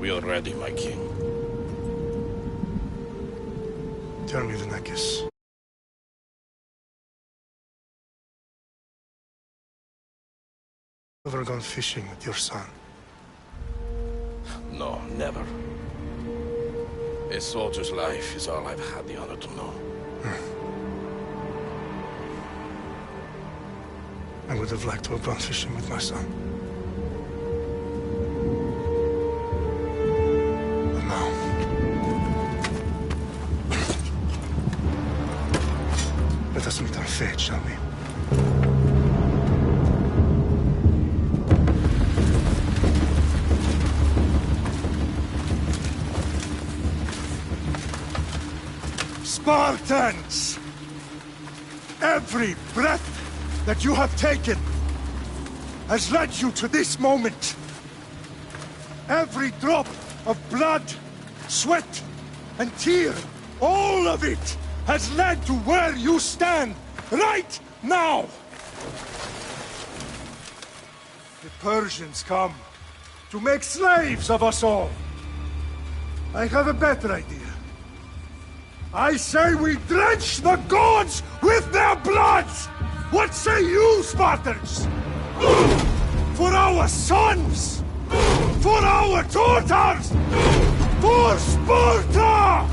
We are ready, my king. Tell me the necklace. Ever gone fishing with your son? No, never. A soldier's life is all I've had the honor to know. I would have liked to have gone fishing with my son. But now... let us meet our fate, shall we? Spartans! Every breath that you have taken has led you to this moment. Every drop of blood, sweat, and tear, all of it has led to where you stand right now. The Persians come to make slaves of us all. I have a better idea. I say we drench the gods with their blood! What say you, Spartans? For our sons! For our daughters! For Sparta!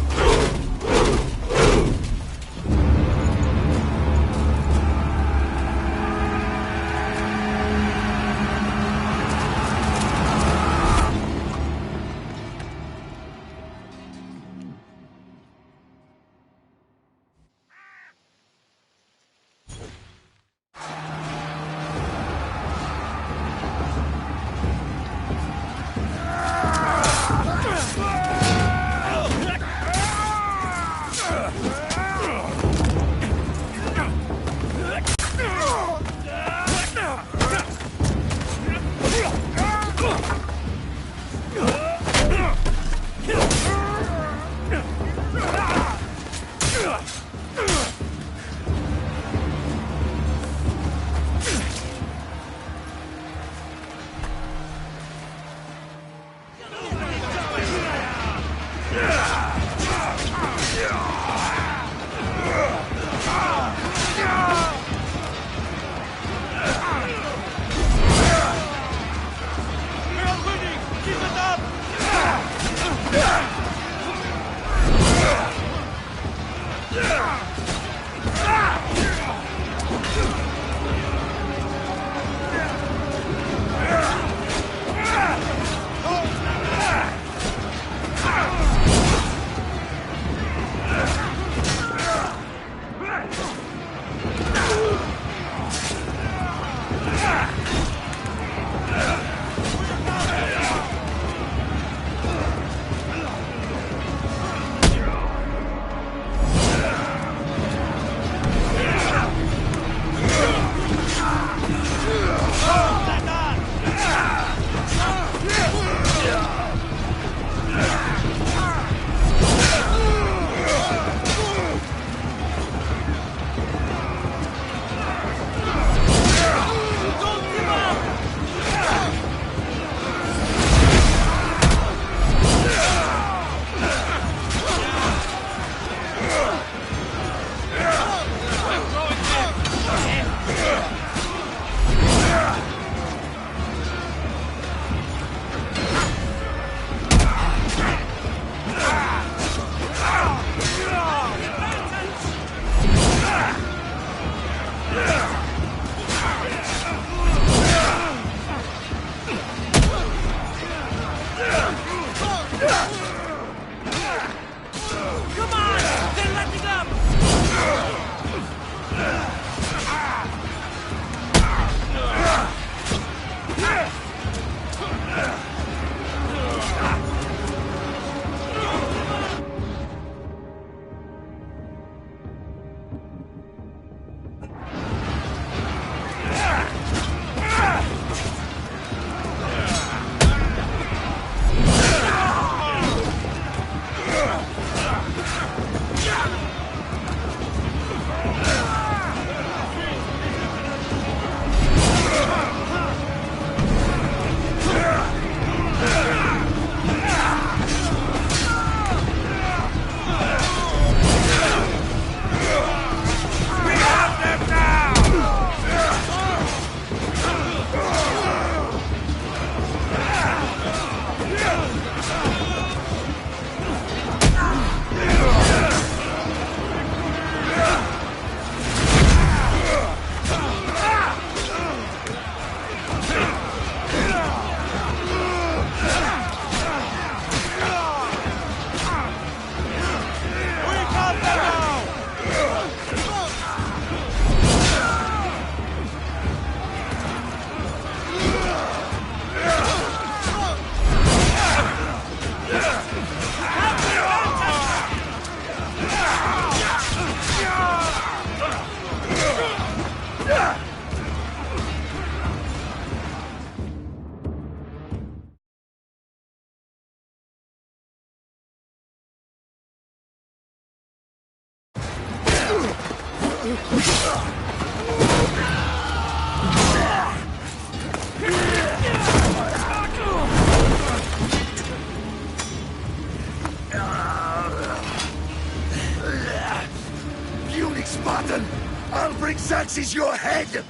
Spartan! I'll bring Xerxes your head!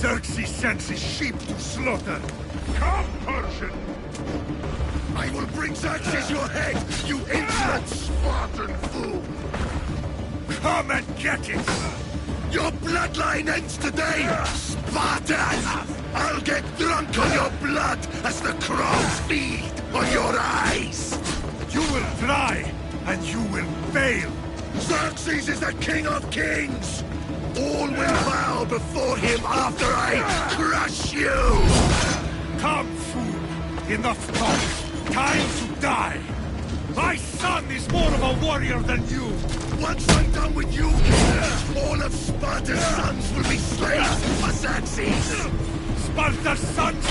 Xerxes sends his sheep to slaughter. Come, Persian! I will bring Xerxes your head, you insolent Spartan fool! Come and get it! Your bloodline ends today, Spartan! I'll get drunk on your blood as the crows feed on your eyes! You will try, and you will fail! Xerxes is the king of kings! All will bow before him after I crush you! Come, fool! Enough talk! Time to die! My son is more of a warrior than you! Once I'm done with you, all of Sparta's sons will be slaves for Xerxes! Sparta's sons?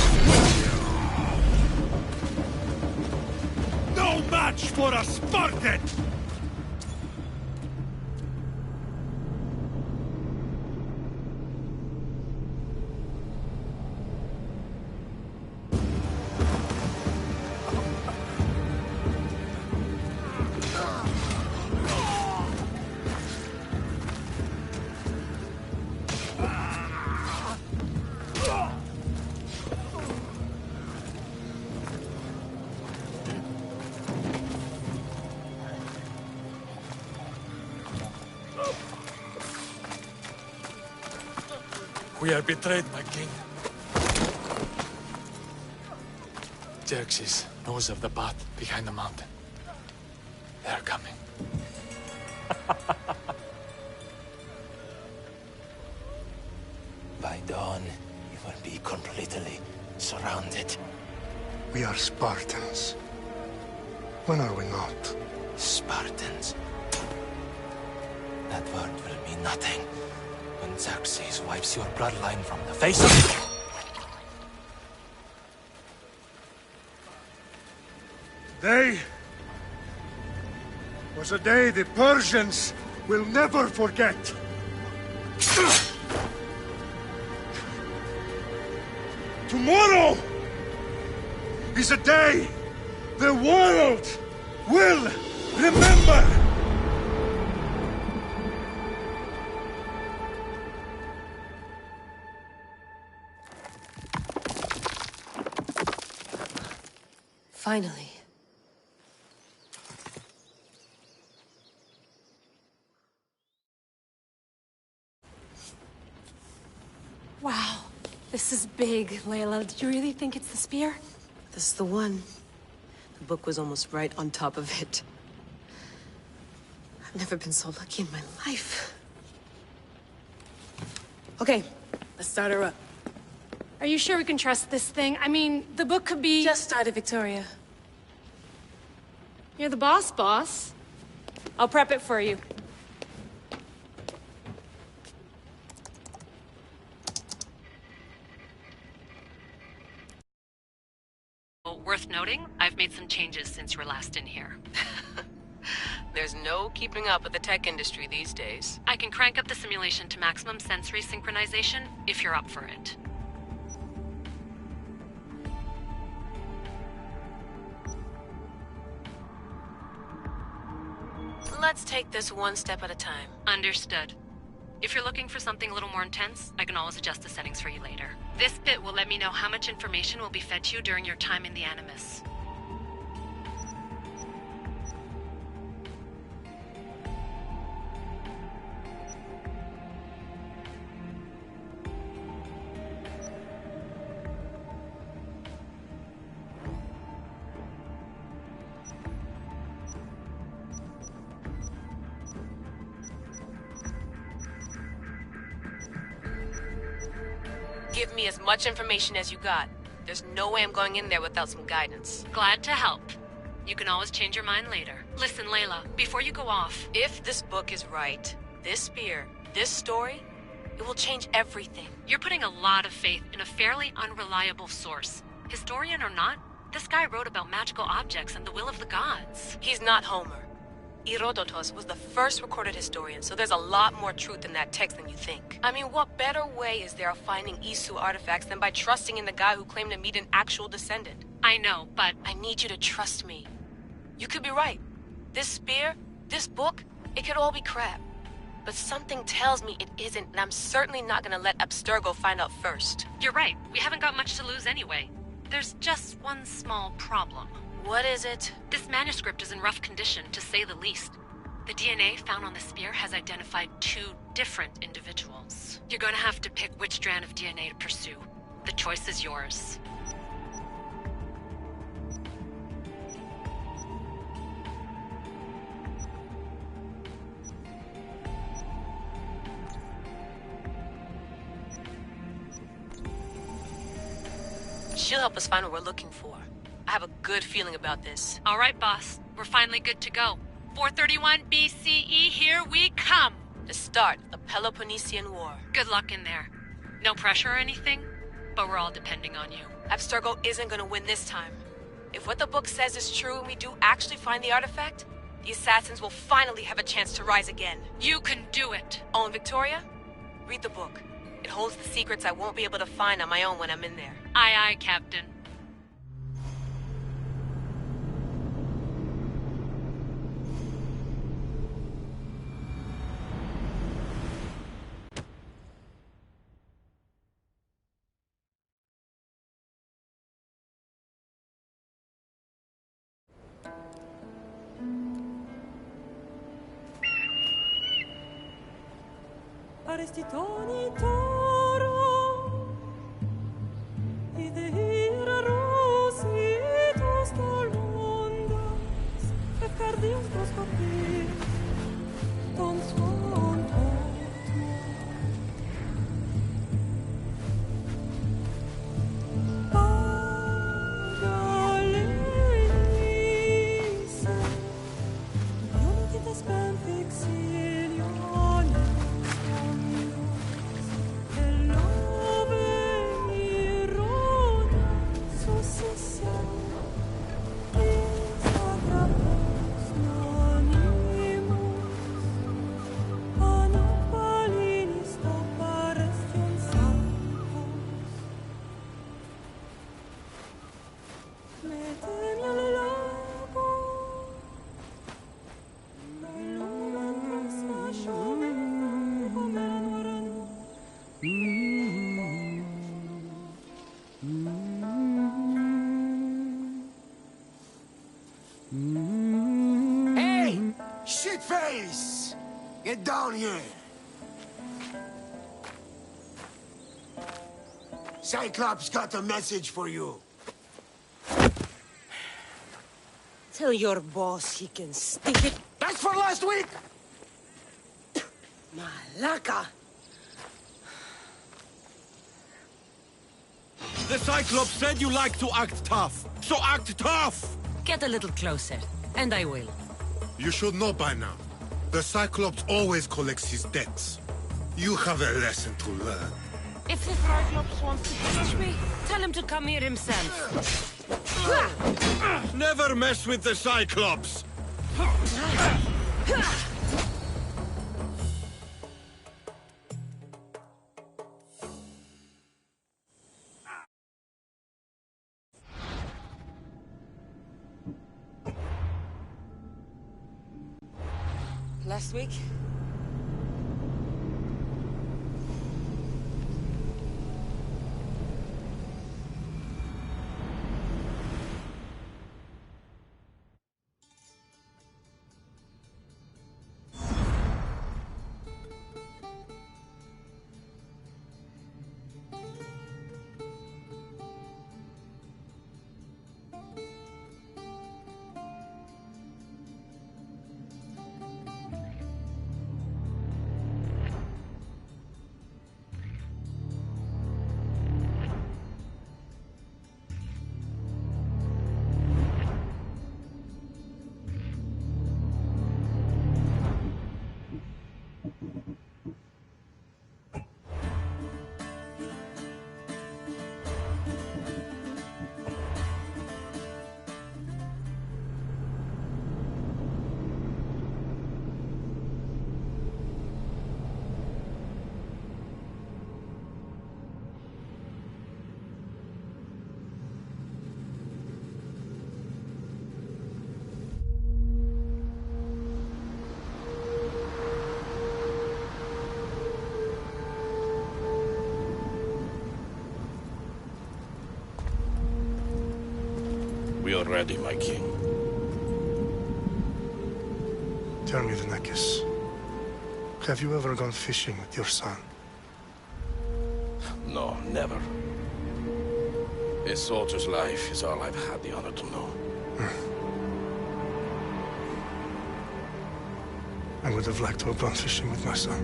No match for a Spartan! We are betrayed, my king. Xerxes knows of the path behind the mountain. They are coming. By dawn, you will be completely surrounded. We are Spartans. When are we not? Spartans. That word will mean nothing when Xerxes wipes your bloodline from the face of... Today was a day the Persians will never forget. Tomorrow is a day the world will remember. Finally. Wow, this is big, Layla. Do you really think it's the spear? This is the one. The book was almost right on top of it. I've never been so lucky in my life. Okay, let's start her up. Are you sure we can trust this thing? I mean, the book could be... Just started, Victoria. You're the boss. I'll prep it for you. Worth noting, I've made some changes since you were last in here. There's no keeping up with the tech industry these days. I can crank up the simulation to maximum sensory synchronization if you're up for it. Let's take this one step at a time. Understood. If you're looking for something a little more intense, I can always adjust the settings for you later. This bit will let me know how much information will be fed to you during your time in the Animus. Give me as much information as you got. There's no way I'm going in there without some guidance. Glad to help. You can always change your mind later. Listen, Layla, before you go off... If this book is right, this spear, this story, it will change everything. You're putting a lot of faith in a fairly unreliable source. Historian or not, this guy wrote about magical objects and the will of the gods. He's not Homer. Herodotus was the first recorded historian, so there's a lot more truth in that text than you think. I mean, what better way is there of finding Isu artifacts than by trusting in the guy who claimed to meet an actual descendant? I know, but... I need you to trust me. You could be right. This spear, this book, it could all be crap. But something tells me it isn't, and I'm certainly not gonna let Abstergo find out first. You're right. We haven't got much to lose anyway. There's just one small problem. What is it? This manuscript is in rough condition, to say the least. The DNA found on the spear has identified 2 different individuals. You're gonna have to pick which strand of DNA to pursue. The choice is yours. She'll help us find what we're looking for. I have a good feeling about this. All right, boss. We're finally good to go. 431 BCE, here we come! To start the Peloponnesian War. Good luck in there. No pressure or anything, but we're all depending on you. Abstergo isn't gonna win this time. If what the book says is true and we do actually find the artifact, the assassins will finally have a chance to rise again. You can do it! Oh, and Victoria? Read the book. It holds the secrets I won't be able to find on my own when I'm in there. Aye, aye, Captain. Arestitoni toro, idehira rositos tolondas, fecardios proscopir, ton suon Pagalenisa, unity spam fixilion. Hey! Shitface! Get down here! Cyclops got a message for you. Tell your boss he can stick it. That's for last week! Malaka! The Cyclops said you like to act tough, so act tough! Get a little closer, and I will. You should know by now. The Cyclops always collects his debts. You have a lesson to learn. If the Cyclops wants to punish me, tell him to come here himself. Never mess with the Cyclops! Last week? are ready, my king. Tell me, Venekis, have you ever gone fishing with your son? No, never. A soldier's life is all I've had the honor to know. I would have liked to have gone fishing with my son.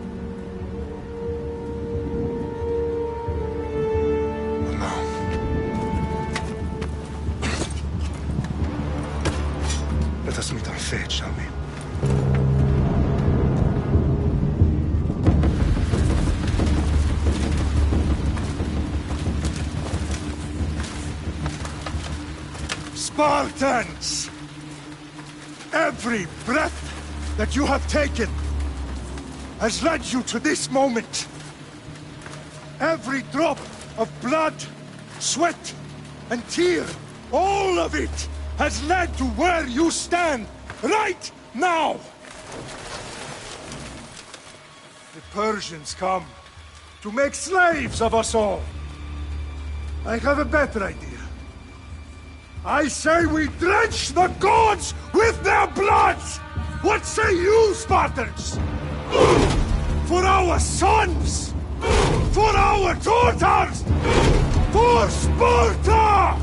But no. Let us meet on fate, shall we? Spartans! Every breath that you have taken has led you to this moment. Every drop of blood, sweat, and tear, all of it has led to where you stand right now. The Persians come to make slaves of us all. I have a better idea. I say we drench the gods with their blood! What say you, Spartans? For our sons! For our daughters! For Sparta!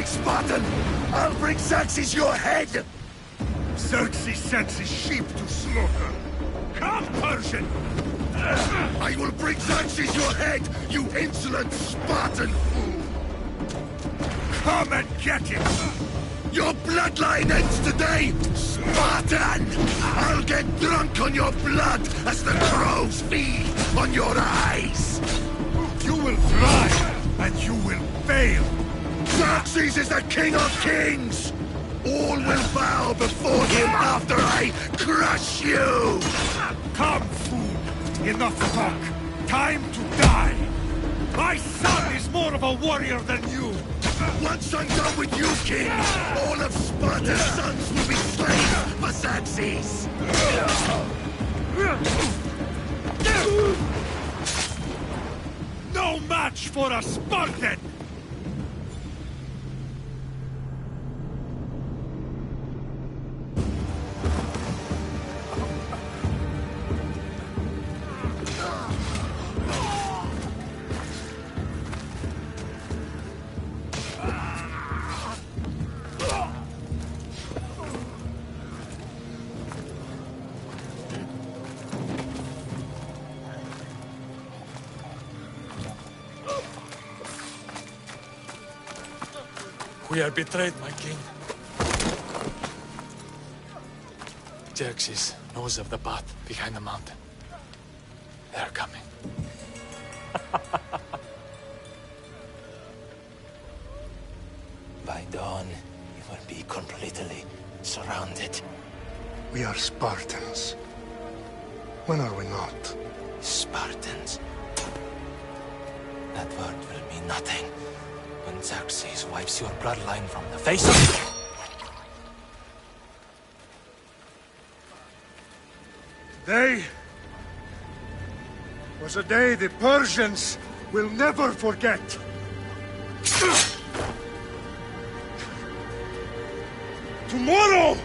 Spartan! I'll bring Xerxes your head! Xerxes sends his sheep to slaughter. Come, Persian! I will bring Xerxes your head, you insolent Spartan fool! Come and get it! Your bloodline ends today, Spartan! I'll get drunk on your blood as the crows feed on your eyes! You will try, and you will fail! Xerxes is the king of kings! All will bow before him after I crush you! Come, fool! Enough talk! Time to die! My son is more of a warrior than you! Once I'm done with you, king, all of Sparta's sons will be slain for Xerxes! No match for a Spartan! We are betrayed, my king. Xerxes knows of the path behind the mountain. They are coming. By dawn, you will be completely surrounded. We are Spartans. When are we not? Spartans. That word will mean nothing when Xerxes wipes your bloodline from the face of... Today was a day the Persians will never forget. Tomorrow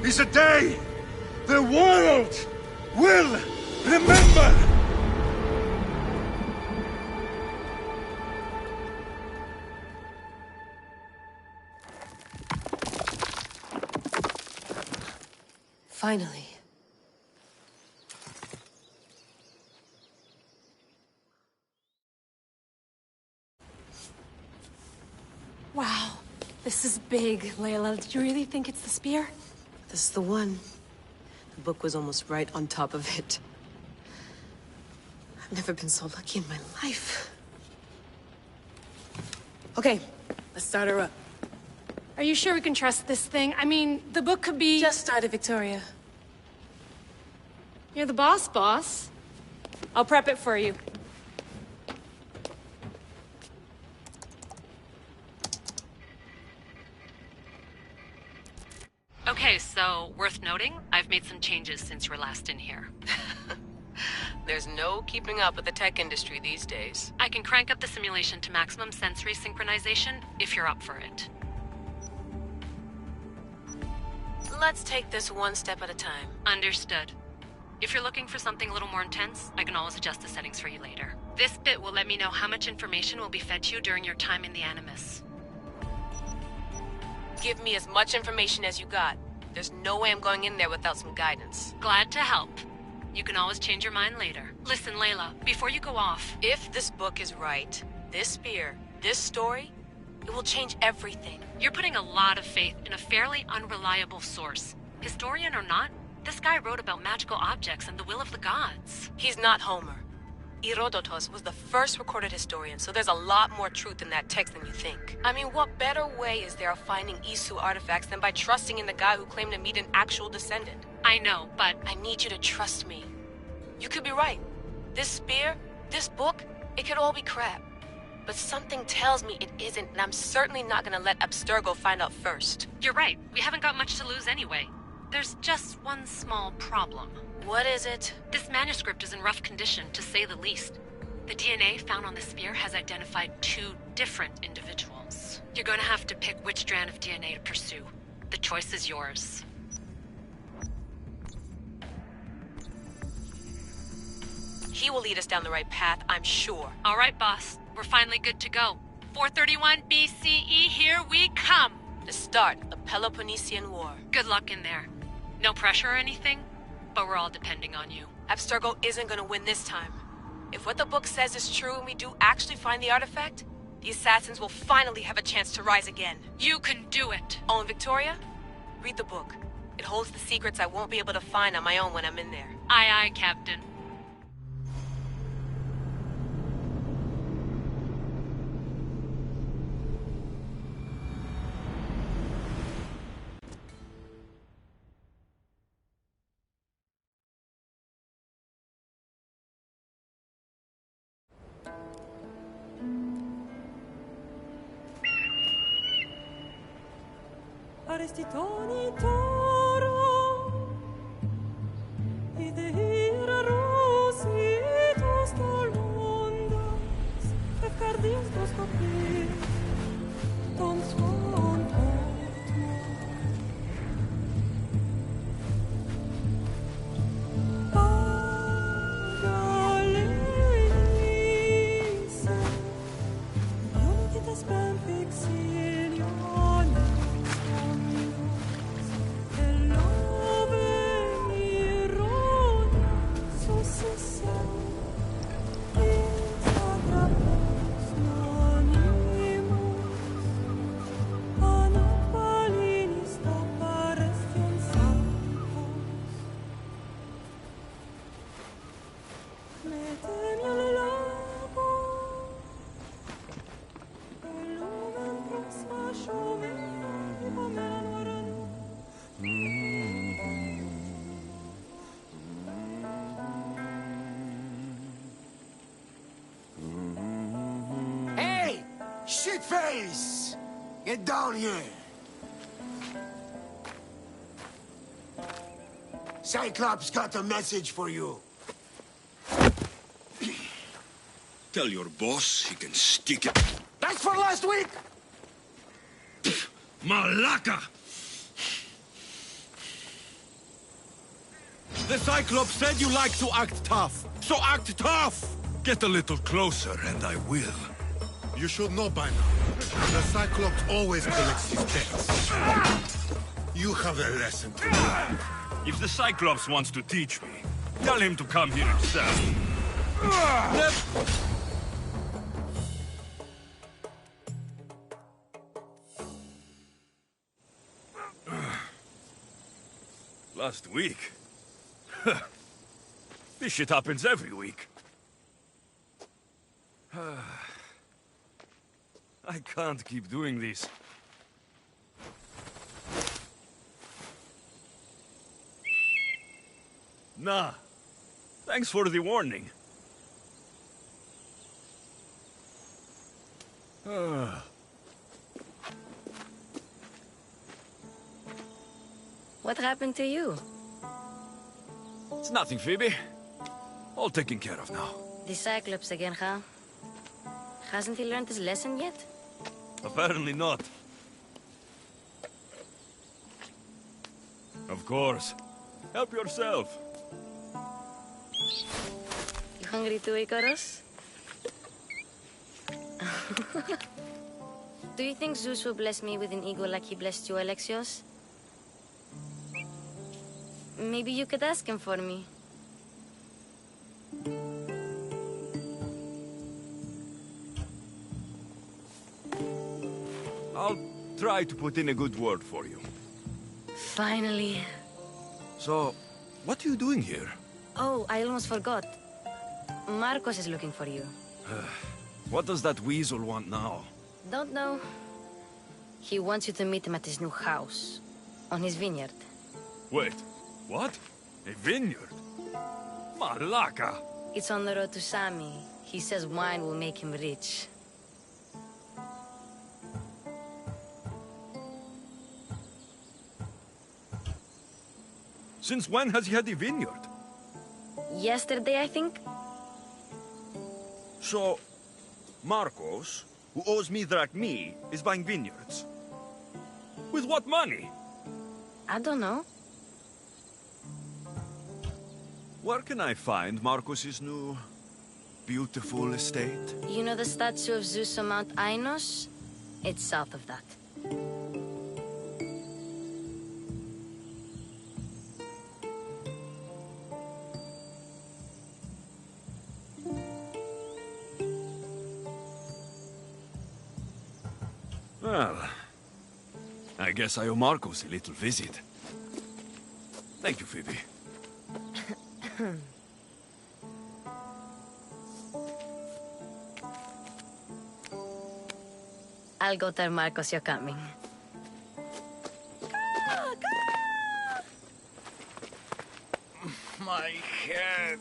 is a day the world will remember. Finally. Wow, this is big, Layla. Did you really think it's the spear? This is the one. The book was almost right on top of it. I've never been so lucky in my life. Okay, let's start her up. Are you sure we can trust this thing? I mean, the book could be... Just started, Victoria. You're the boss. I'll prep it for you. Okay, so, worth noting, I've made some changes since you were last in here. There's no keeping up with the tech industry these days. I can crank up the simulation to maximum sensory synchronization if you're up for it. Let's take this one step at a time. Understood. If you're looking for something a little more intense, I can always adjust the settings for you later. This bit will let me know how much information will be fed to you during your time in the Animus. Give me as much information as you got. There's no way I'm going in there without some guidance. Glad to help. You can always change your mind later. Listen, Layla, before you go off... If this book is right, this spear, this story, it will change everything. You're putting a lot of faith in a fairly unreliable source. Historian or not, this guy wrote about magical objects and the will of the gods. He's not Homer. Herodotus was the first recorded historian, so there's a lot more truth in that text than you think. I mean, what better way is there of finding Isu artifacts than by trusting in the guy who claimed to meet an actual descendant? I know, but... I need you to trust me. You could be right. This spear, this book, it could all be crap. But something tells me it isn't, and I'm certainly not gonna let Abstergo find out first. You're right. We haven't got much to lose anyway. There's just one small problem. What is it? This manuscript is in rough condition, to say the least. The DNA found on the spear has identified 2 different individuals. You're going to have to pick which strand of DNA to pursue. The choice is yours. He will lead us down the right path, I'm sure. All right, boss. We're finally good to go. 431 BCE, here we come! The start of the Peloponnesian War. Good luck in there. No pressure or anything, but we're all depending on you. Abstergo isn't gonna win this time. If what the book says is true and we do actually find the artifact, the assassins will finally have a chance to rise again. You can do it! Oh, and Victoria? Read the book. It holds the secrets I won't be able to find on my own when I'm in there. Aye, aye, Captain. Arrestitoni toro, idehira rositos talondas, efcardius proskopir, ton skon Pagaleisa, Unititas ben fixilione. shitface! Get down here! Cyclops got a message for you. Tell your boss he can stick it. That's for last week! Malaka! The Cyclops said you like to act tough, so act tough! Get a little closer and I will. You should know by now. The Cyclops always collects his debts. You have a lesson to learn. If the Cyclops wants to teach me, tell him to come here himself. Last week? This shit happens every week. I can't keep doing this. Nah. Thanks for the warning. What happened to you? It's nothing, Phoebe. All taken care of now. The Cyclops again, huh? Hasn't he learned his lesson yet? Apparently not. Of course. Help yourself. You hungry too, Icarus? Do you think Zeus will bless me with an ego like he blessed you, Alexios? Maybe you could ask him for me. I'll try to put in a good word for you. Finally. So, what are you doing here? Oh, I almost forgot. Marcos is looking for you. What does that weasel want now? Don't know. He wants you to meet him at his new house. On his vineyard. Wait, what? A vineyard? Malaka! It's on the road to Sami. He says wine will make him rich. Since when has he had a vineyard? Yesterday, I think? So, Marcos, who owes me drachmi, is buying vineyards. With what money? I don't know. Where can I find Marcos's new, beautiful estate? You know the statue of Zeus on Mount Ainos? It's south of that. Well, I guess I owe Marcos a little visit. Thank you, Phoebe. I'll go tell Marcos you're coming. My head.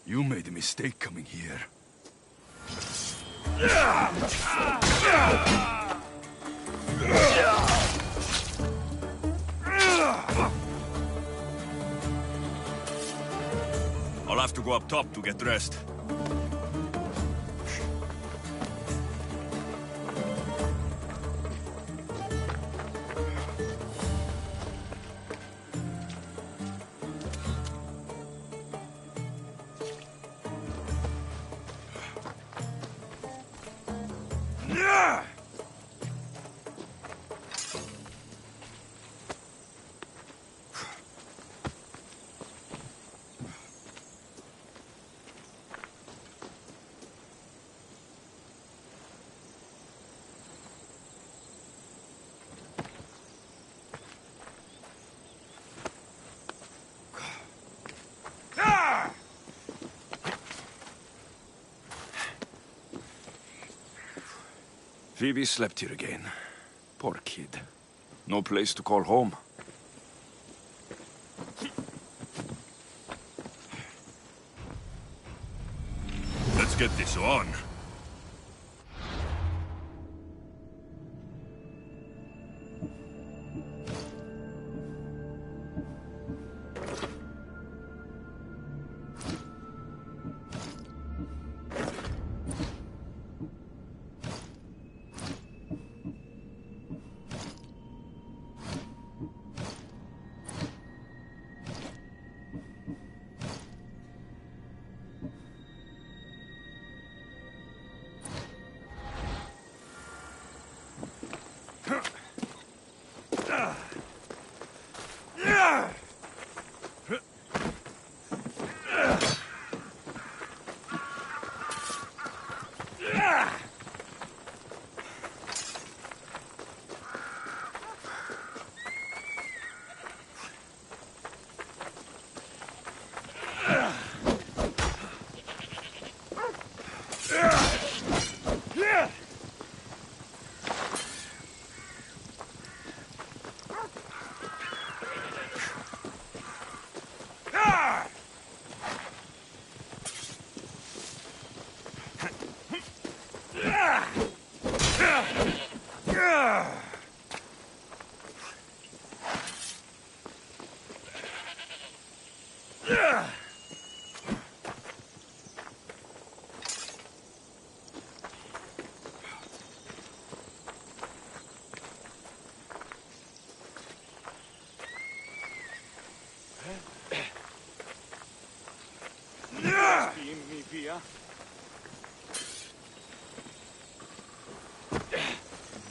You made a mistake coming here. I'll have to go up top to get dressed. Phoebe slept here again. Poor kid. No place to call home. Let's get this on.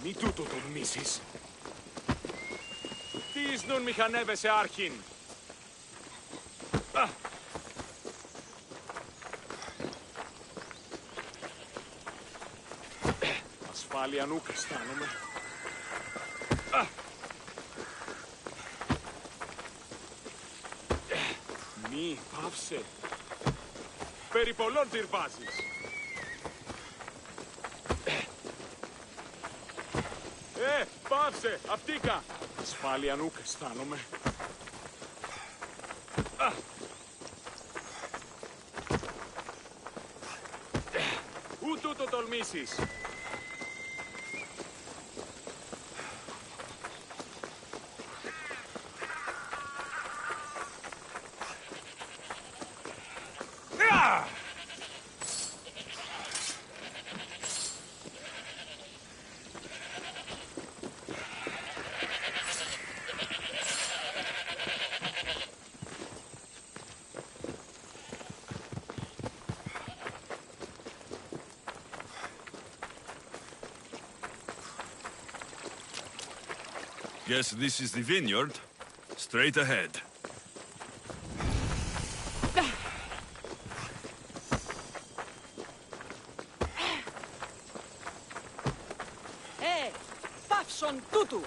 Μη τούτο τολμήσεις. Τι εις μηχανεύεσαι, Άρχιν. Ασφάλεια νουκ αισθάνομαι. Μη, πάυσε. Περί πολλών τυρβάζεις. Πάυσε, αυτήκα. Ασφάλεια νουκ αισθάνομαι. Ου τούτο τολμήσεις. Guess this is the vineyard. Straight ahead. Παύσον τούτου!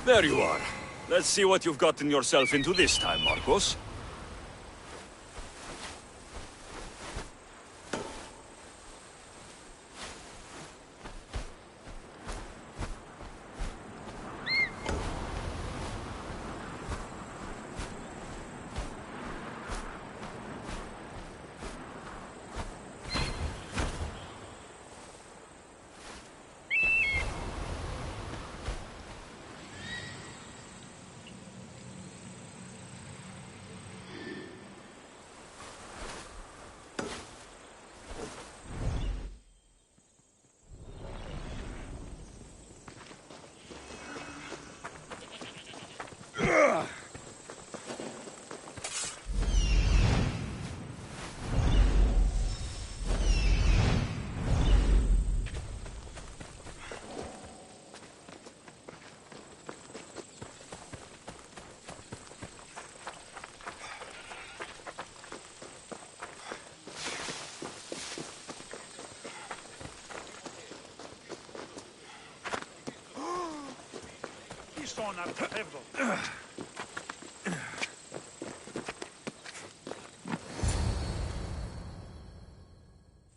There you are. Let's see what you've gotten yourself into this time, Marcos.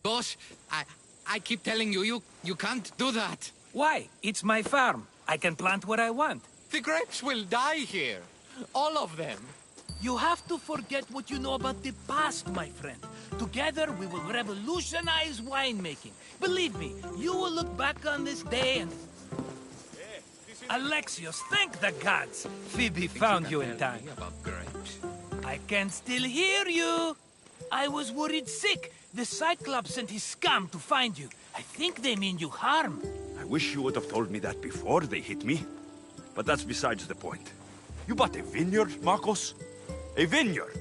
Boss, I keep telling you, you can't do that. Why? It's my farm. I can plant what I want. The grapes will die here. All of them. You have to forget what you know about the past, my friend. Together, we will revolutionize winemaking. Believe me, you will look back on this day and... Alexios, thank the gods! Phoebe found you in time. About grapes. I can still hear you. I was worried sick. The Cyclops sent his scum to find you. I think they mean you harm. I wish you would have told me that before they hit me. But that's besides the point. You bought a vineyard, Marcos? A vineyard?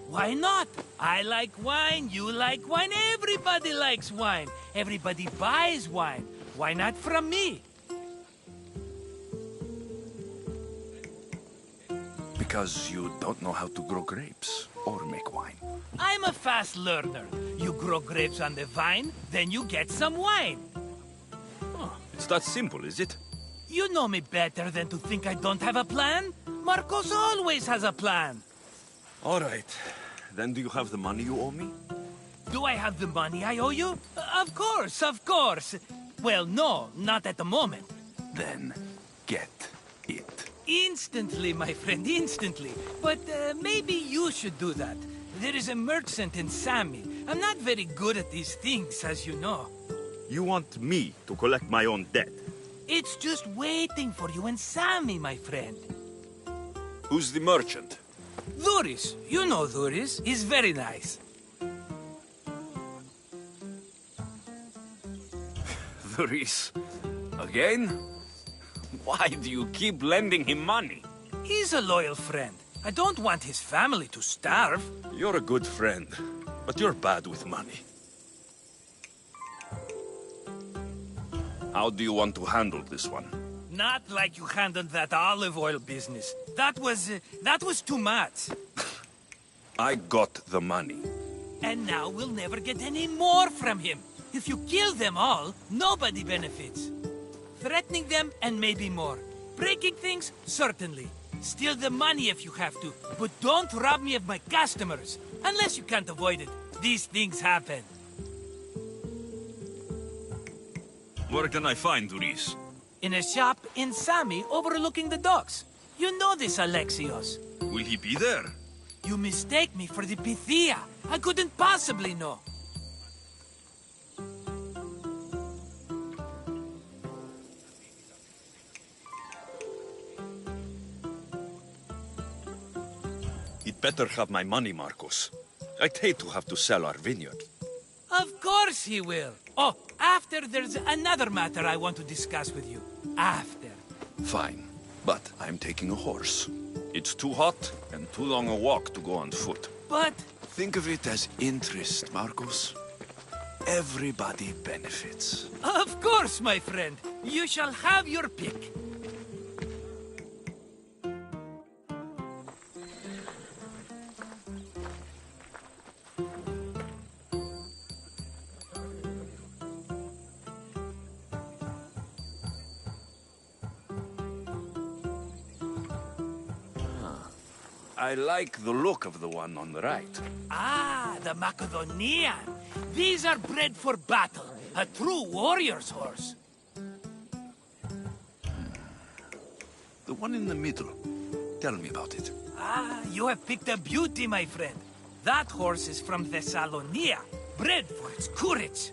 Why not? I like wine, you like wine, everybody likes wine. Everybody buys wine. Why not from me? Because you don't know how to grow grapes or make wine. I'm a fast learner. You grow grapes on the vine, then you get some wine. Oh, it's that simple, is it? You know me better than to think I don't have a plan. Marcos always has a plan. All right. Then do you have the money you owe me? Do I have the money I owe you? Of course, of course. Well, no, not at the moment. Then get it. Instantly, my friend, instantly. But maybe you should do that. There is a merchant in Sami. I'm not very good at these things, as you know. You want me to collect my own debt? It's just waiting for you in Sami, my friend. Who's the merchant? Dhuris. You know Dhuris. He's very nice. Dhuris? Again? Why do you keep lending him money? He's a loyal friend. I don't want his family to starve. You're a good friend, but you're bad with money. How do you want to handle this one? Not like you handled that olive oil business. That was too much. I got the money. And now we'll never get any more from him. If you kill them all, nobody benefits. Threatening them, and maybe more. Breaking things, certainly. Steal the money if you have to, but don't rob me of my customers. Unless you can't avoid it. These things happen. Where can I find Dhuris? In a shop in Sami overlooking the docks. You know this, Alexios. Will he be there? You mistake me for the Pythia. I couldn't possibly know. He'd better have my money, Marcos. I'd hate to have to sell our vineyard. Of course he will. Oh, after there's another matter I want to discuss with you. After. Fine, but I'm taking a horse. It's too hot and too long a walk to go on foot. But... Think of it as interest, Marcos. Everybody benefits. Of course, my friend. You shall have your pick. I like the look of the one on the right. Ah, the Macedonian. These are bred for battle. A true warrior's horse. The one in the middle. Tell me about it. Ah, you have picked a beauty, my friend. That horse is from Thessalonia, bred for its courage.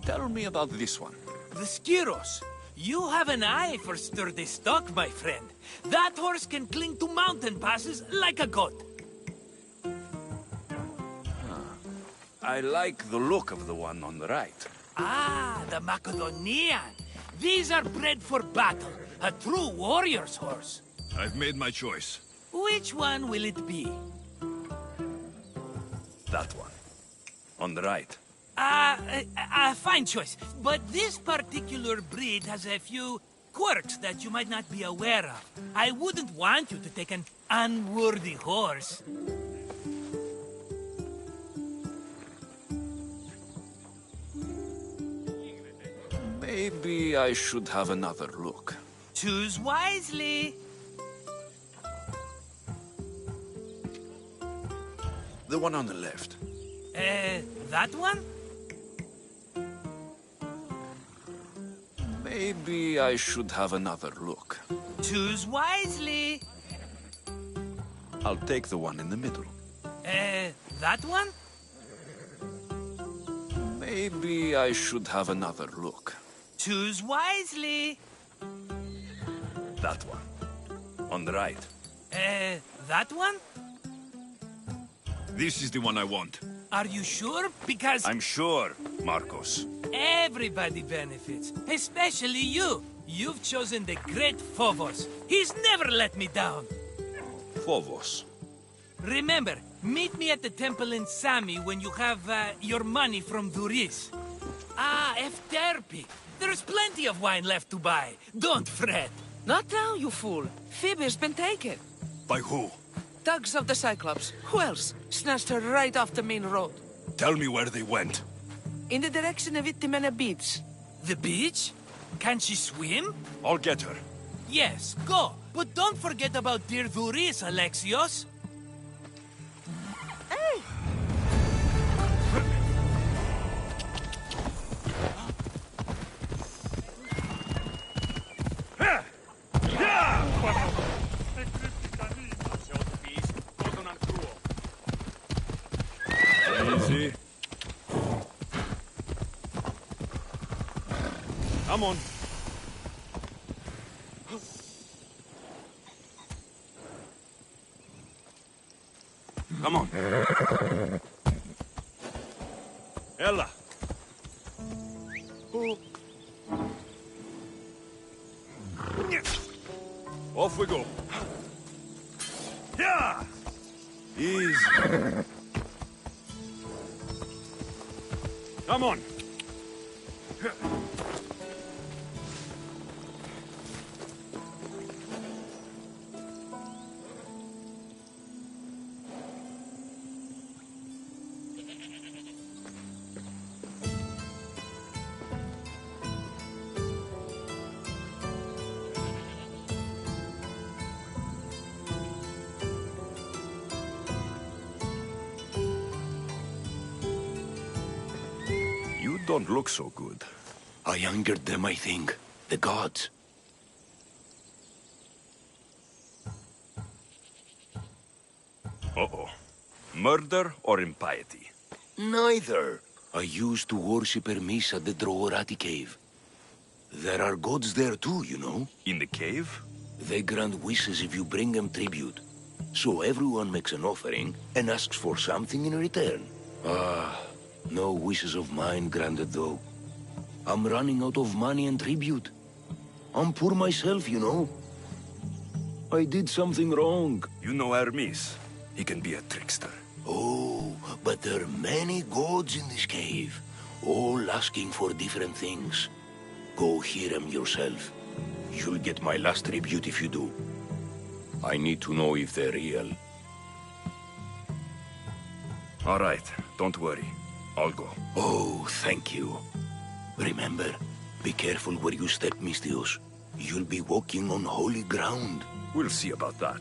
Tell me about this one. The Skyros. You have an eye for sturdy stock, my friend. That horse can cling to mountain passes like a goat. I like the look of the one on the right. Ah, the Macedonian. These are bred for battle. A true warrior's horse. I've made my choice. Which one will it be? That one. On the right. Fine choice. But this particular breed has a few quirks that you might not be aware of. I wouldn't want you to take an unworthy horse. Maybe I should have another look. Choose wisely. The one on the left. That one? Maybe I should have another look. Choose wisely. I'll take the one in the middle. That one? Maybe I should have another look. Choose wisely. That one. On the right. That one? This is the one I want. Are you sure? Because... I'm sure, Marcos. Everybody benefits, especially you. You've chosen the great Phobos. He's never let me down. Phobos. Remember, meet me at the temple in Sami when you have your money from Duris. Ah, Efterpi. There's plenty of wine left to buy. Don't fret. Not now, you fool. Phoebe's been taken. By who? Thugs of the Cyclops. Who else? Snatched her right off the main road. Tell me where they went. In the direction of Itimena Beach. The beach? Can she swim? I'll get her. Yes, go. But don't forget about dear Duris, Alexios. Hey! Easy. Come on. Come on. Ella. Off we go. Yeah. Easy. Come on. You don't look so good. I angered them, I think. The gods. Uh-oh. Murder or impiety? Neither. I used to worship Hermes at the Droorati cave. There are gods there too, you know. In the cave? They grant wishes if you bring them tribute. So everyone makes an offering and asks for something in return. Ah, no wishes of mine granted though. I'm running out of money and tribute. I'm poor myself, you know. I did something wrong. You know Hermes. He can be a trickster. Oh, but there are many gods in this cave, all asking for different things. Go hear them yourself. You'll get my last tribute if you do. I need to know if they're real. All right, don't worry. I'll go. Oh, thank you. Remember, be careful where you step, Mystios. You'll be walking on holy ground. We'll see about that.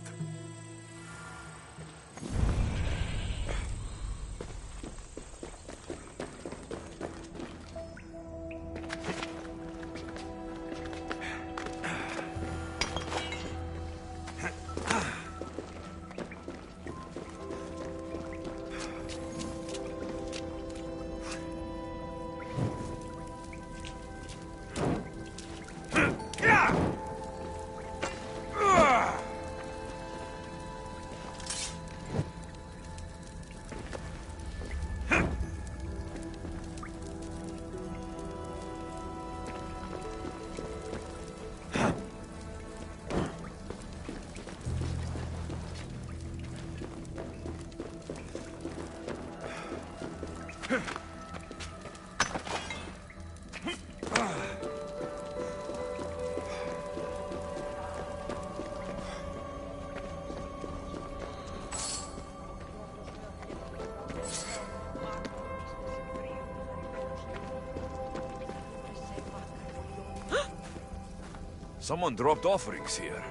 Someone dropped offerings here.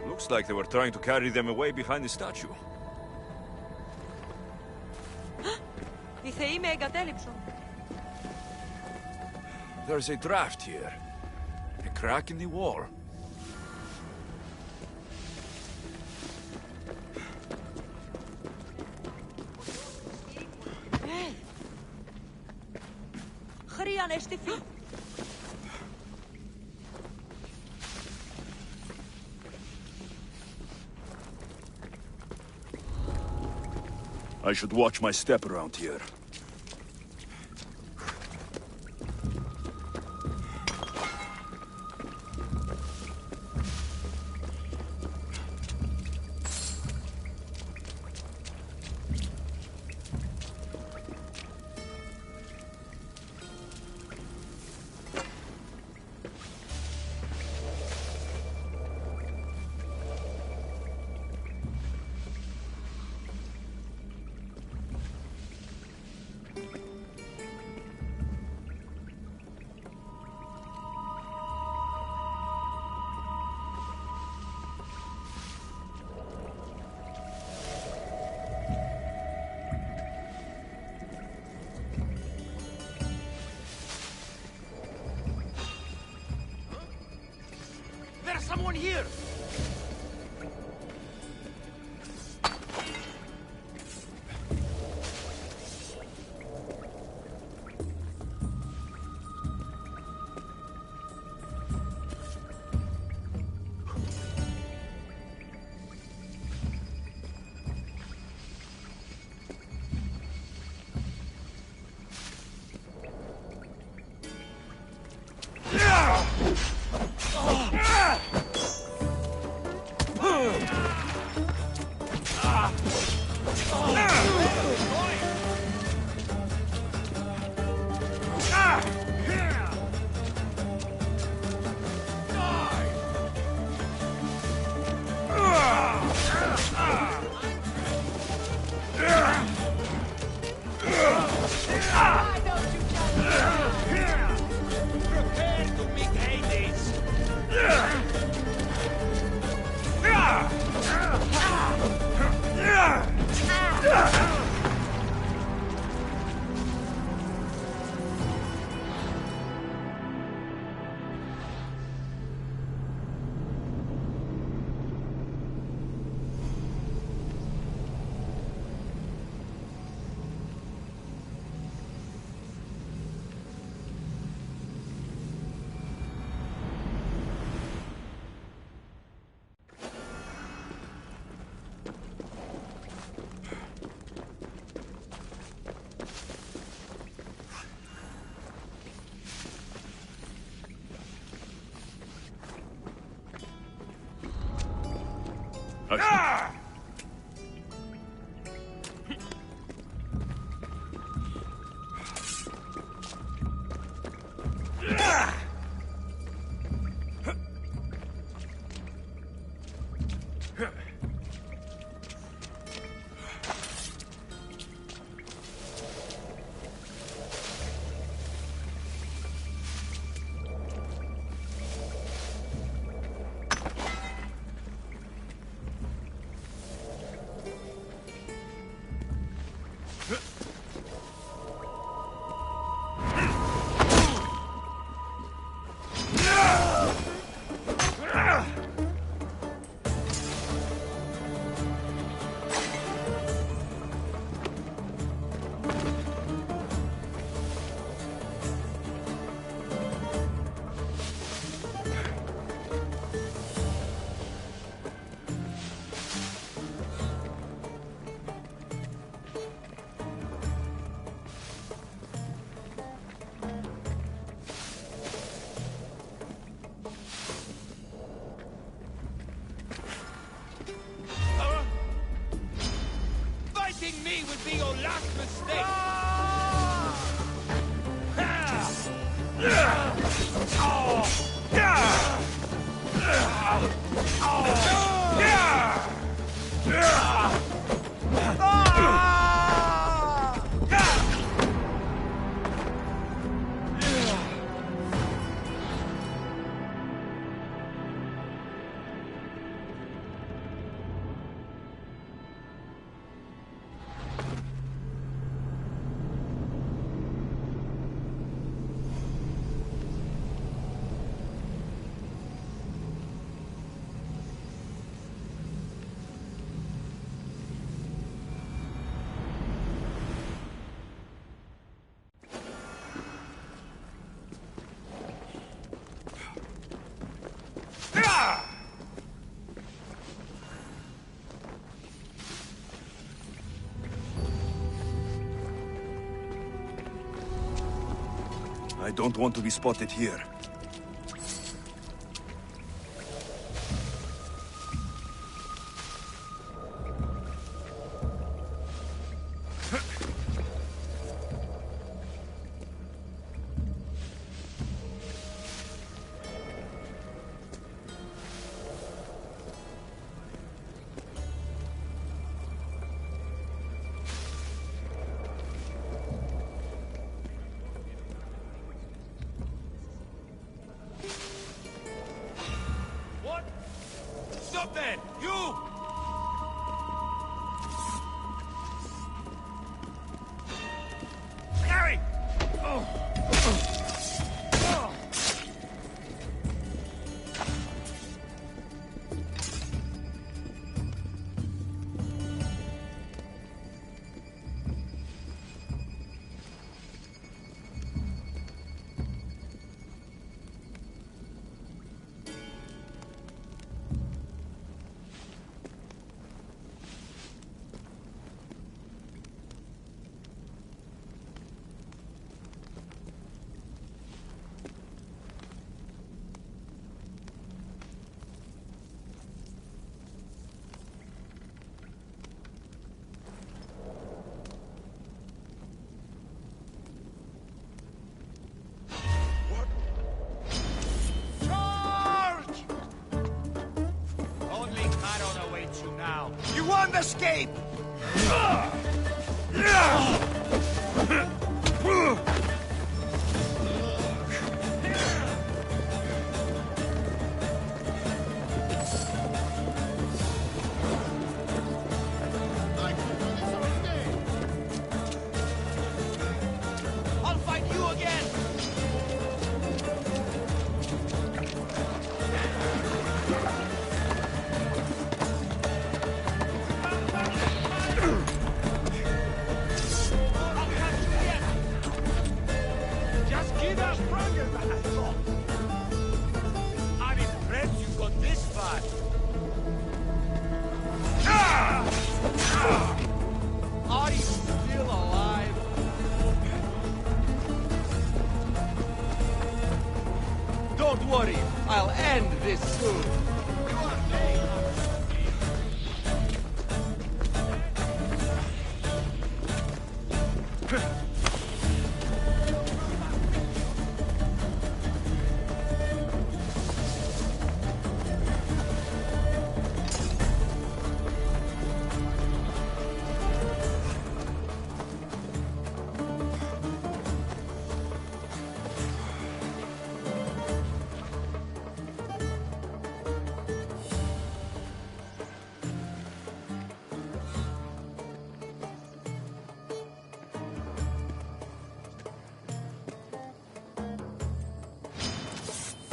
Looks like they were trying to carry them away behind the statue. Οι θεοί με εγκατέλειψαν. There's a draft here. A crack in the wall. Hey! Χρίαν εστιφί. I should watch my step around here. There's someone here! Fighting me would be your last mistake! I don't want to be spotted here. Stop there! You! Harry! You won't escape! I'll fight you again! Are you still alive? Don't worry, I'll end this soon.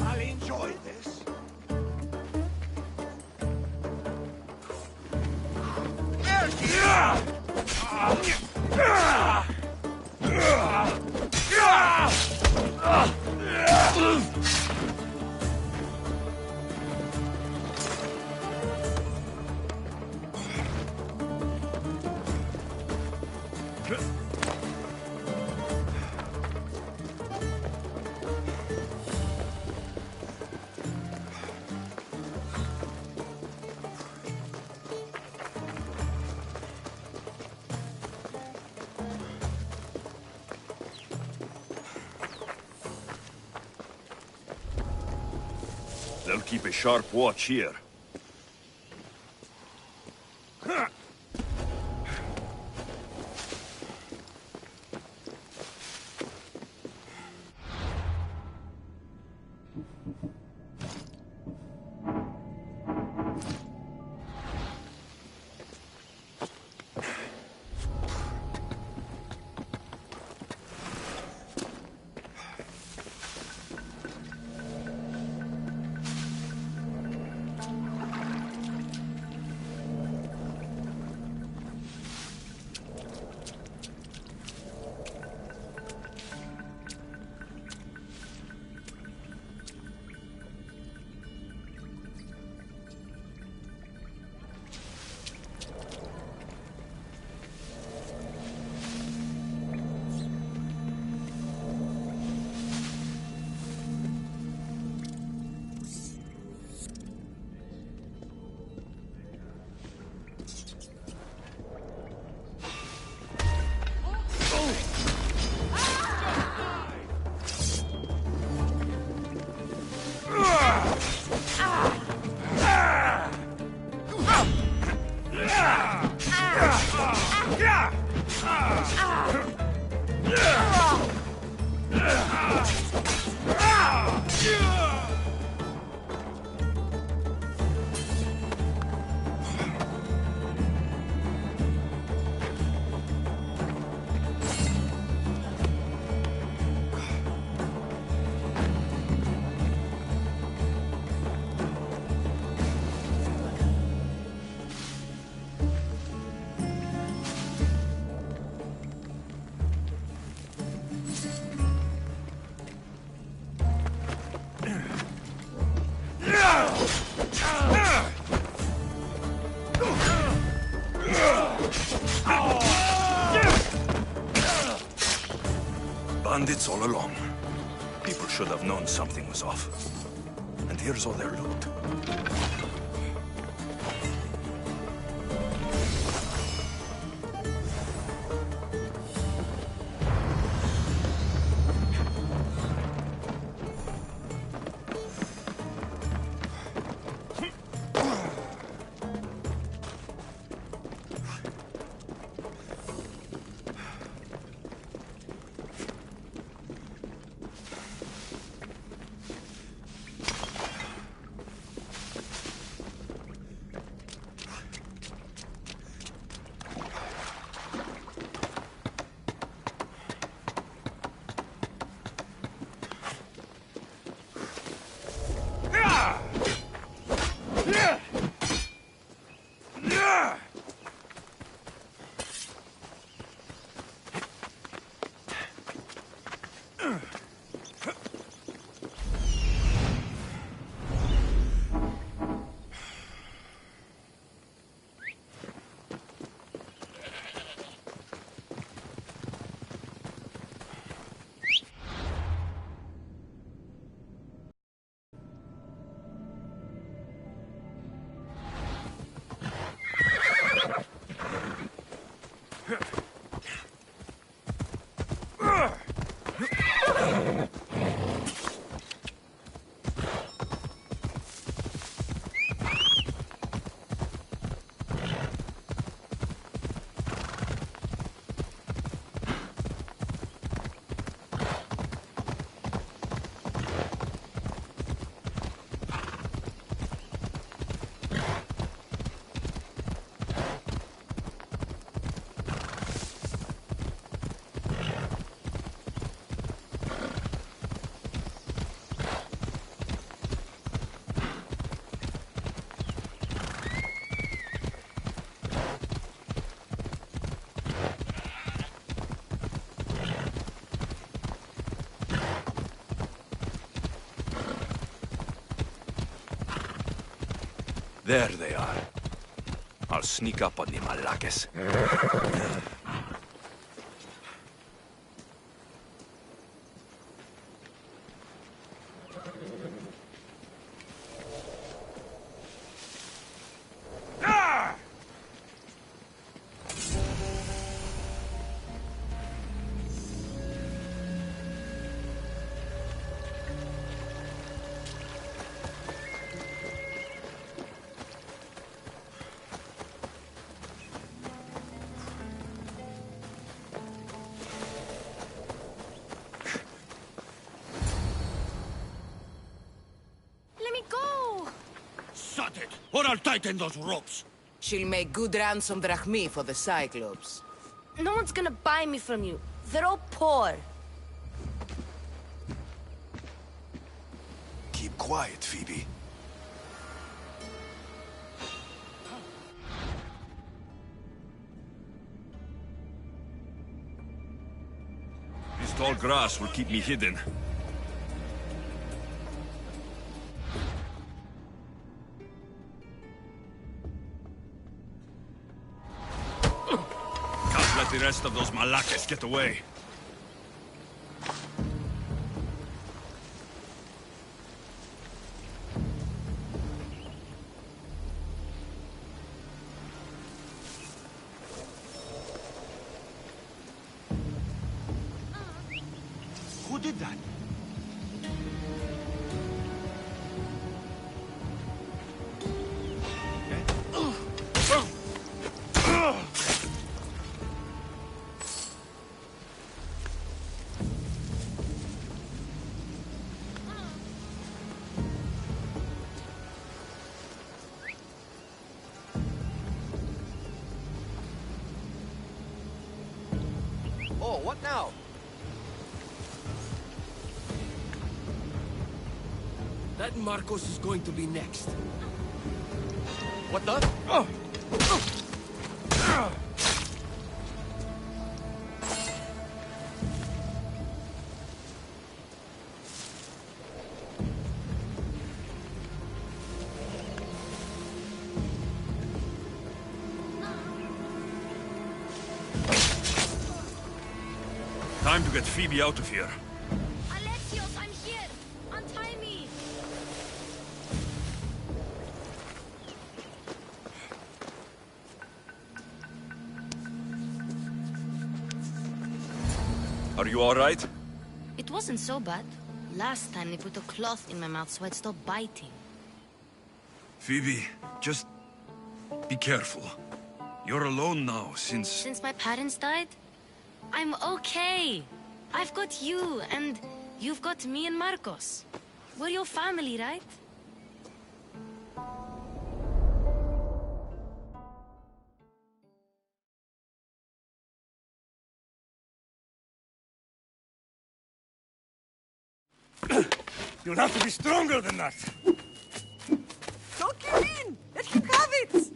I'll enjoy this. They'll keep a sharp watch here. Bandits all along. People should have known something was off. And here's all their loot. There they are. I'll sneak up on the Malakes. Or I'll tighten those ropes. She'll make good ransom drachmi for the Cyclops. No one's gonna buy me from you. They're all poor. Keep quiet, Phoebe. This tall grass will keep me hidden. The rest of those Malakes get away. Who did that? Oh, what now? That Marcos is going to be next. What the? Time to get Phoebe out of here. Alexios, I'm here. Untie me. Are you all right? It wasn't so bad. Last time they put a cloth in my mouth so I'd stop biting. Phoebe, just be careful. You're alone now since... Since my parents died? I'm okay. I've got you, and you've got me and Marcos. We're your family, right? You'll have to be stronger than that. Don't give in! Let him have it!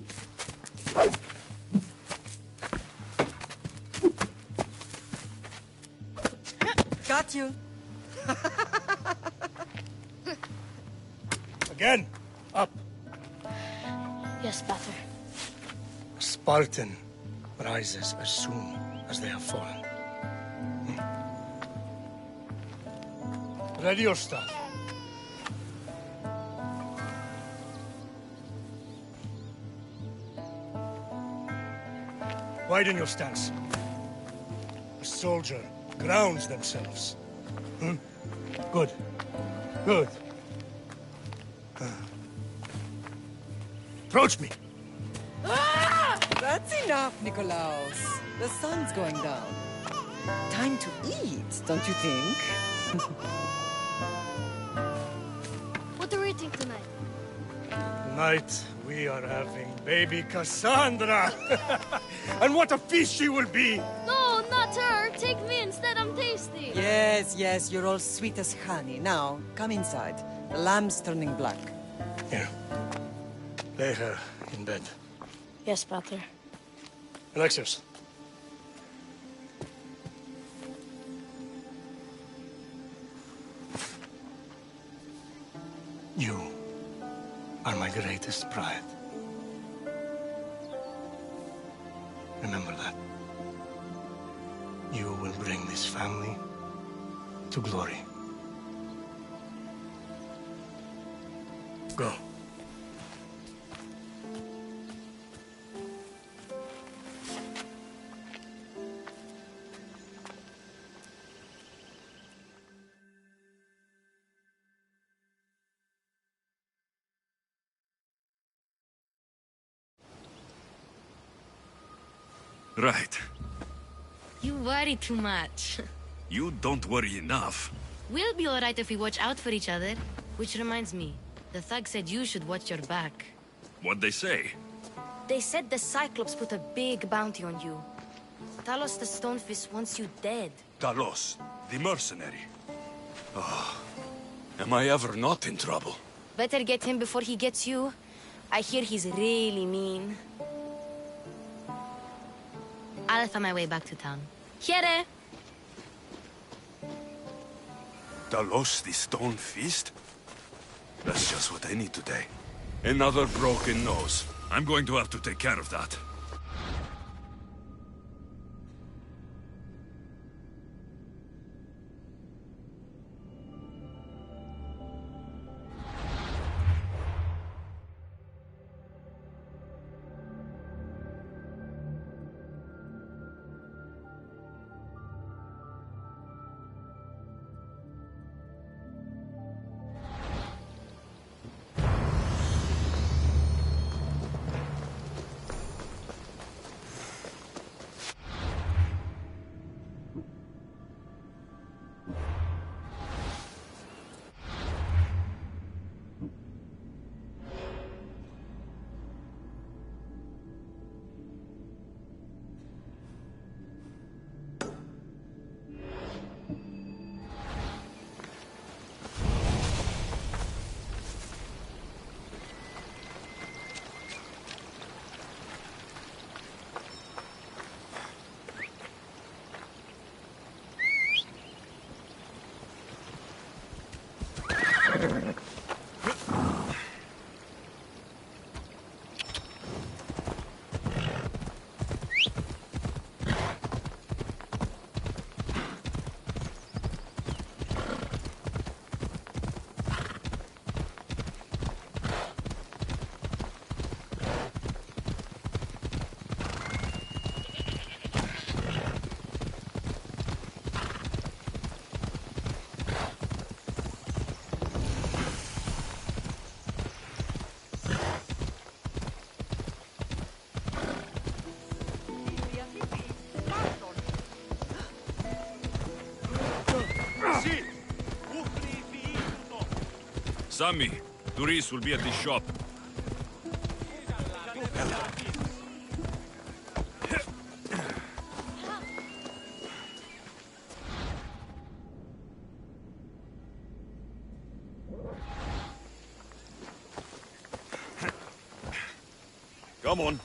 Got you. Again. Up. Yes, Pater. A Spartan rises as soon as they have fallen. Ready your staff. Widen your stance. A soldier grounds themselves. Good. Good. Approach me. Ah! That's enough, Nikolaos. The sun's going down. Time to eat, don't you think? What are we eating tonight? Tonight, we are having baby Cassandra. And what a feast she will be! No, not her. Take me instead. I'm tasty. Yes, yes, you're all sweet as honey. Now, come inside. The lamb's turning black. Here. Lay her in bed. Yes, Pater. Alexios. You are my greatest pride. Remember that. You will bring this family to glory. Go. Right. You worry too much. You don't worry enough. We'll be all right if we watch out for each other. Which reminds me, the thug said you should watch your back. What'd they say? They said the Cyclops put a big bounty on you. Talos the Stonefist wants you dead. Talos, the mercenary. Oh, am I ever not in trouble? Better get him before he gets you. I hear he's really mean. I'll find my way back to town. Here! Talos, the Stone Fist? That's just what I need today. Another broken nose. I'm going to have to take care of that. Sammy, Doris will be at the shop. Come on.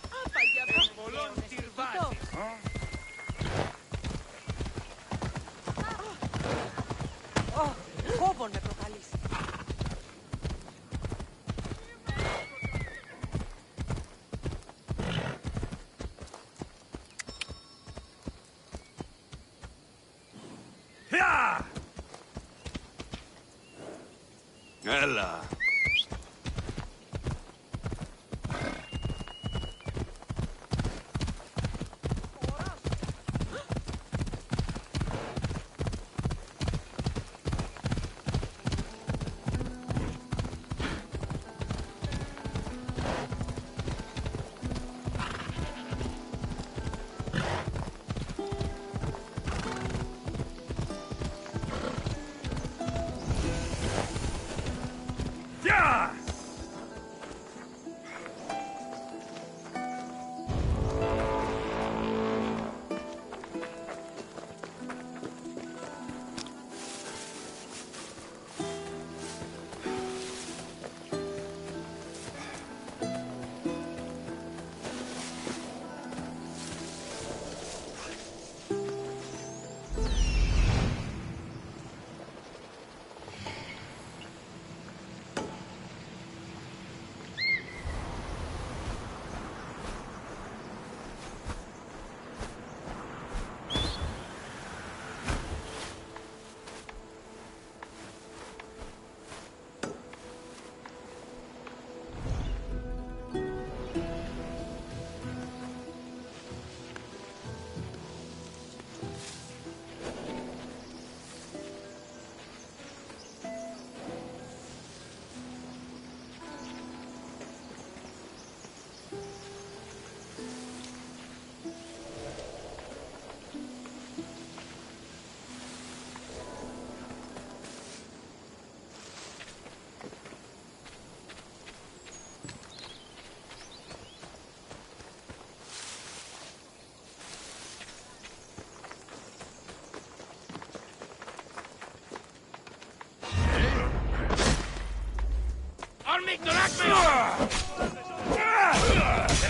Ella.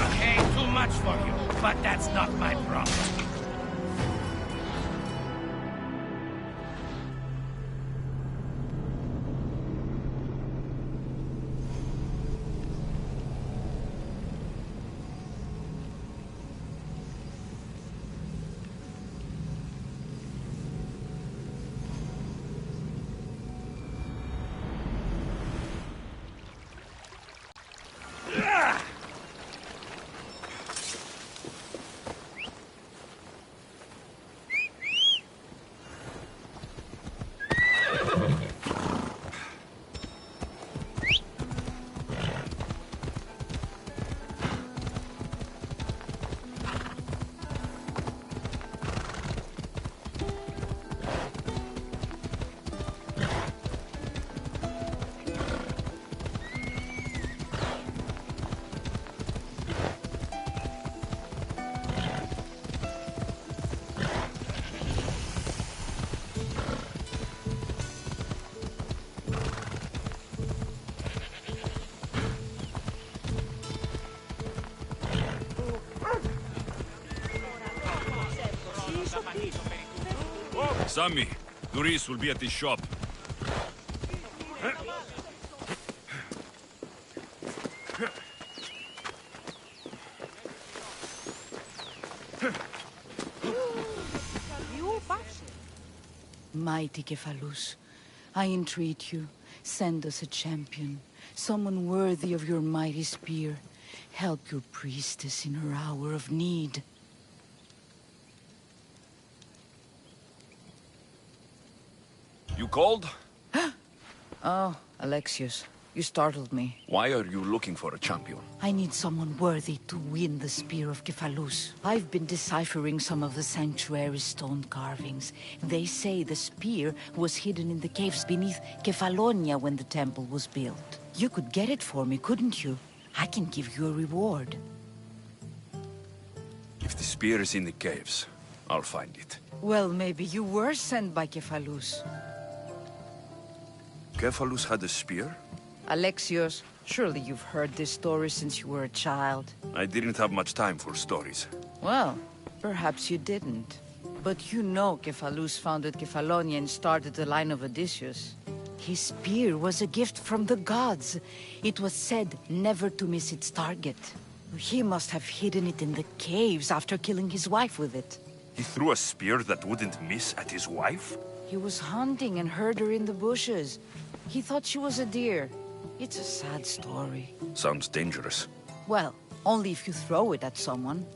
Okay, too much for you, but that's not my problem. Sammy, Doris will be at the shop. Mighty Kephalus, I entreat you, send us a champion, someone worthy of your mighty spear. Help your priestess in her hour of need. You called? Oh, Alexius. You startled me. Why are you looking for a champion? I need someone worthy to win the Spear of Kephalus. I've been deciphering some of the sanctuary's stone carvings. They say the spear was hidden in the caves beneath Kefalonia when the temple was built. You could get it for me, couldn't you? I can give you a reward. If the spear is in the caves, I'll find it. Well, maybe you were sent by Kephalus. Kephalus had a spear? Alexios, surely you've heard this story since you were a child. I didn't have much time for stories. Well, perhaps you didn't. But you know Kephalus founded Kefalonia and started the line of Odysseus. His spear was a gift from the gods. It was said never to miss its target. He must have hidden it in the caves after killing his wife with it. He threw a spear that wouldn't miss at his wife? He was hunting and heard her in the bushes. He thought she was a deer. It's a sad story. Sounds dangerous. Well, only if you throw it at someone.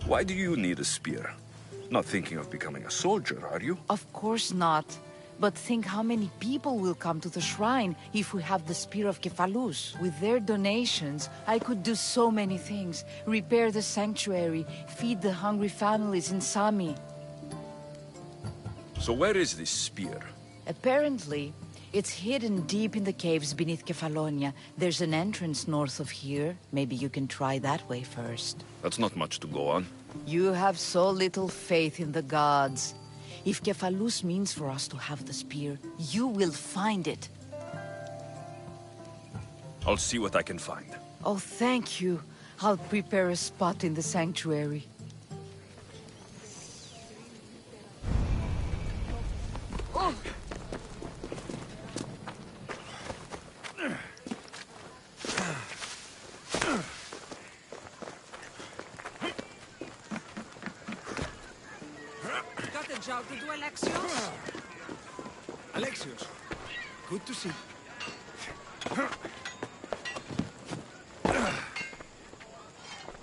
Why do you need a spear? Not thinking of becoming a soldier, are you? Of course not. But think how many people will come to the shrine if we have the Spear of Kephalus. With their donations, I could do so many things. Repair the sanctuary, feed the hungry families in Sami. So where is this spear? Apparently, it's hidden deep in the caves beneath Kefalonia. There's an entrance north of here. Maybe you can try that way first. That's not much to go on. You have so little faith in the gods. If Kephalus means for us to have the spear, you will find it. I'll see what I can find. Oh, thank you. I'll prepare a spot in the sanctuary. Oh. Got a job to do, Alexios? Alexios, good to see you.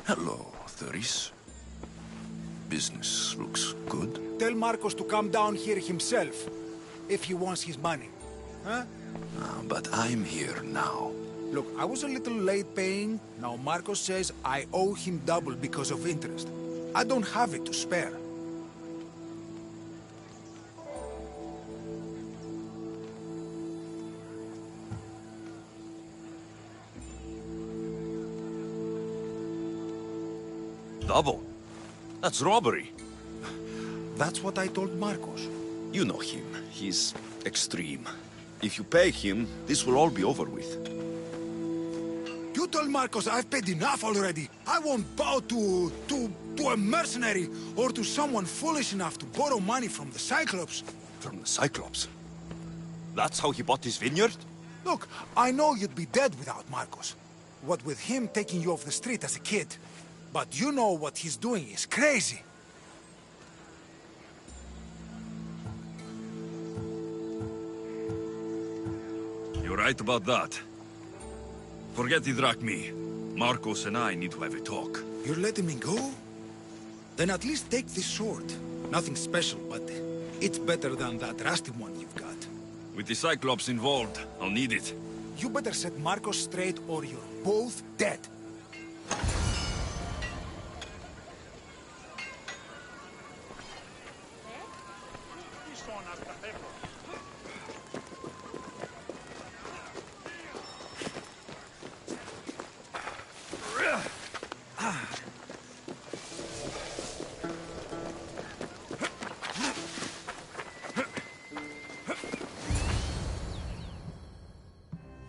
Hello, Thuris. Business looks good. Tell Marcos to come down here himself, if he wants his money. Huh? But I'm here now. Look, I was a little late paying. Now Marcos says I owe him double because of interest. I don't have it to spare. Double? That's robbery. That's what I told Marcos. You know him. He's extreme. If you pay him, this will all be over with. You told Marcos I've paid enough already. I won't bow to a mercenary or to someone foolish enough to borrow money from the Cyclops. From the Cyclops? That's how he bought his vineyard? Look, I know you'd be dead without Marcos. What with him taking you off the street as a kid. But you know what he's doing is crazy. You're right about that. Forget the drachmi. Marcos and I need to have a talk. You're letting me go? Then at least take this sword. Nothing special, but it's better than that rusty one you've got. With the Cyclops involved, I'll need it. You better set Marcos straight or you're both dead.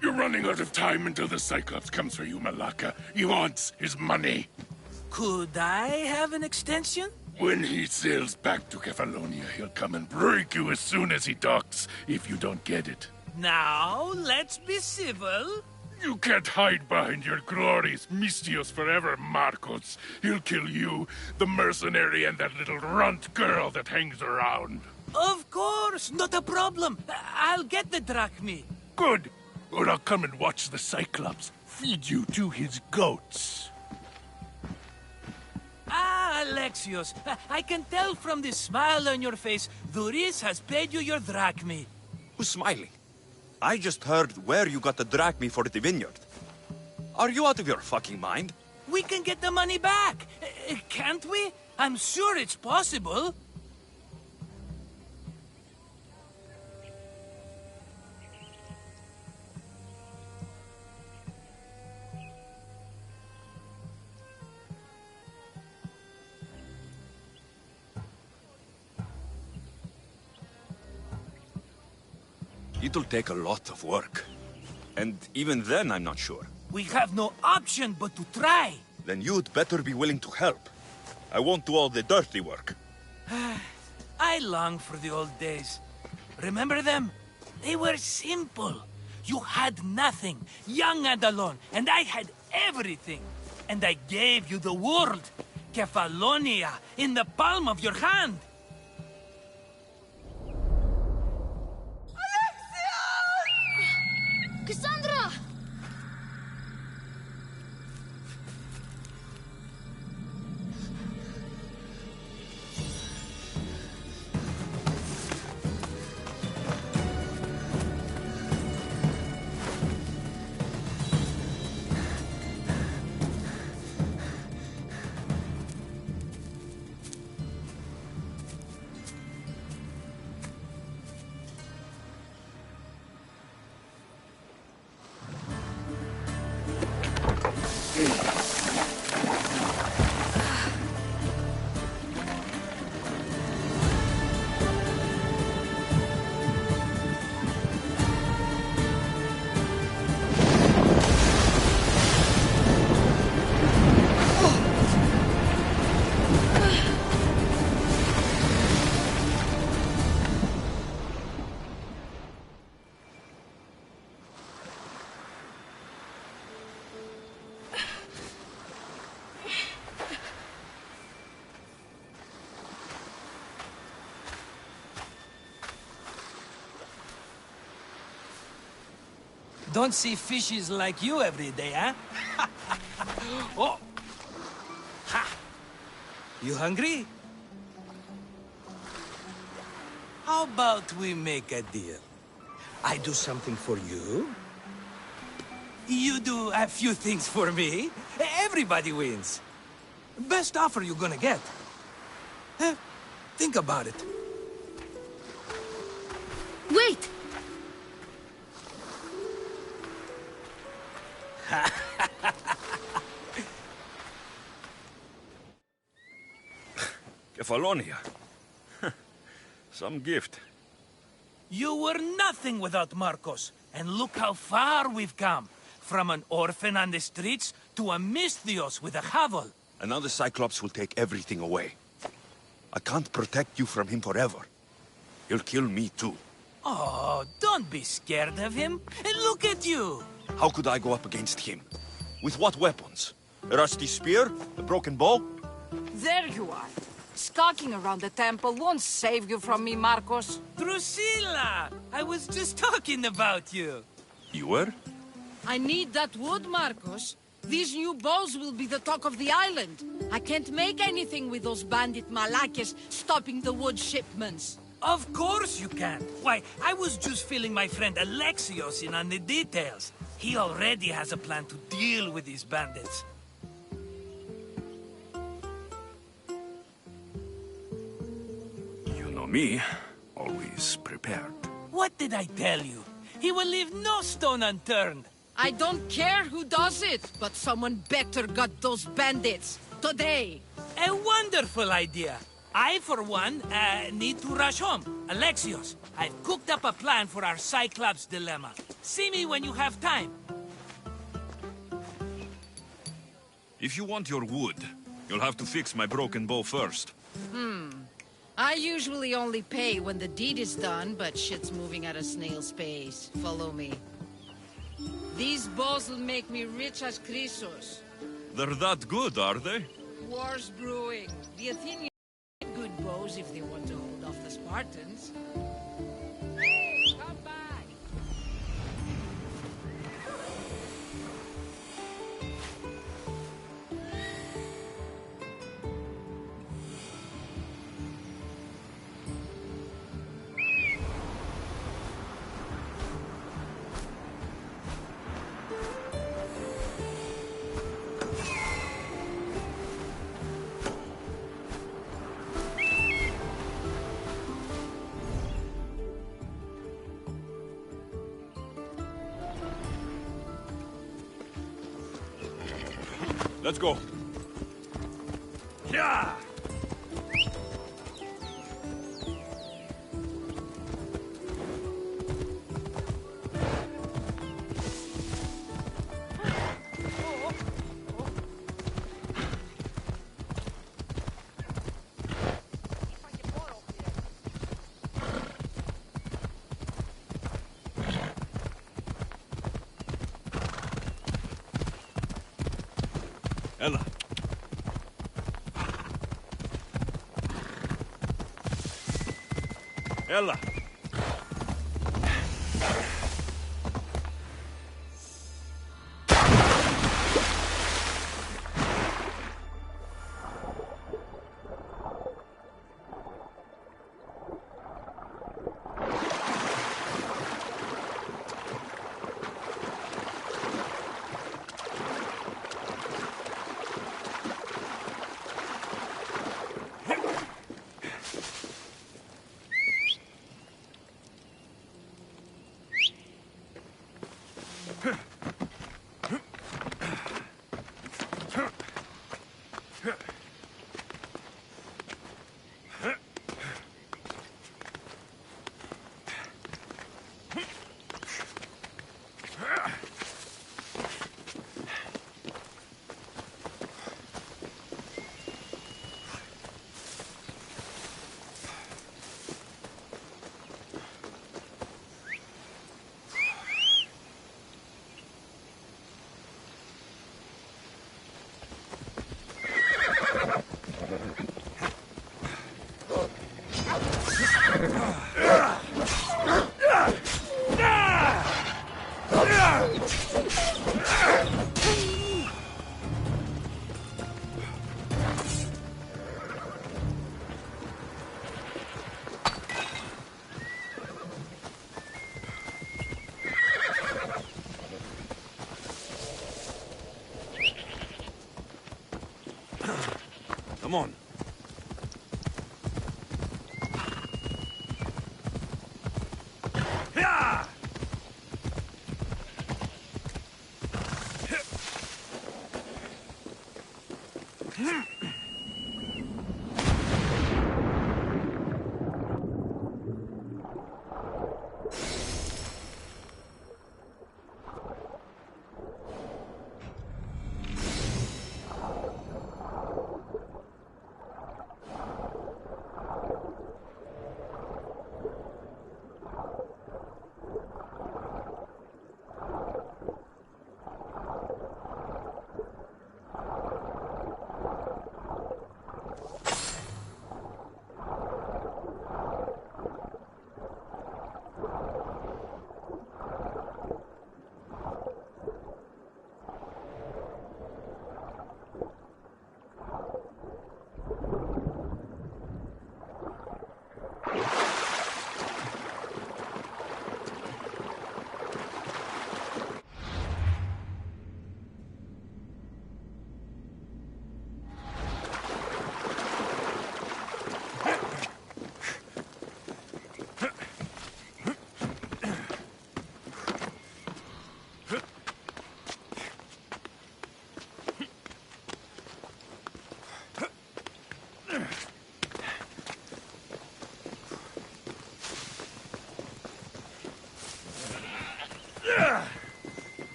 You're running out of time until the Cyclops comes for you, Malaka. He wants his money. Could I have an extension? When he sails back to Kefalonia, he'll come and break you as soon as he docks, if you don't get it. Now, let's be civil. You can't hide behind your glories, Mystios forever, Marcos. He'll kill you, the mercenary, and that little runt girl that hangs around. Of course, not a problem. I'll get the drachmi. Good. Or I'll come and watch the Cyclops feed you to his goats. Ah, Alexios, I can tell from the smile on your face, Thuris has paid you your drachmi. Who's smiling? I just heard where you got the drachme for the vineyard. Are you out of your fucking mind? We can get the money back, can't we? I'm sure it's possible. It'll take a lot of work. And even then, I'm not sure. We have no option but to try. Then you'd better be willing to help. I won't do all the dirty work. I long for the old days. Remember them? They were simple. You had nothing, young and alone, and I had everything. And I gave you the world, Kefalonia, in the palm of your hand. Cassandra! Don't see fishes like you every day, huh? Oh! Ha! You hungry? How about we make a deal? I do something for you. You do a few things for me. Everybody wins. Best offer you're gonna get. Think about it. Wait! Kefalonia. Some gift. You were nothing without Marcos, and look how far we've come. From an orphan on the streets to a Misthios with a hovel. And now the Cyclops will take everything away. I can't protect you from him forever. He'll kill me too. Oh, don't be scared of him. And look at you. How could I go up against him? With what weapons? A rusty spear? A broken bow? There you are. Skulking around the temple won't save you from me, Marcos. Drusilla! I was just talking about you. You were? I need that wood, Marcos. These new bows will be the talk of the island. I can't make anything with those bandit malakes stopping the wood shipments. Of course you can. Why, I was just filling my friend Alexios in on the details. He already has a plan to deal with these bandits. You know me, always prepared. What did I tell you? He will leave no stone unturned. I don't care who does it, but someone better got those bandits. Today. A wonderful idea. I, for one, need to rush home. Alexios, I've cooked up a plan for our Cyclops dilemma. See me when you have time. If you want your wood, you'll have to fix my broken bow first. I usually only pay when the deed is done, but shit's moving at a snail's pace. Follow me. These bows will make me rich as Chrysos. They're that good, are they? War's brewing. The Athenians need good bows if they want to hold off the Spartans. Hey, come back! Let's go. Yeah! Ella. Ella. Come on.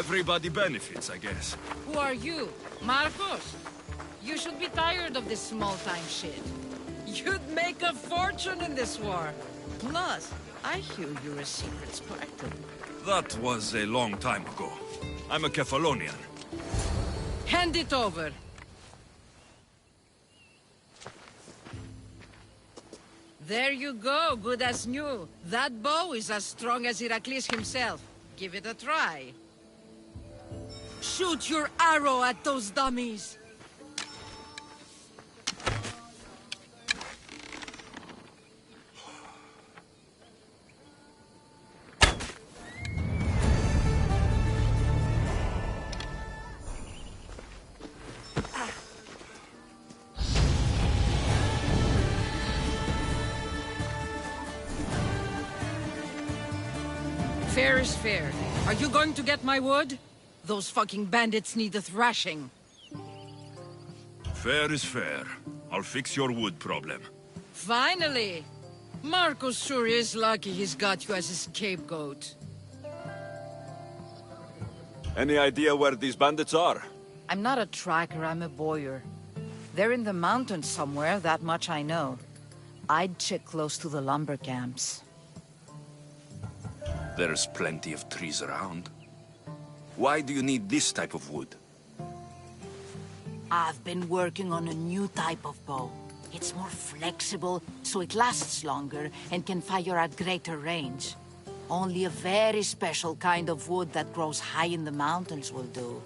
Everybody benefits, I guess. Who are you? Marcos? You should be tired of this small-time shit. You'd make a fortune in this war. Plus, I hear you're a secret Spartan. That was a long time ago. I'm a Kefalonian. Hand it over. There you go, good as new. That bow is as strong as Heracles himself. Give it a try. Shoot your arrow at those dummies! Fair is fair. Are you going to get my wood? Those fucking bandits need a thrashing. Fair is fair. I'll fix your wood problem. Finally! Marcos sure is lucky he's got you as a scapegoat. Any idea where these bandits are? I'm not a tracker, I'm a boyer. They're in the mountains somewhere, that much I know. I'd check close to the lumber camps. There's plenty of trees around. Why do you need this type of wood? I've been working on a new type of bow. It's more flexible, so it lasts longer and can fire at greater range. Only a very special kind of wood that grows high in the mountains will do.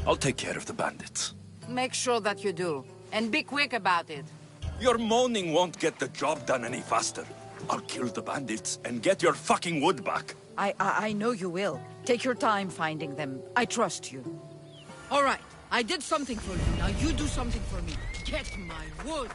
I'll take care of the bandits. Make sure that you do, and be quick about it. Your moaning won't get the job done any faster. I'll kill the bandits and get your fucking wood back. I know you will. Take your time finding them. I trust you. All right, I did something for you. Now you do something for me. Get my wood.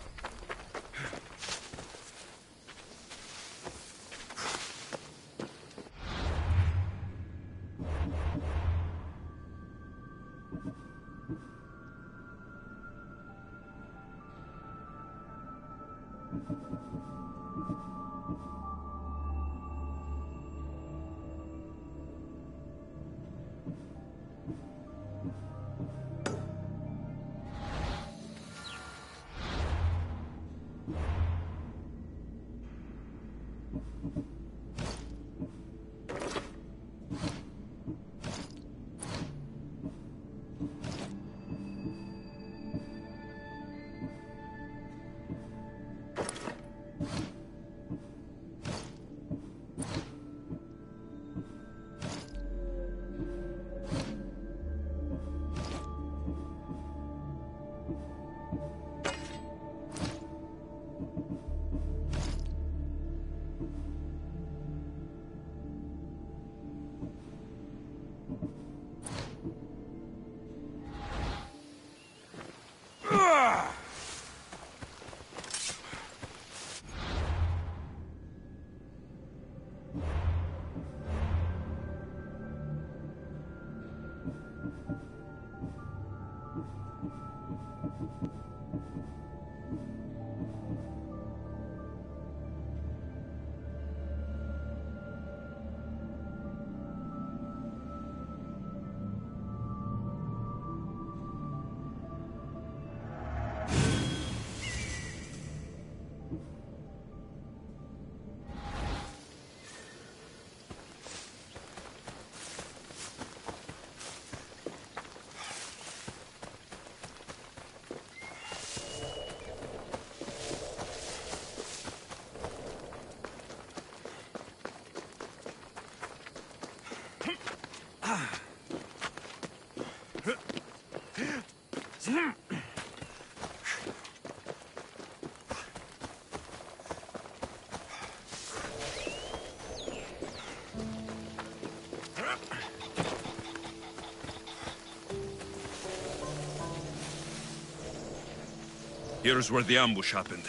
Here's where the ambush happened.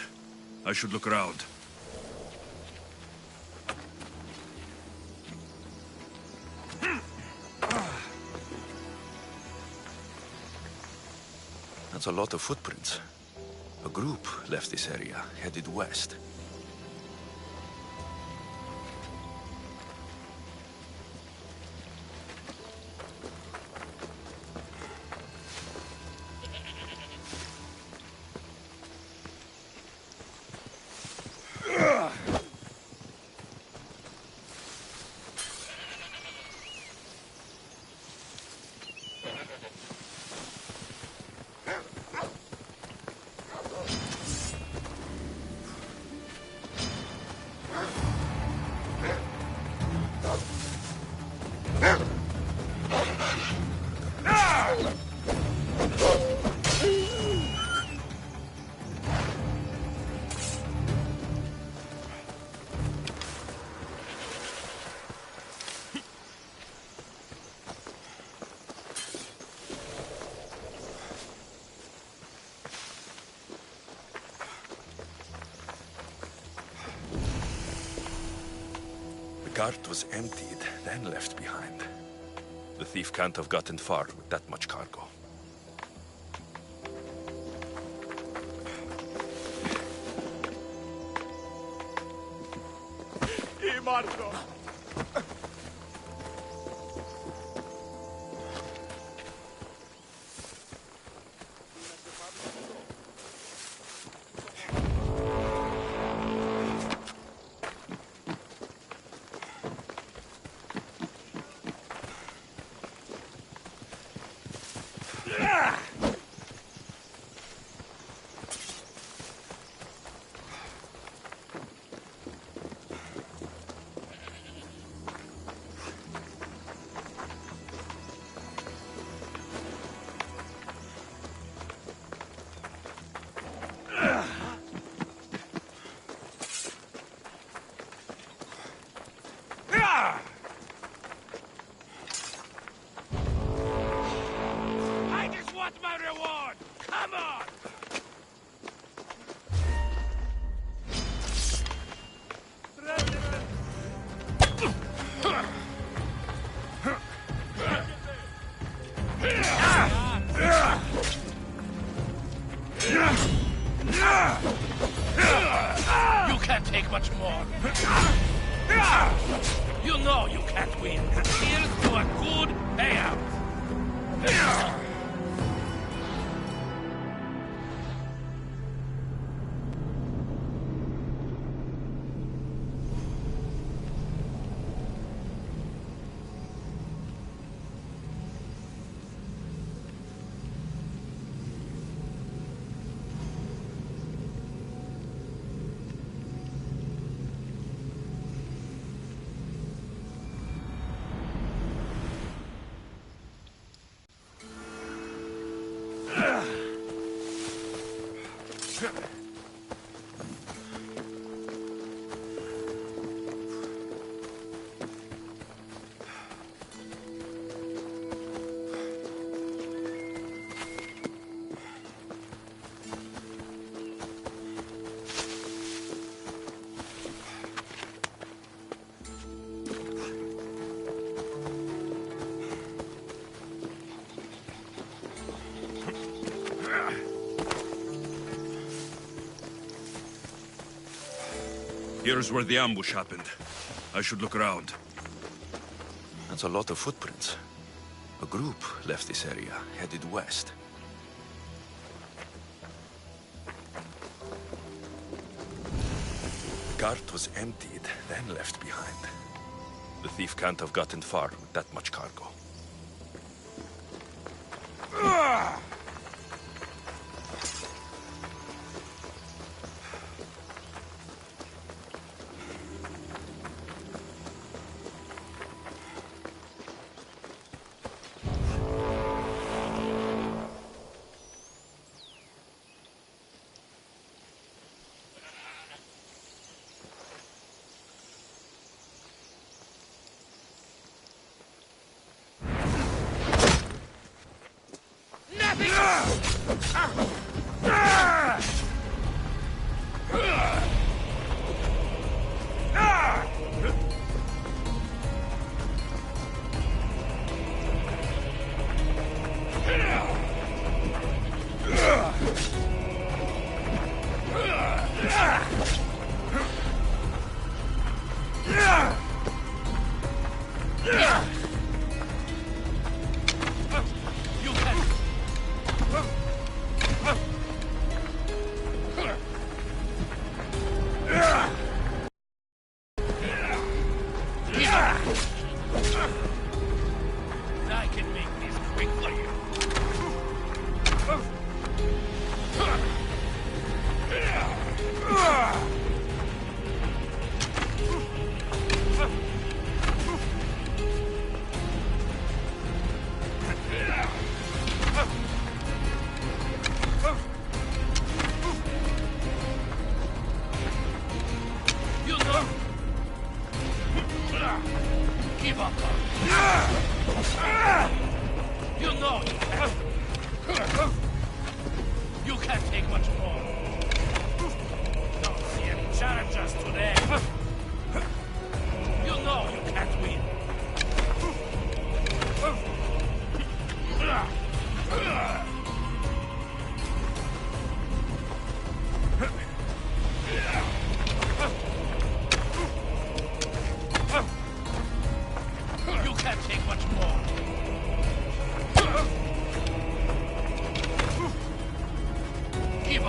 I should look around. That's a lot of footprints. A group left this area, headed west. cart was emptied, then left behind. The thief can't have gotten far with that much cargo. Hey, Marco! I just want my reward! Come on! You can't take much more. You know you can't win. Here's to a good payout. Here's where the ambush happened. I should look around. That's a lot of footprints. A group left this area, headed west. The cart was emptied, then left behind. The thief can't have gotten far with that much cargo.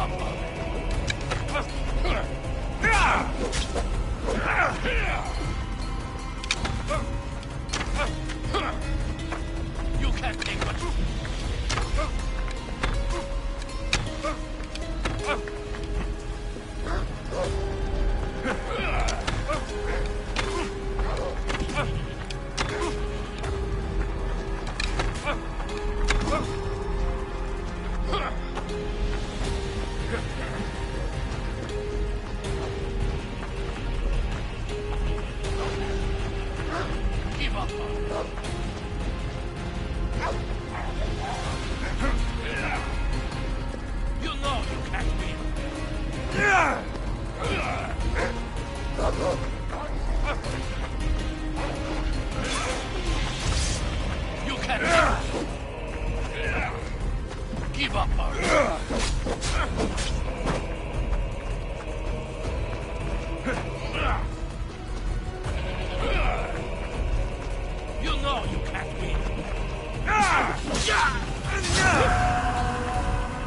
You can't take much. Give up. You know you can't win. You can't win. Give up. You know you can't win.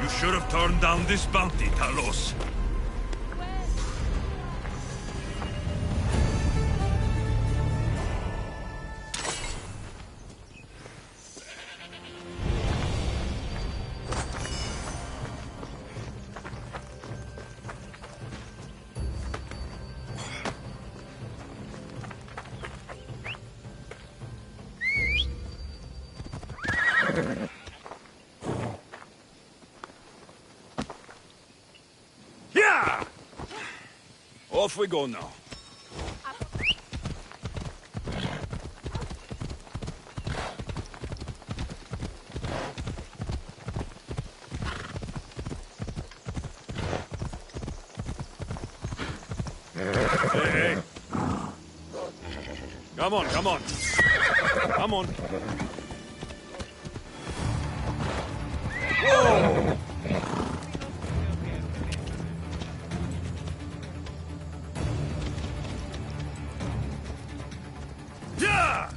You should have turned down this bounty, Talos. Yeah! Off we go now. Hey. Come on, come on. Come on. Whoa! Yeah!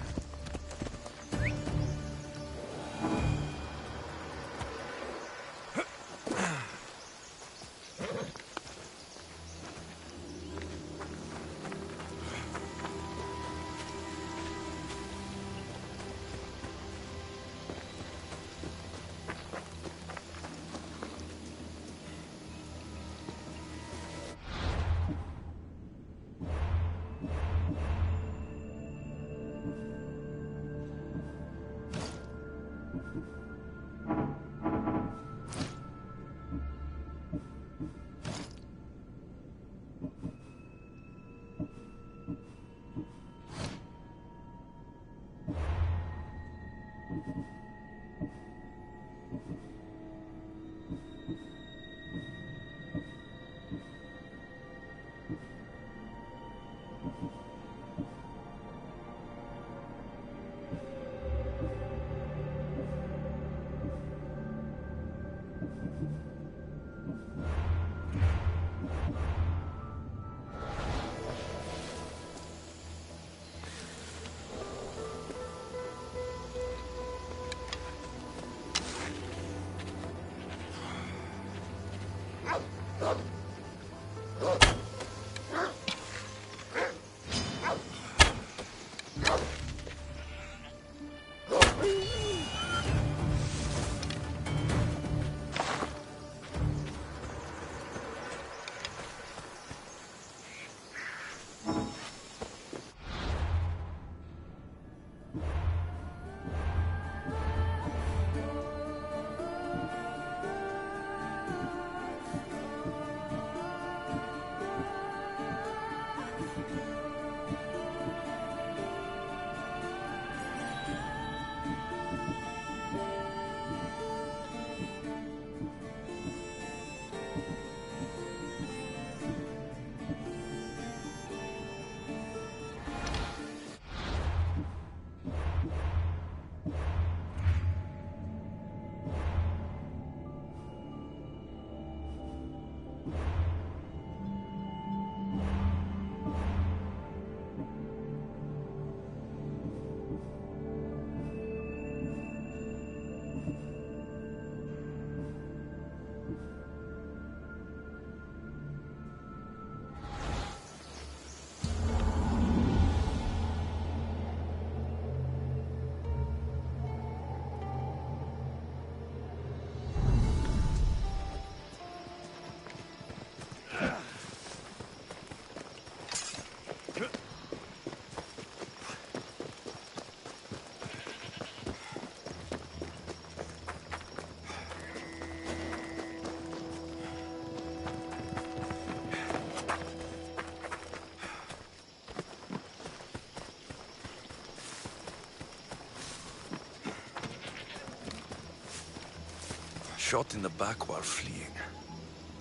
Shot in the back while fleeing.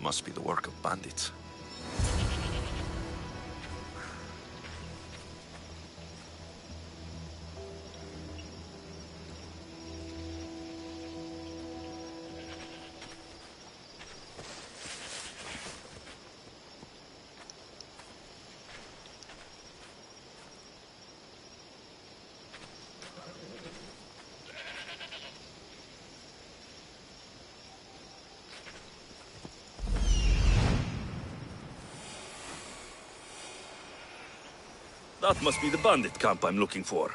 Must be the work of bandits. That must be the bandit camp I'm looking for.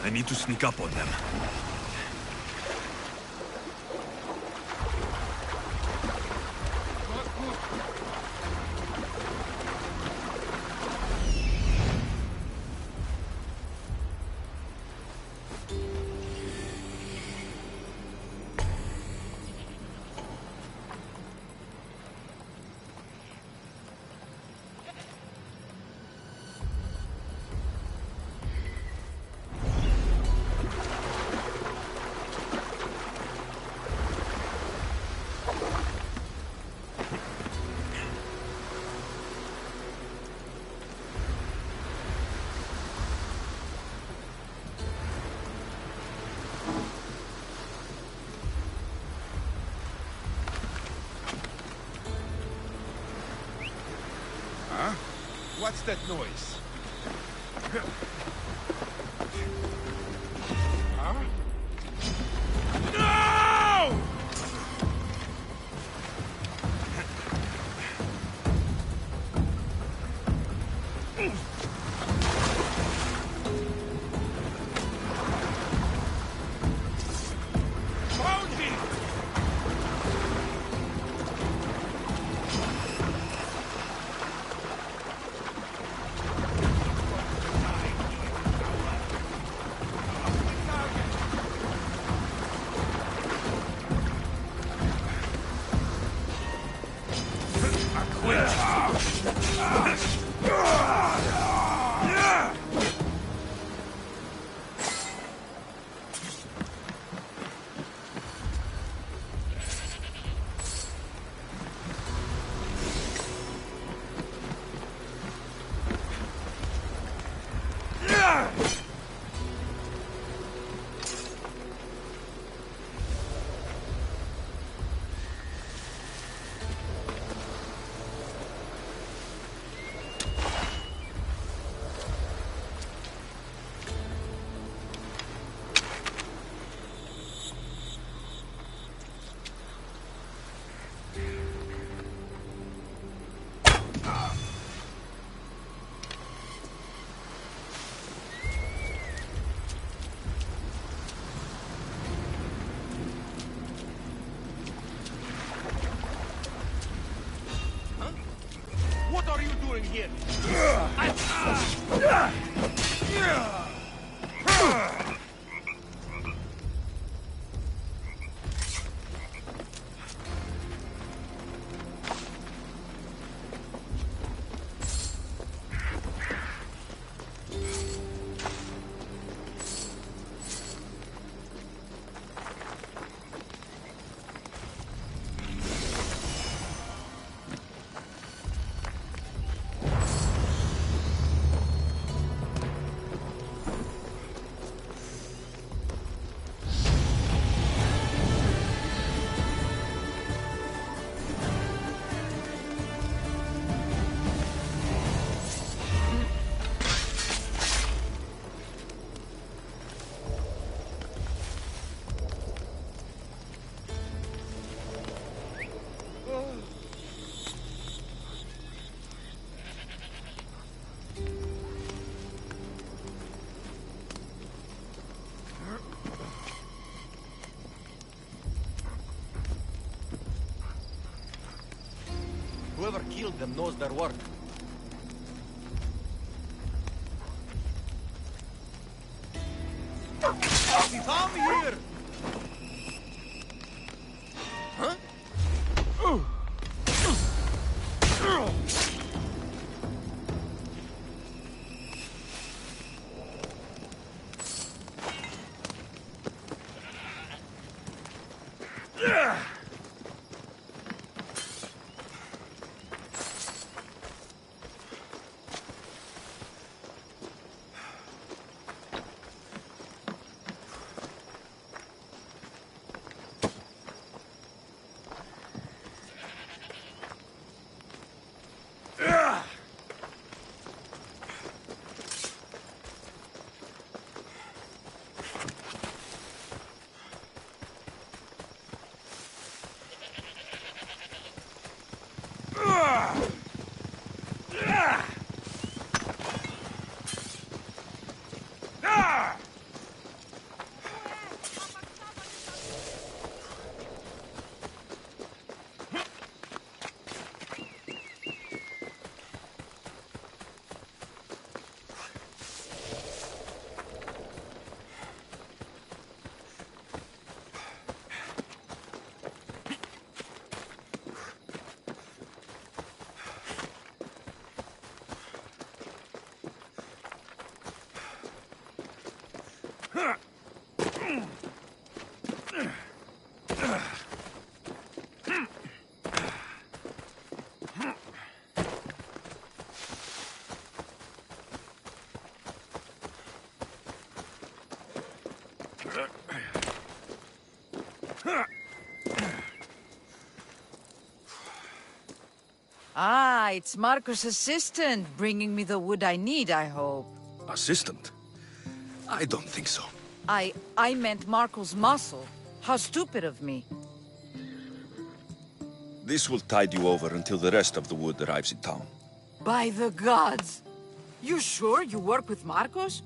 I need to sneak up on them. What's that noise? Huh? No! here. Whoever killed them knows their work. He found me here! Huh? Ah, it's Marcos' assistant, bringing me the wood I need, I hope. Assistant? I don't think so. I meant Marcos' muscle. How stupid of me. This will tide you over until the rest of the wood arrives in town. By the gods! You sure you work with Marcos?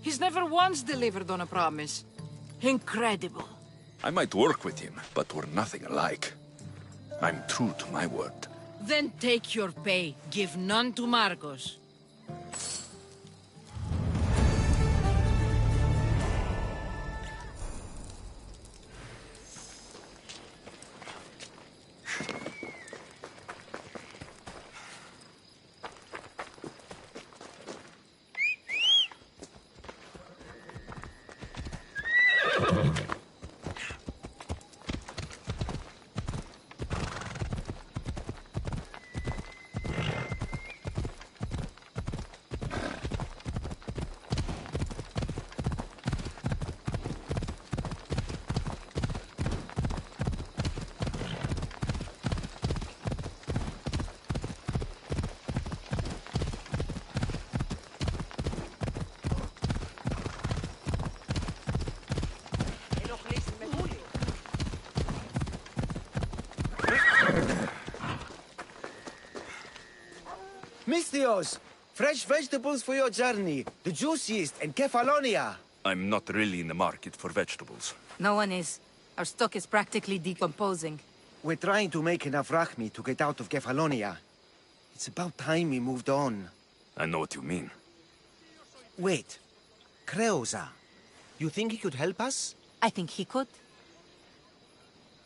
He's never once delivered on a promise. Incredible. I might work with him, but we're nothing alike. I'm true to my word. Then take your pay. Give none to Marcos. Mistios! Fresh vegetables for your journey. The juiciest in Kefalonia. I'm not really in the market for vegetables. No one is. Our stock is practically decomposing. We're trying to make enough rachmi to get out of Kefalonia. It's about time we moved on. I know what you mean. Wait. Creosa. You think he could help us? I think he could.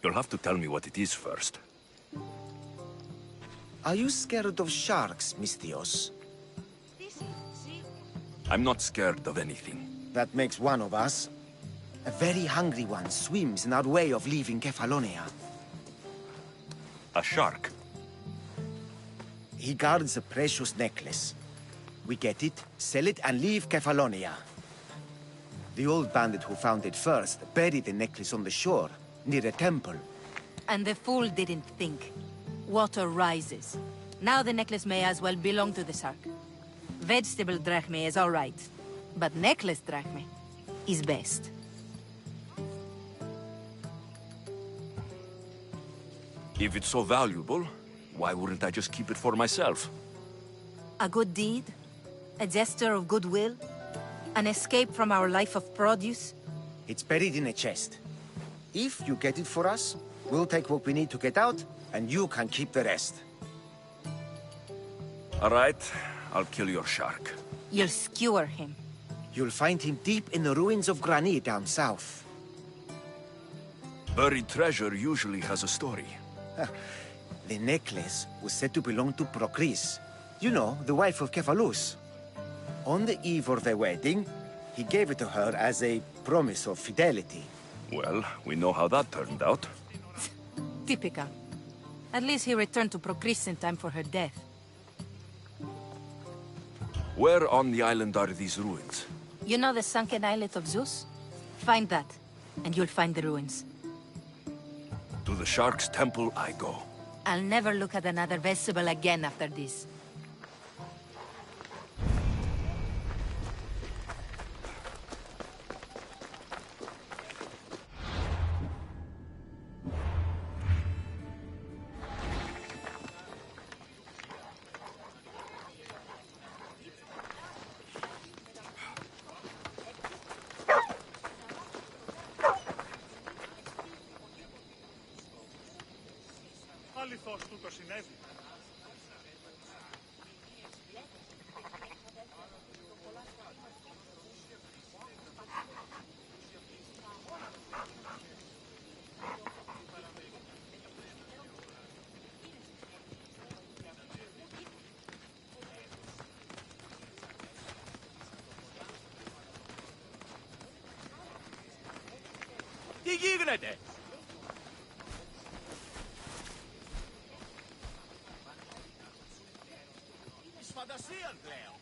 You'll have to tell me what it is first. Are you scared of sharks, Misthios? I'm not scared of anything. That makes one of us. A very hungry one swims in our way of leaving Kefalonia. A shark? He guards a precious necklace. We get it, sell it, and leave Kefalonia. The old bandit who found it first buried the necklace on the shore, near a temple. And the fool didn't think. Water rises. Now the necklace may as well belong to the shark. Vegetable drachme is all right, but necklace drachme is best. If it's so valuable, why wouldn't I just keep it for myself? A good deed? A gesture of goodwill? An escape from our life of produce? It's buried in a chest. If you get it for us, we'll take what we need to get out, and you can keep the rest. All right, I'll kill your shark. You'll skewer him. You'll find him deep in the ruins of Granit down south. Buried treasure usually has a story. The necklace was said to belong to Procris. You know, the wife of Cephalus. On the eve of their wedding, he gave it to her as a promise of fidelity. Well, we know how that turned out. Typical. At least he returned to Procris in time for her death. Where on the island are these ruins? You know the sunken islet of Zeus? Find that, and you'll find the ruins. To the shark's temple I go. I'll never look at another vegetable again after this. Αληθώς τούτο συνέβη. Τι γίνεται? Της φαντασίας πλέον.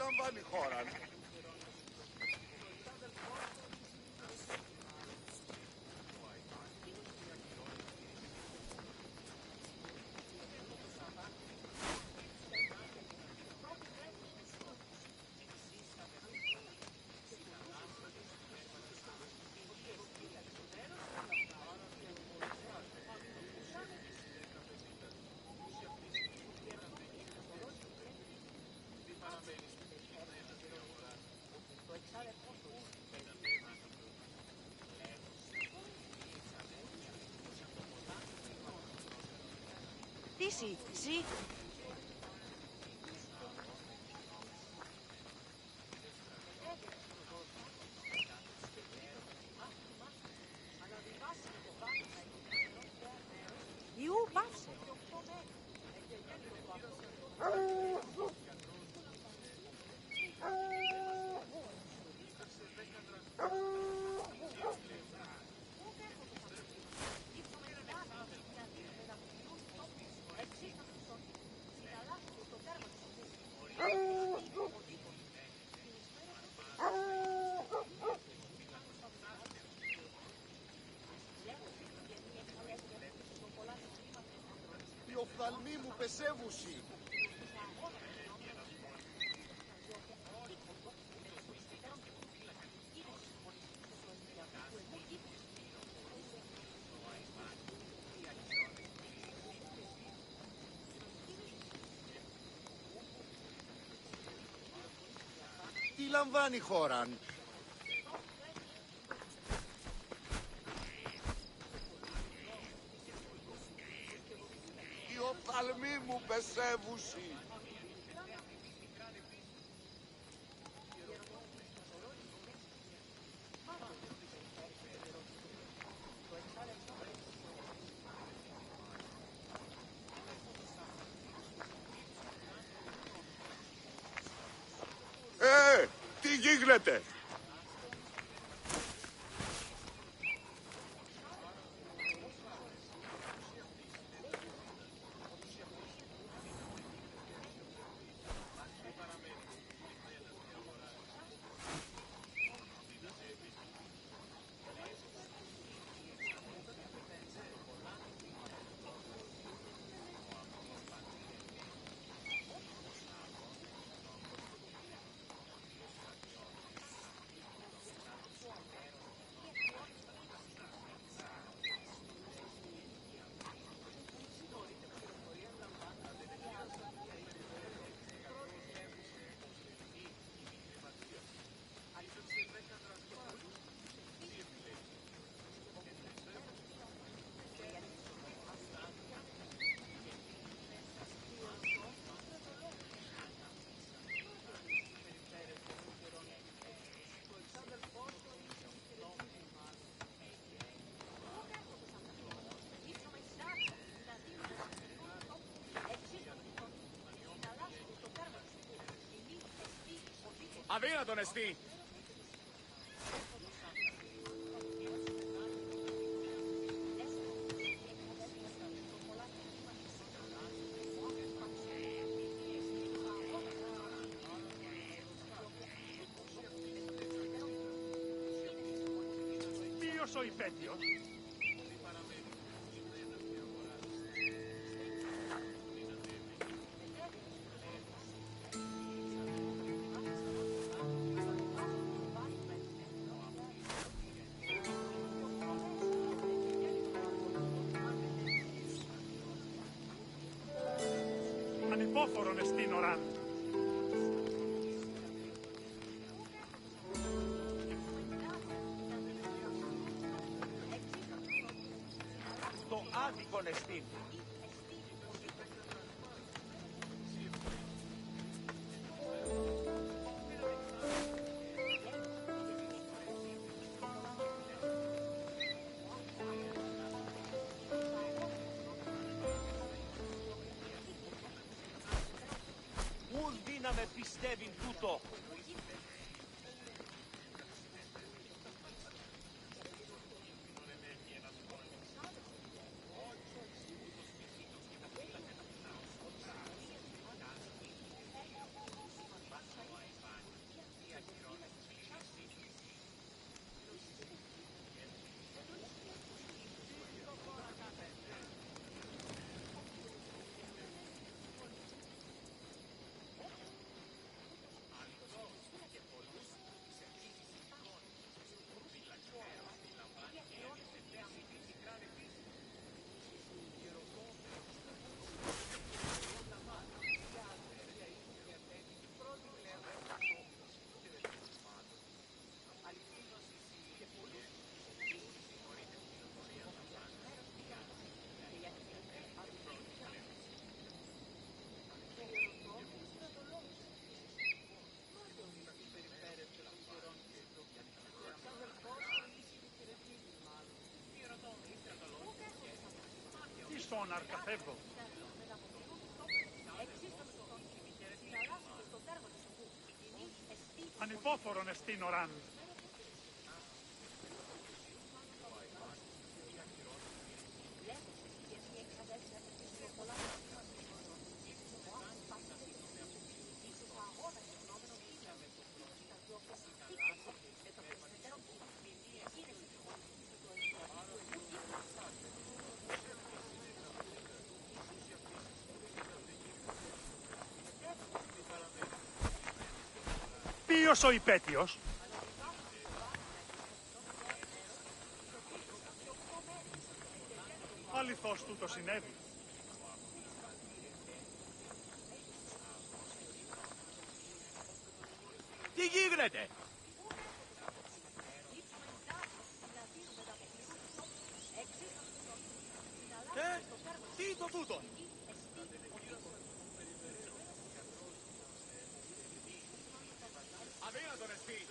λαμβάνει χώρα. Sí, sí. You pass. οφθαλμοί μου πεσέβουσι. Τι λαμβάνει χώραν? Οι οφθαλμοί μου πεσέβουσι. Τι γίνεται? Αδύνατον εστί. Ποιος ο υπέτειος? Ανυπόφορον εστίν οράν. Το άδικον εστίν. Ούν να με πιστεύει τούτο. Ίσον αρκαθεύω. Ανυπόφορον εστίν οράν. Ποιος ο υπέτειος? Αληθώς τούτο συνέβη. Τι γίνεται? Τι το τούτο? Αδύνατον εστί.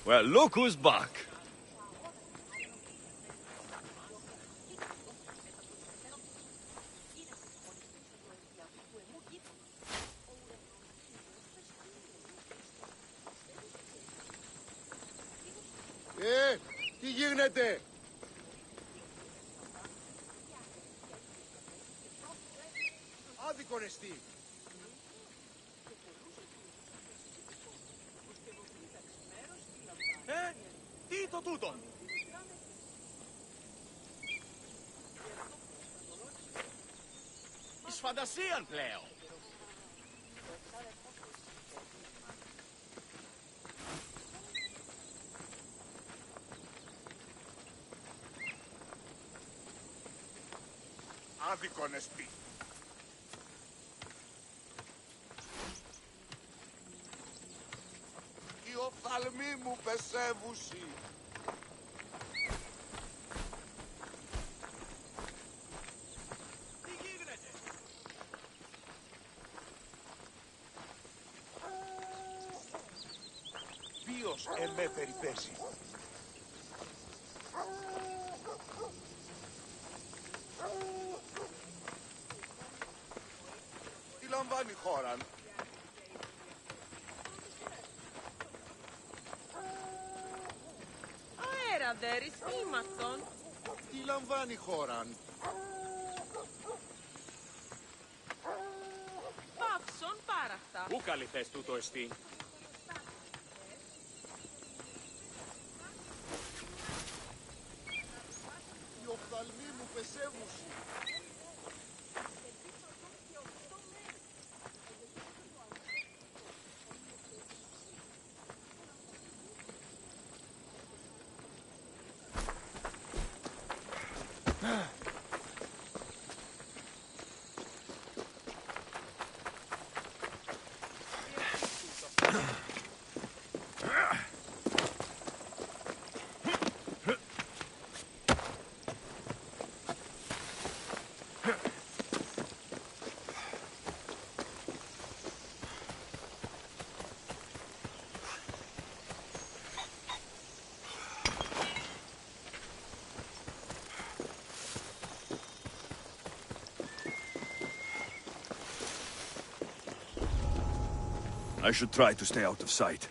Well, look who's back. Τι γίνεται? Άδικον εστί. Τι το τούτο? Εις φαντασίαν πλέον. Άδικον εστί. Οι οφθαλμοί μου πεσεύουσι. Τι γίνεται? Ποιος εμέ περιπέσει? Τι λαμβάνει χώραν? Αέρα δέρεις ήμαστον. Τι λαμβάνει χώραν? Παύσον πάραχτα. Πού καλυθές τούτο εστί? Οι οφθαλμοί μου πεσεύουσι. I should try to stay out of sight.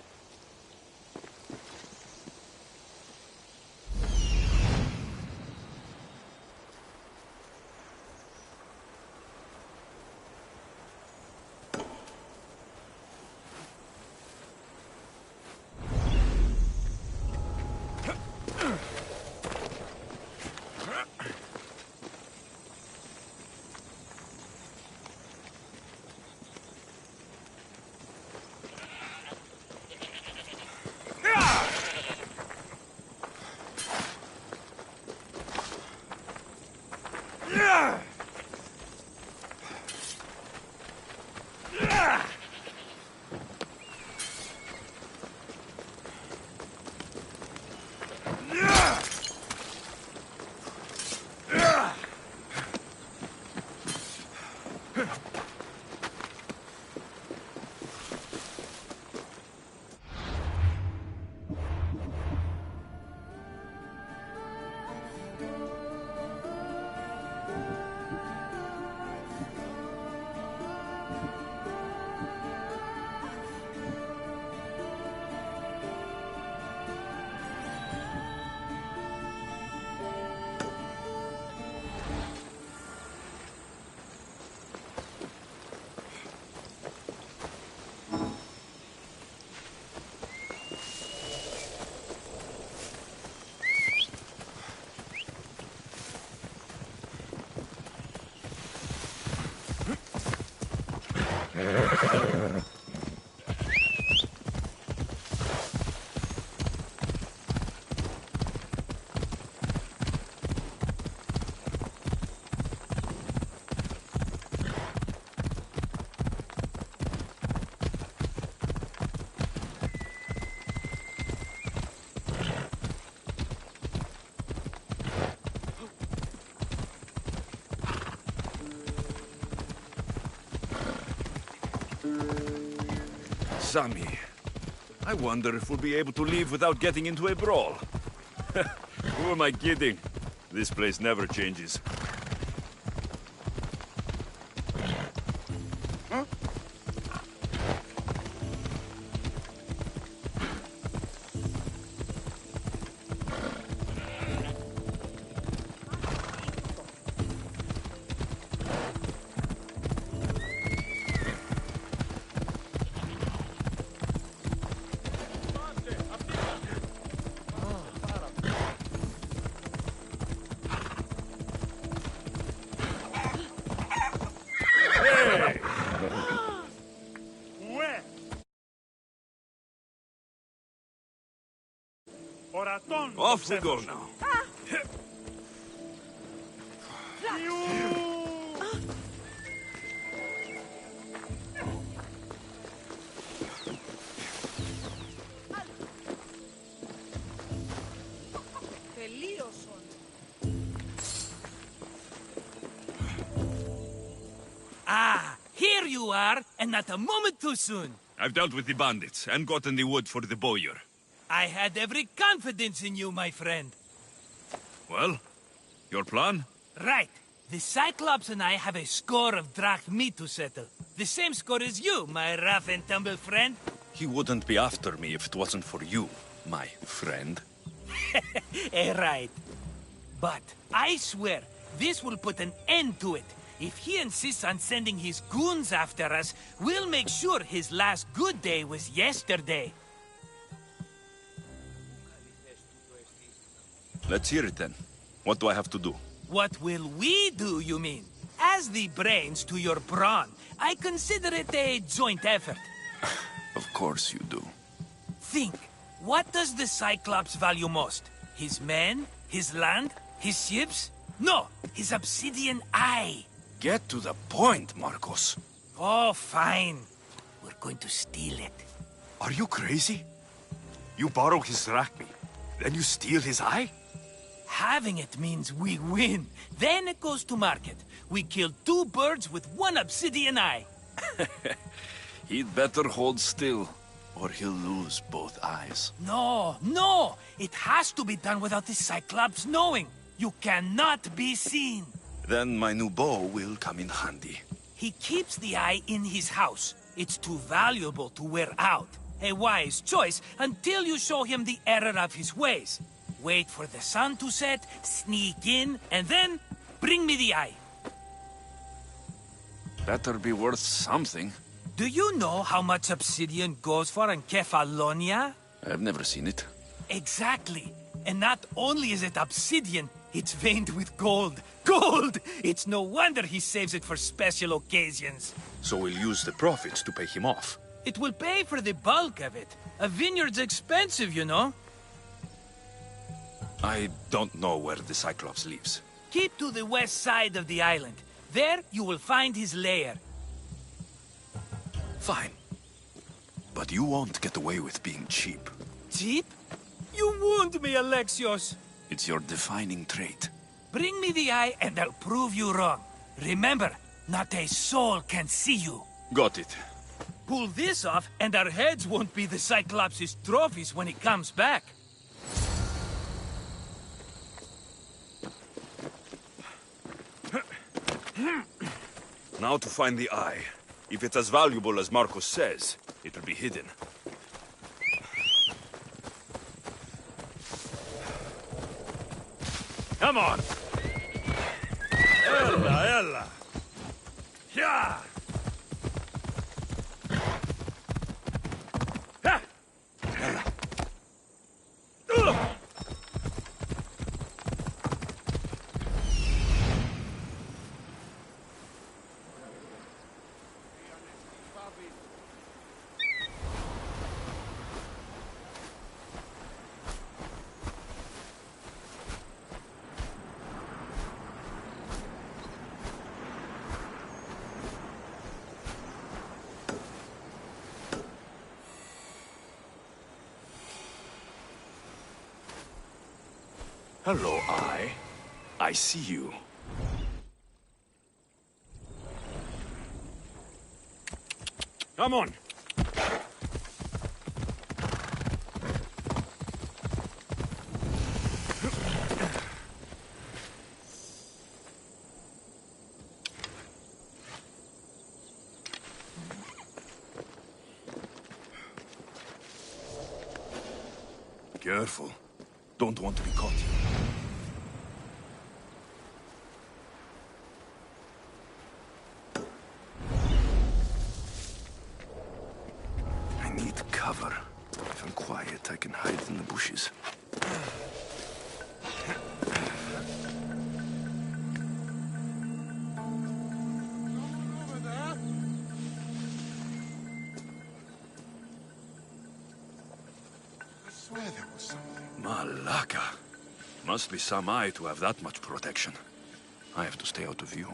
Sammy, I wonder if we'll be able to leave without getting into a brawl. Who am I kidding? This place never changes. Off we go now. Ah, here you are, and not a moment too soon. I've dealt with the bandits and gotten the wood for the bowyer. I had every confidence in you, my friend. Well, your plan? Right. The Cyclops and I have a score of drachmi to settle. The same score as you, my rough and tumble friend. He wouldn't be after me if it wasn't for you, my friend. Right. But I swear, this will put an end to it. If he insists on sending his goons after us, we'll make sure his last good day was yesterday. Let's hear it then. What do I have to do? What will we do, you mean? As the brains to your brawn, I consider it a joint effort. Of course you do. Think, what does the Cyclops value most? His men? His land? His ships? No, his obsidian eye. Get to the point, Marcos. Oh, fine. We're going to steal it. Are you crazy? You borrow his drachmi, then you steal his eye? Having it means we win. Then it goes to market. We kill 2 birds with 1 obsidian eye. He'd better hold still, or he'll lose both eyes. No! It has to be done without the Cyclops knowing. You cannot be seen. Then my new bow will come in handy. He keeps the eye in his house. It's too valuable to wear out. A wise choice until you show him the error of his ways. Wait for the sun to set, sneak in, and then bring me the eye. Better be worth something. Do you know how much obsidian goes for in Kefalonia? I've never seen it. Exactly. And not only is it obsidian, it's veined with gold. Gold! It's no wonder he saves it for special occasions. So we'll use the profits to pay him off. It will pay for the bulk of it. A vineyard's expensive, you know. I don't know where the Cyclops lives. Keep to the west side of the island. There you will find his lair. Fine. But you won't get away with being cheap. Cheap? You wound me, Alexios. It's your defining trait. Bring me the eye and I'll prove you wrong. Remember, not a soul can see you. Got it. Pull this off and our heads won't be the Cyclops' trophies when he comes back. Now to find the eye. If it's as valuable as Marcos says, it'll be hidden. Come on! Ella! Yeah! Hello, Eye. I see you. Come on. Careful. Don't want to be caught. I need cover. If I'm quiet, I can hide in the bushes. Malaka. Must be some eye to have that much protection. I have to stay out of view.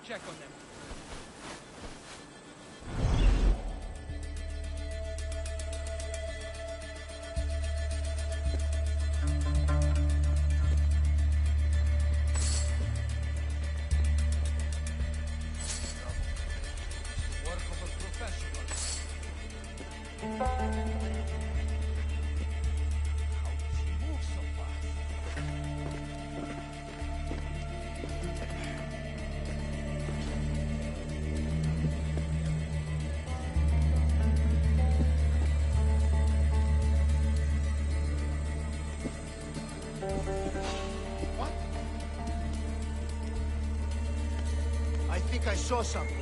Check on them. Work of a professional. How does he move so fast? I think I saw something.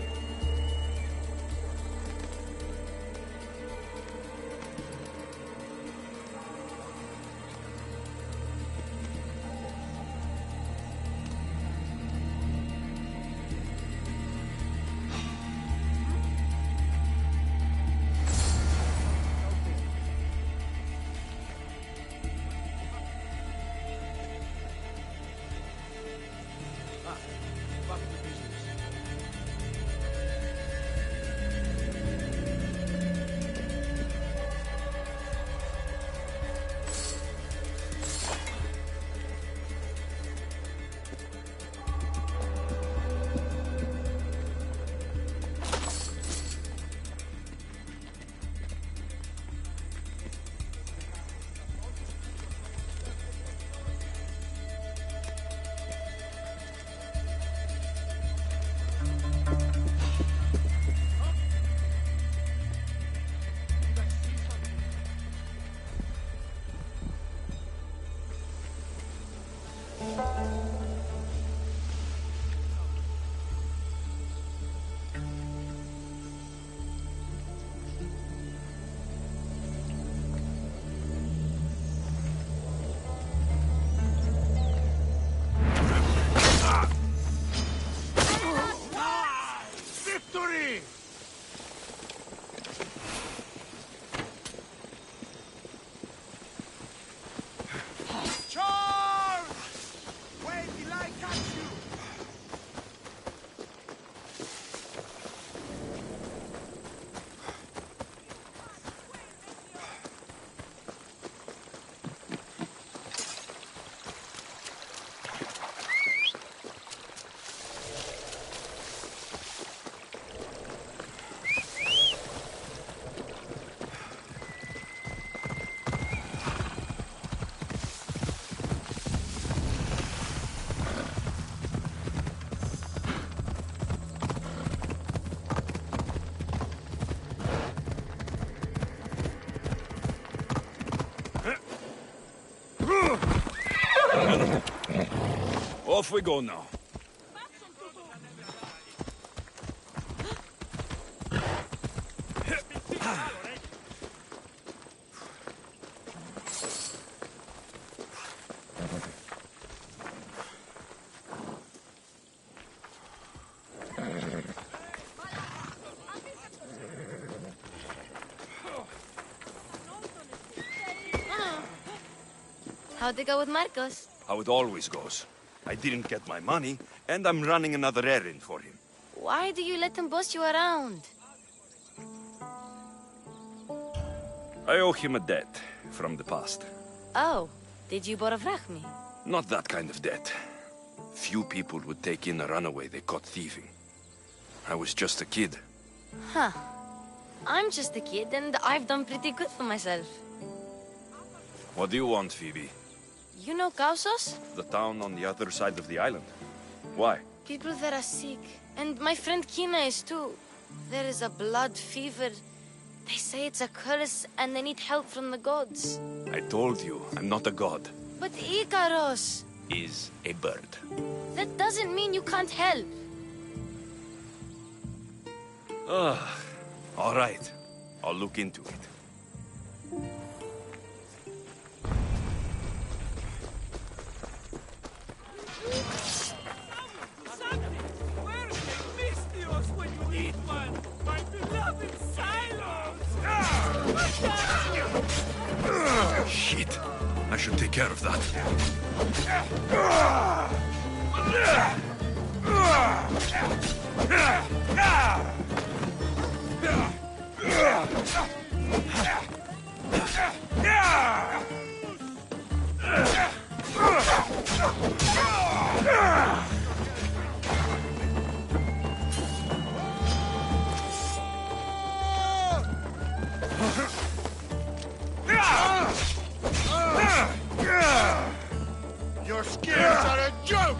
Off we go now. How'd it go with Marcos? How it always goes. I didn't get my money, and I'm running another errand for him. Why do you let him boss you around? I owe him a debt from the past. Oh, did you borrow me? Not that kind of debt. Few people would take in a runaway they caught thieving. I was just a kid. Huh. I'm just a kid, and I've done pretty good for myself. What do you want, Phoebe? You know Kausos? The town on the other side of the island. Why? People there are sick, and my friend Kina is too. There is a blood fever. They say it's a curse, and they need help from the gods. I told you, I'm not a god. But Ikaros! Is a bird. That doesn't mean you can't help. All right. I'll look into it. Shit. I should take care of that. Your skills are a joke!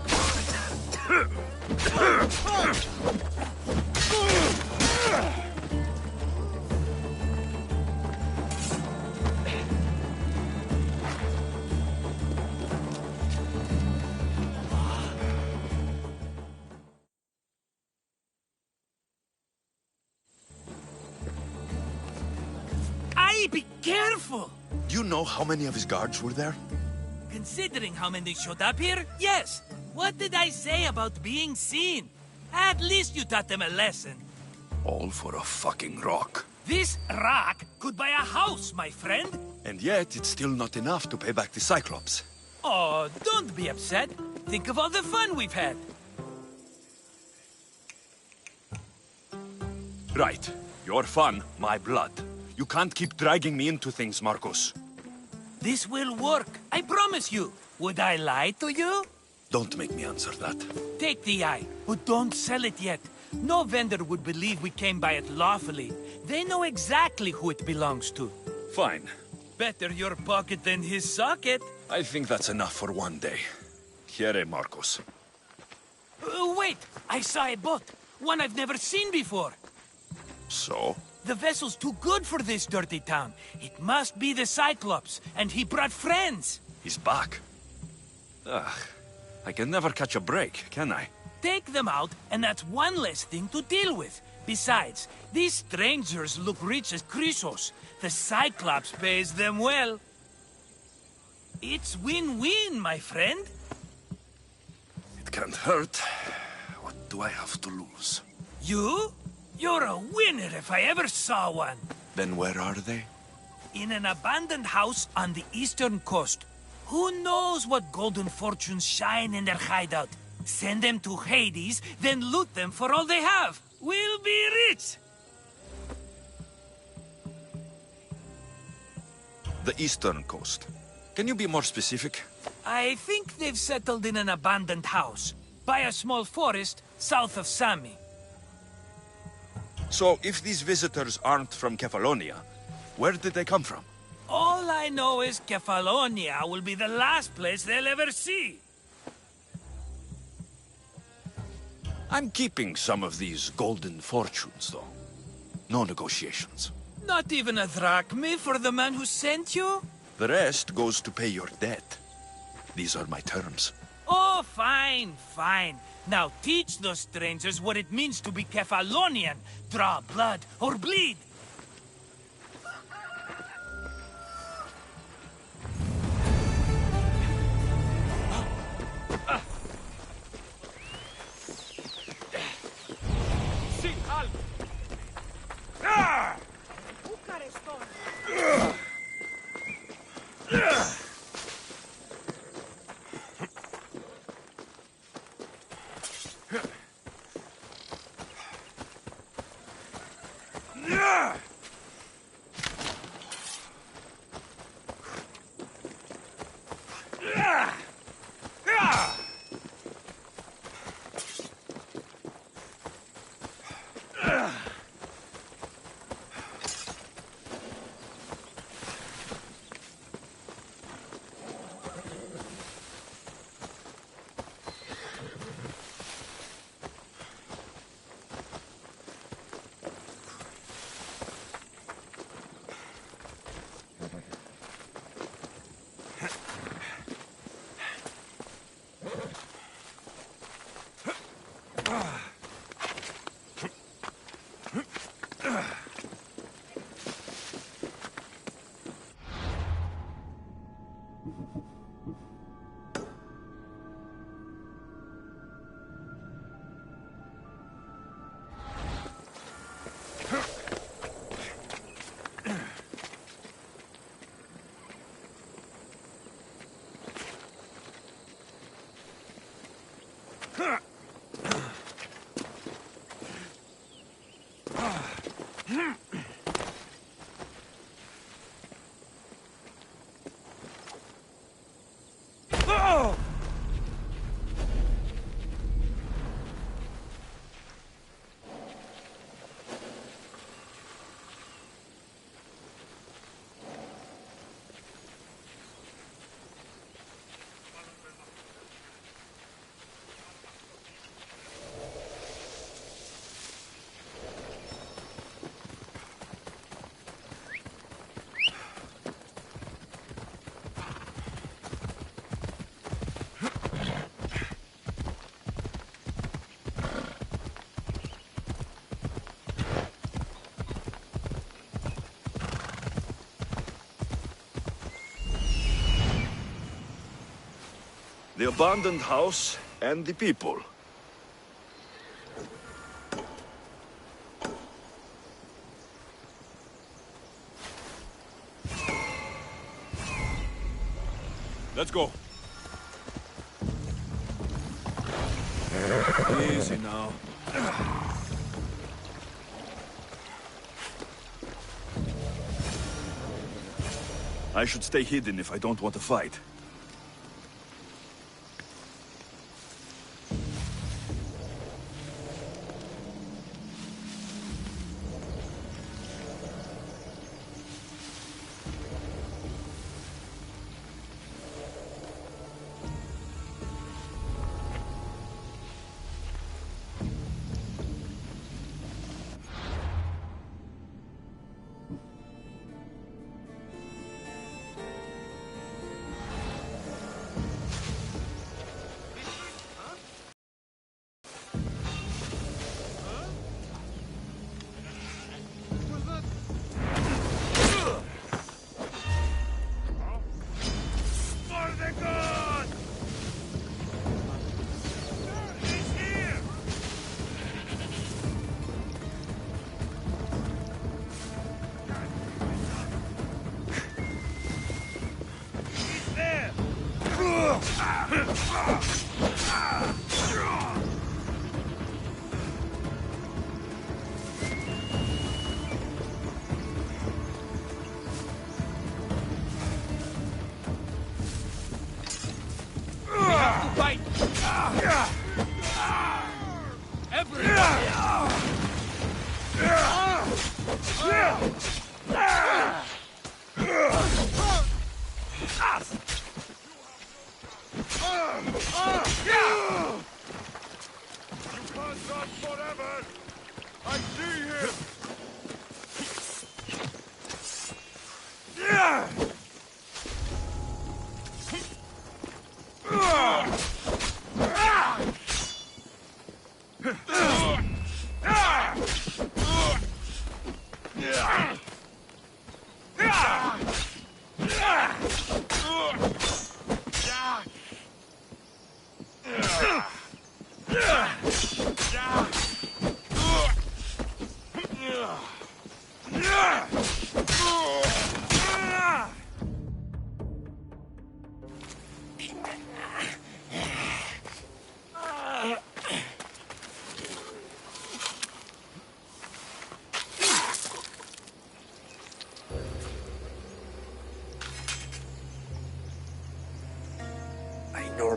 Be careful! Do you know how many of his guards were there? Considering how many showed up here, yes. What did I say about being seen? At least you taught them a lesson. All for a fucking rock. This rock could buy a house, my friend. And yet, it's still not enough to pay back the Cyclops. Oh, don't be upset. Think of all the fun we've had. Right. Your fun, my blood. You can't keep dragging me into things, Marcos. This will work, I promise you. Would I lie to you? Don't make me answer that. Take the eye, but don't sell it yet. No vendor would believe we came by it lawfully. They know exactly who it belongs to. Fine. Better your pocket than his socket. I think that's enough for one day. Here, Marcos. Wait! I saw a boat. One I've never seen before. So? The vessel's too good for this dirty town. It must be the Cyclops, and he brought friends. He's back. Ugh. I can never catch a break, can I? Take them out, and that's one less thing to deal with. Besides, these strangers look rich as Chrysos. The Cyclops pays them well. It's win-win, my friend. It can't hurt. What do I have to lose? You? You're a winner if I ever saw one. Then where are they? In an abandoned house on the eastern coast. Who knows what golden fortunes shine in their hideout? Send them to Hades, then loot them for all they have. We'll be rich! The eastern coast. Can you be more specific? I think they've settled in an abandoned house, by a small forest south of Sami. So, if these visitors aren't from Kefalonia, where did they come from? All I know is Kefalonia will be the last place they'll ever see. I'm keeping some of these golden fortunes, though. No negotiations. Not even a drachme for the man who sent you? The rest goes to pay your debt. These are my terms. Oh, Oh, fine, fine. Now teach those strangers what it means to be Kefalonian. Draw blood or bleed. Sí, Al. The abandoned house and the people. Let's go. Easy now. I should stay hidden if I don't want to fight.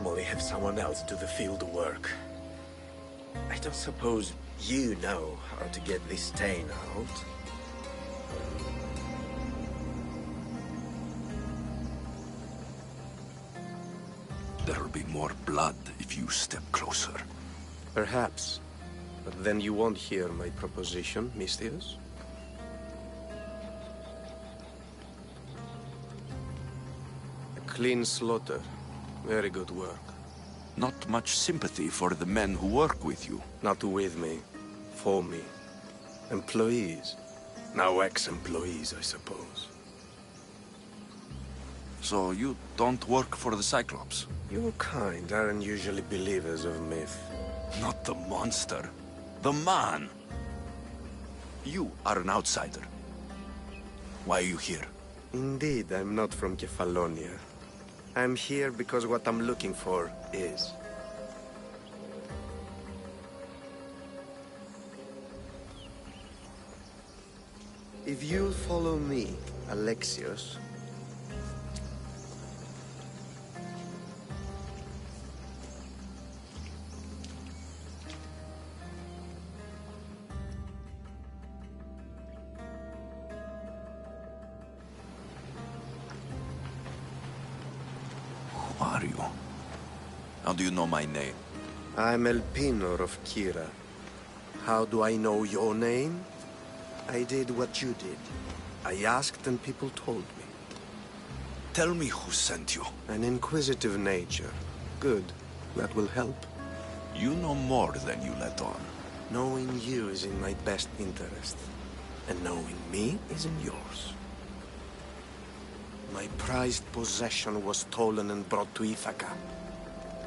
normally have someone else do the field work. I don't suppose you know how to get this stain out. There'll be more blood if you step closer. Perhaps. But then you won't hear my proposition, Mistius. A clean slaughter. Very good work. Not much sympathy for the men who work with you. Not with me. For me. Employees. Now ex-employees, I suppose. So you don't work for the Cyclops? Your kind aren't usually believers of myth. Not the monster. The man. You are an outsider. Why are you here? Indeed, I'm not from Kefalonia. I'm here because what I'm looking for is. If you'll follow me, Alexios, Who are you? How do you know my name? I'm Elpinor of Kira. How do I know your name? I did what you did. I asked and people told me. Tell me who sent you. An inquisitive nature. Good. That will help. You know more than you let on. Knowing you is in my best interest. And knowing me is in yours. My prized possession was stolen and brought to Ithaca.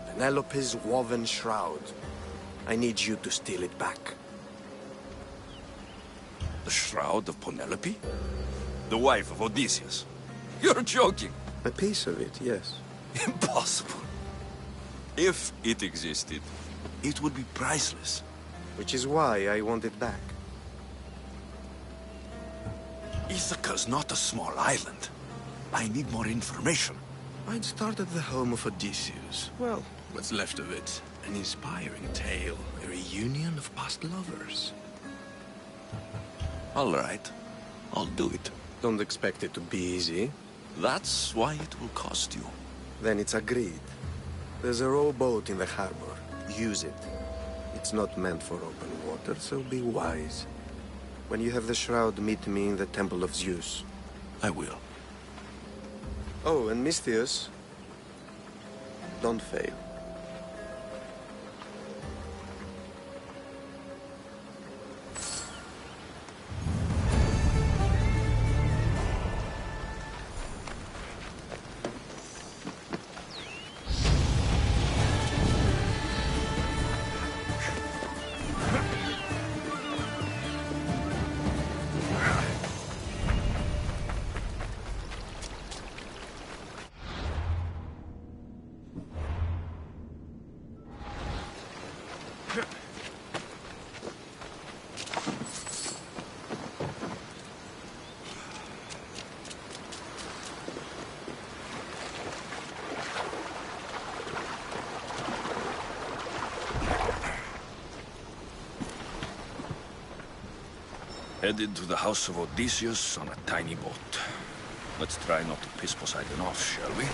Penelope's woven shroud. I need you to steal it back. The shroud of Penelope? The wife of Odysseus? You're joking! A piece of it, yes. Impossible. If it existed, it would be priceless. Which is why I want it back. Ithaca's not a small island. I need more information. I'd start at the home of Odysseus. Well, what's left of it. An inspiring tale. A reunion of past lovers. All right. I'll do it. Don't expect it to be easy. That's why it will cost you. Then it's agreed. There's a rowboat in the harbor. Use it. It's not meant for open water, so be wise. When you have the shroud, meet me in the Temple of Zeus. I will. Oh, and Mistius, don't fail. Headed to the house of Odysseus on a tiny boat. Let's try not to piss Poseidon off, shall we?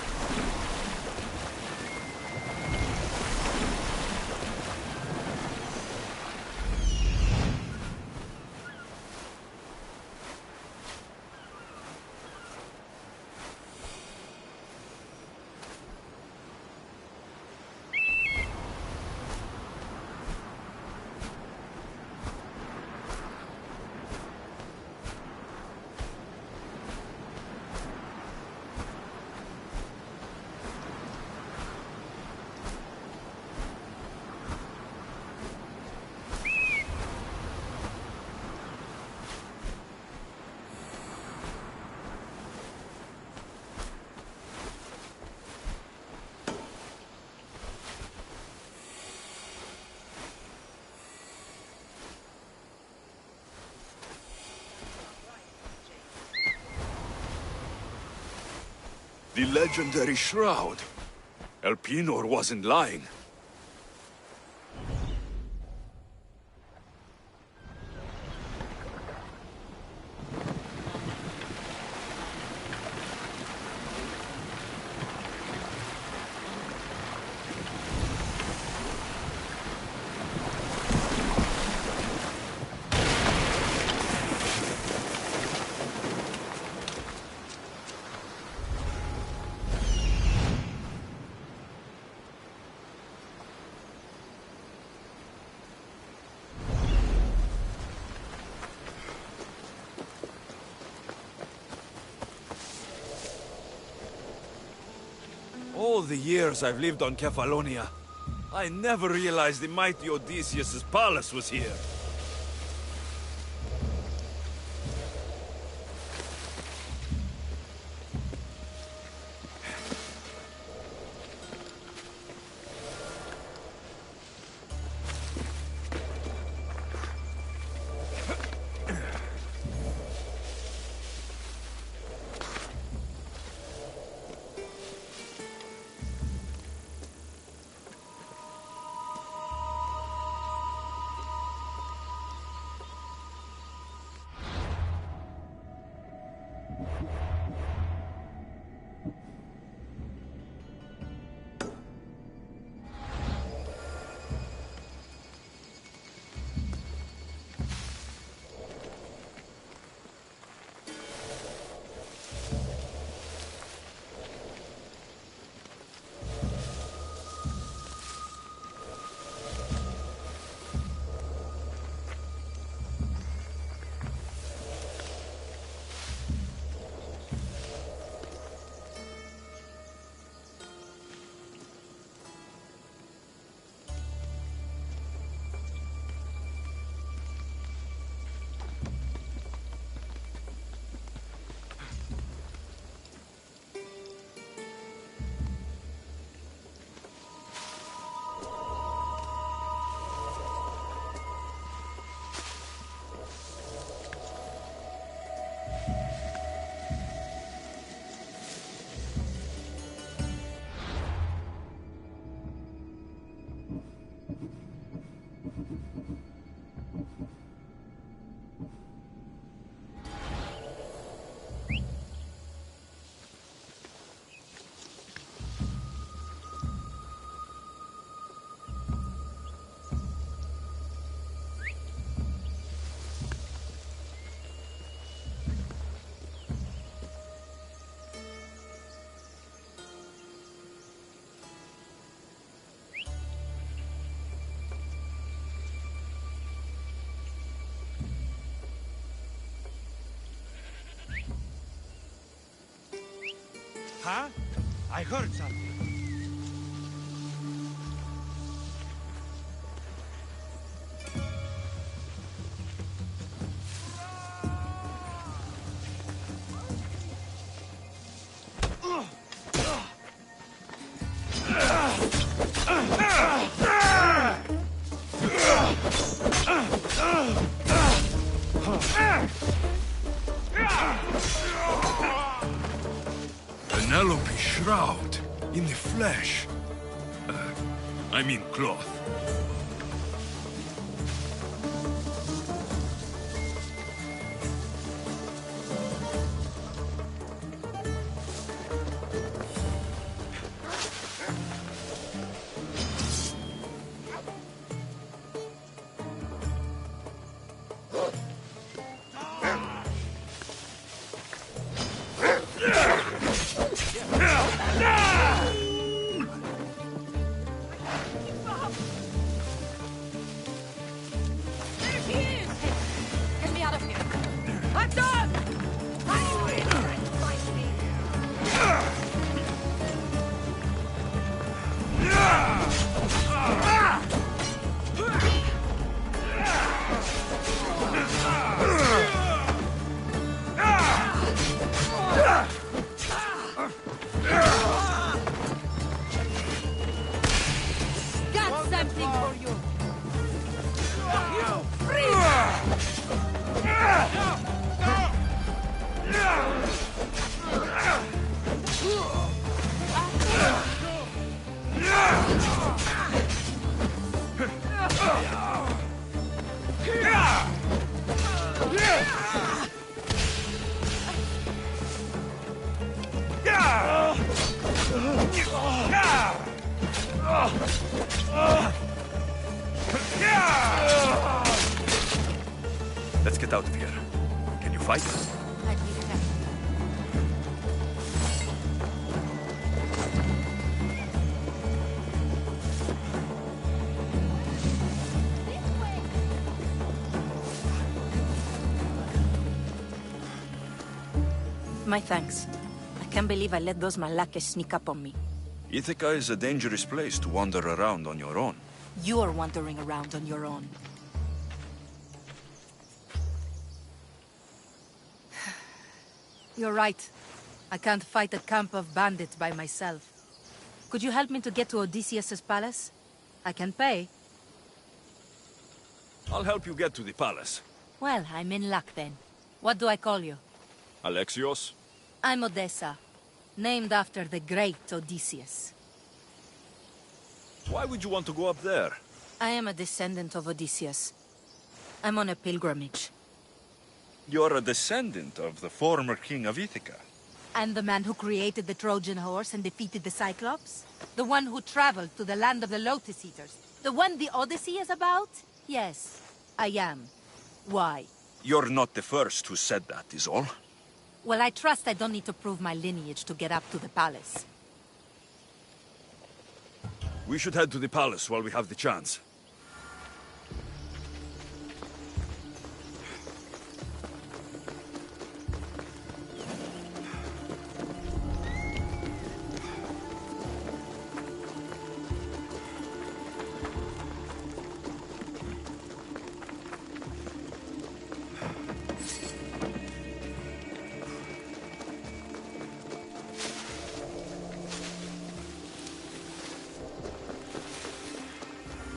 The legendary shroud. Elpinor wasn't lying. All the years I've lived on Kefalonia, I never realized the mighty Odysseus' palace was here. Huh? I heard something. Penelope shroud in the flesh. I mean cloth. Let's get out of here. Can you fight? I'd be happy. My thanks. I can't believe I let those Malakas sneak up on me. Ithaca is a dangerous place to wander around on your own. You're wandering around on your own. You're right. I can't fight a camp of bandits by myself. Could you help me to get to Odysseus's palace? I can pay. I'll help you get to the palace. Well, I'm in luck then. What do I call you? Alexios? I'm Odessa, named after the great Odysseus. Why would you want to go up there? I am a descendant of Odysseus. I'm on a pilgrimage. You're a descendant of the former king of Ithaca. And the man who created the Trojan horse and defeated the Cyclops? The one who traveled to the land of the Lotus Eaters? The one the Odyssey is about? Yes, I am. Why? You're not the first who said that, is all. Well, I trust I don't need to prove my lineage to get up to the palace. We should head to the palace while we have the chance.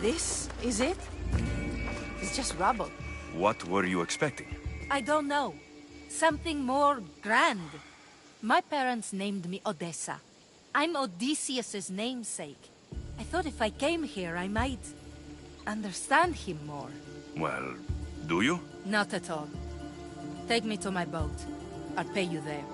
This is it? It's just rubble. What were you expecting? I don't know. Something more grand. My parents named me Odessa. I'm Odysseus's namesake. I thought if I came here, I might understand him more. Well, do you? Not at all. Take me to my boat. I'll pay you there.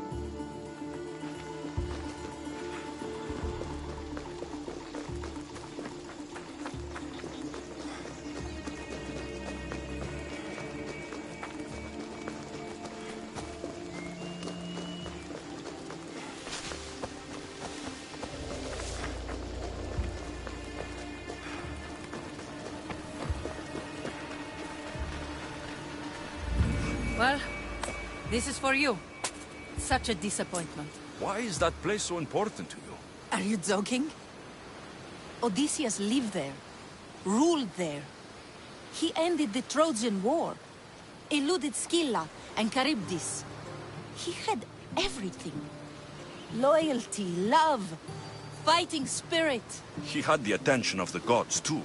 Well, this is for you. Such a disappointment. Why is that place so important to you? Are you joking? Odysseus lived there, ruled there. He ended the Trojan War, eluded Scylla and Charybdis. He had everything. Loyalty, love, fighting spirit. He had the attention of the gods, too.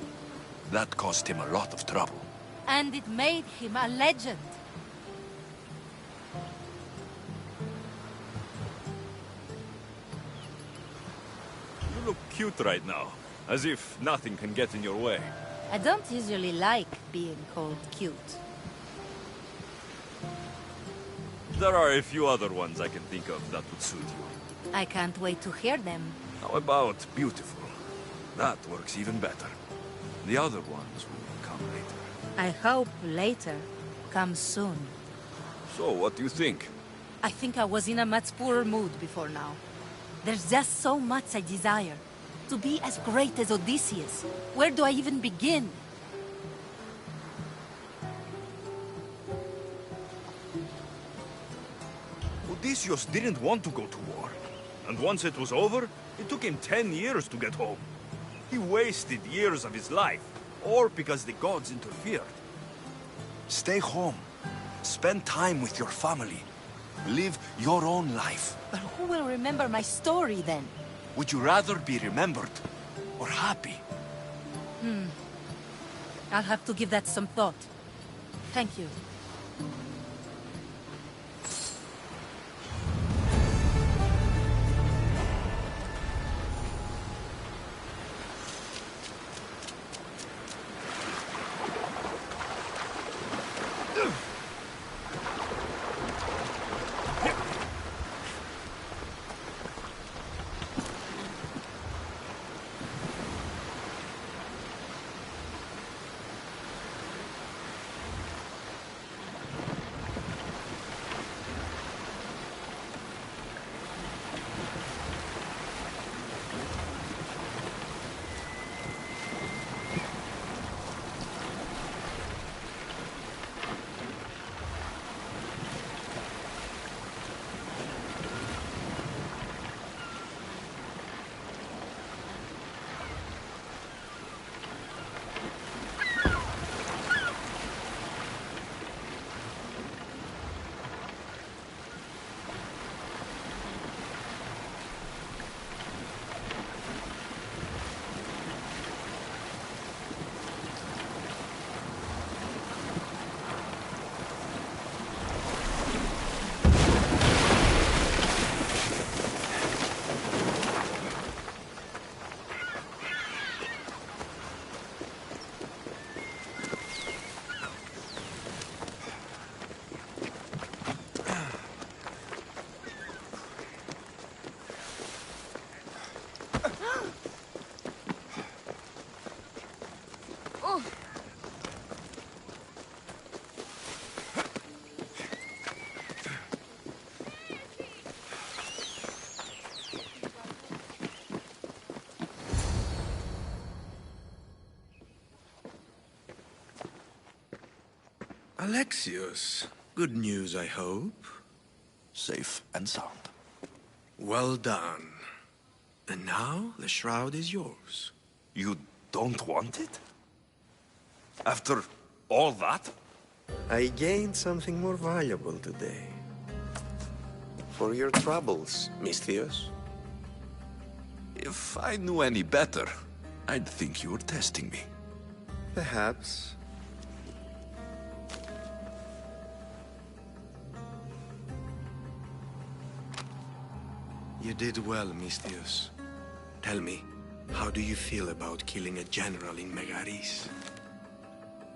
That caused him a lot of trouble. And it made him a legend. You look cute right now, as if nothing can get in your way. I don't usually like being called cute. There are a few other ones I can think of that would suit you. I can't wait to hear them. How about beautiful? That works even better. The other ones will come later. I hope later comes soon. So, what do you think? I think I was in a much poorer mood before now. There's just so much I desire. To be as great as Odysseus. Where do I even begin? Odysseus didn't want to go to war. And once it was over, it took him 10 years to get home. He wasted years of his life, all because the gods interfered. Stay home. Spend time with your family. Live your own life. But who will remember my story then? Would you rather be remembered or happy? I'll have to give that some thought. Thank you. Alexios, good news, I hope. Safe and sound. Well done. And now, the shroud is yours. You don't want it? After all that? I gained something more valuable today. For your troubles, Misthios. If I knew any better, I'd think you were testing me. Perhaps. You did well, Misthios. Tell me, how do you feel about killing a general in Megaris?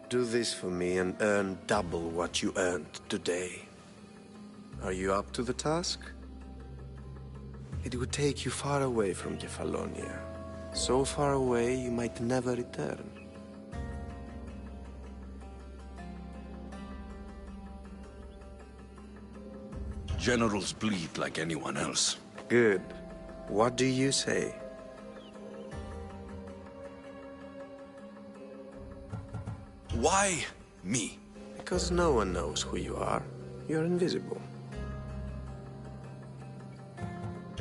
Do this for me and earn double what you earned today. Are you up to the task? It would take you far away from Kefalonia. So far away you might never return. Generals bleed like anyone else. Good. What do you say? Why me? Because no one knows who you are. You're invisible.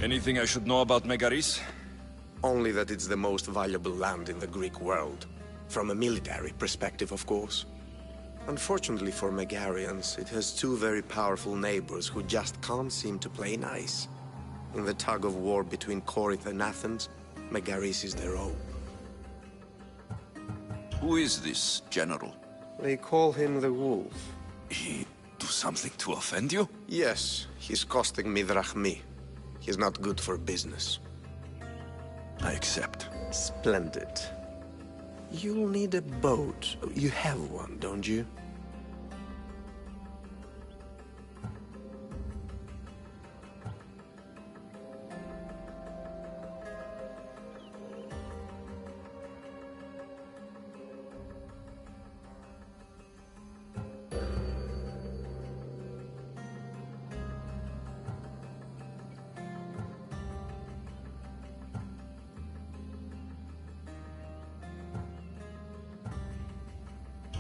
Anything I should know about Megaris? Only that it's the most valuable land in the Greek world. From a military perspective, of course. Unfortunately for Megarians, it has two very powerful neighbors who just can't seem to play nice. In the tug-of-war between Corinth and Athens, Megaris is their own. Who is this general? They call him the Wolf. He do something to offend you? Yes, he's costing me drachmi. He's not good for business. I accept. Splendid. You'll need a boat. You have one, don't you?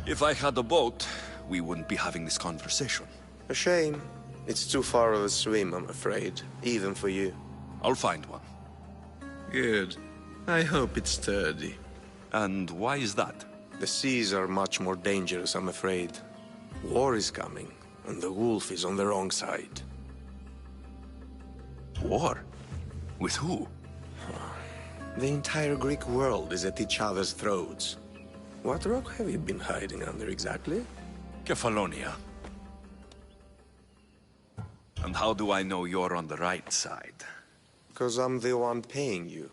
If I had a boat, we wouldn't be having this conversation. A shame. It's too far of a swim, I'm afraid. Even for you. I'll find one. Good. I hope it's sturdy. And why is that? The seas are much more dangerous, I'm afraid. War is coming, and the Wolf is on the wrong side. War? With who? The entire Greek world is at each other's throats. What rock have you been hiding under exactly? Kefalonia. And how do I know you're on the right side? Because I'm the one paying you.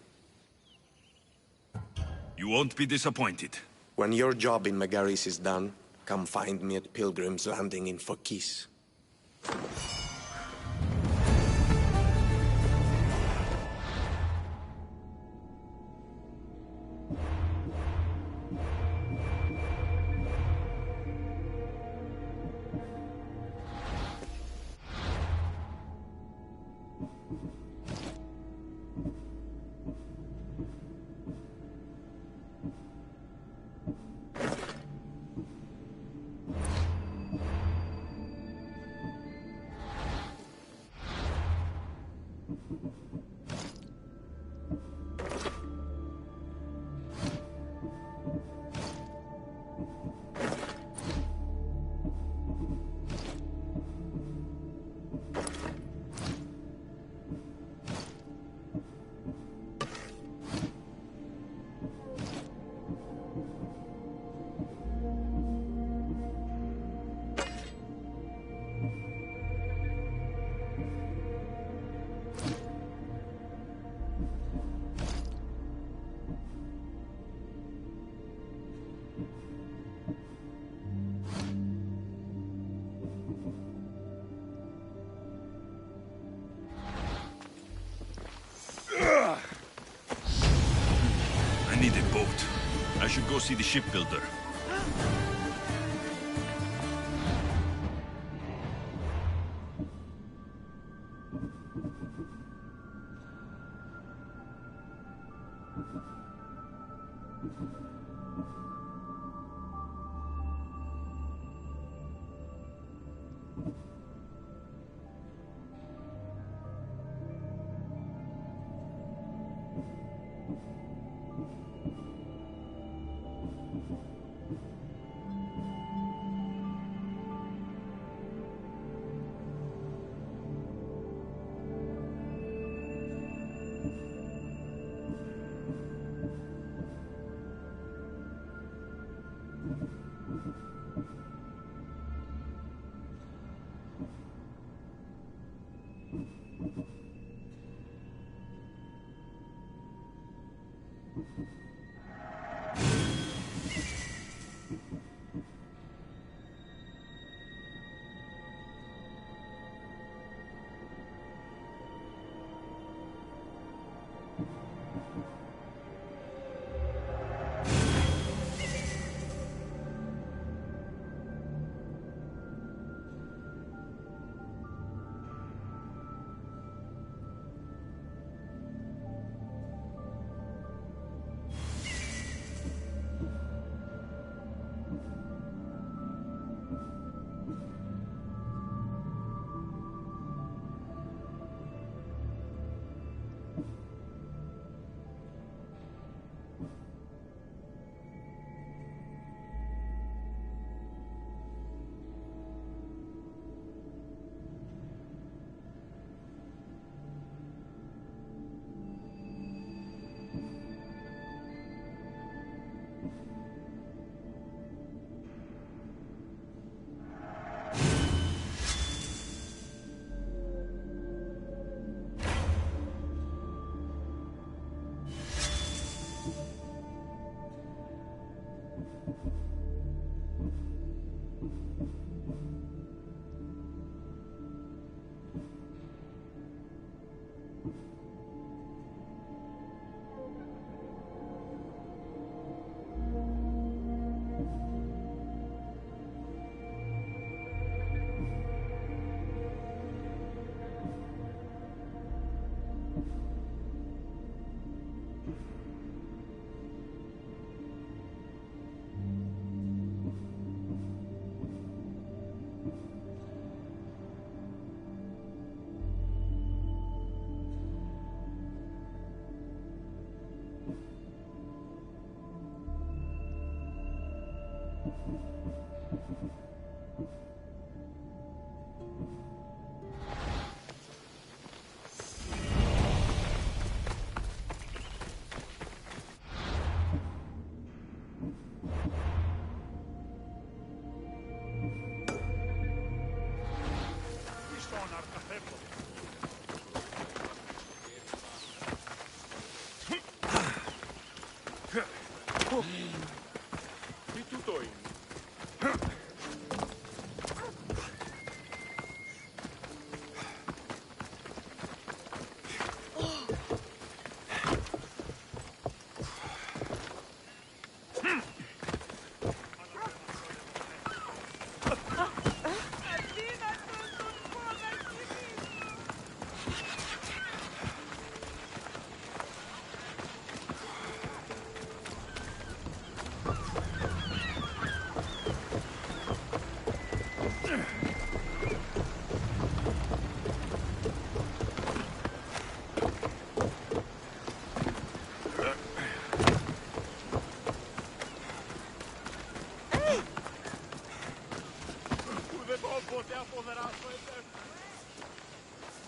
You won't be disappointed. When your job in Megaris is done, come find me at Pilgrim's Landing in Phokis. I need a boat. I should go see the shipbuilder.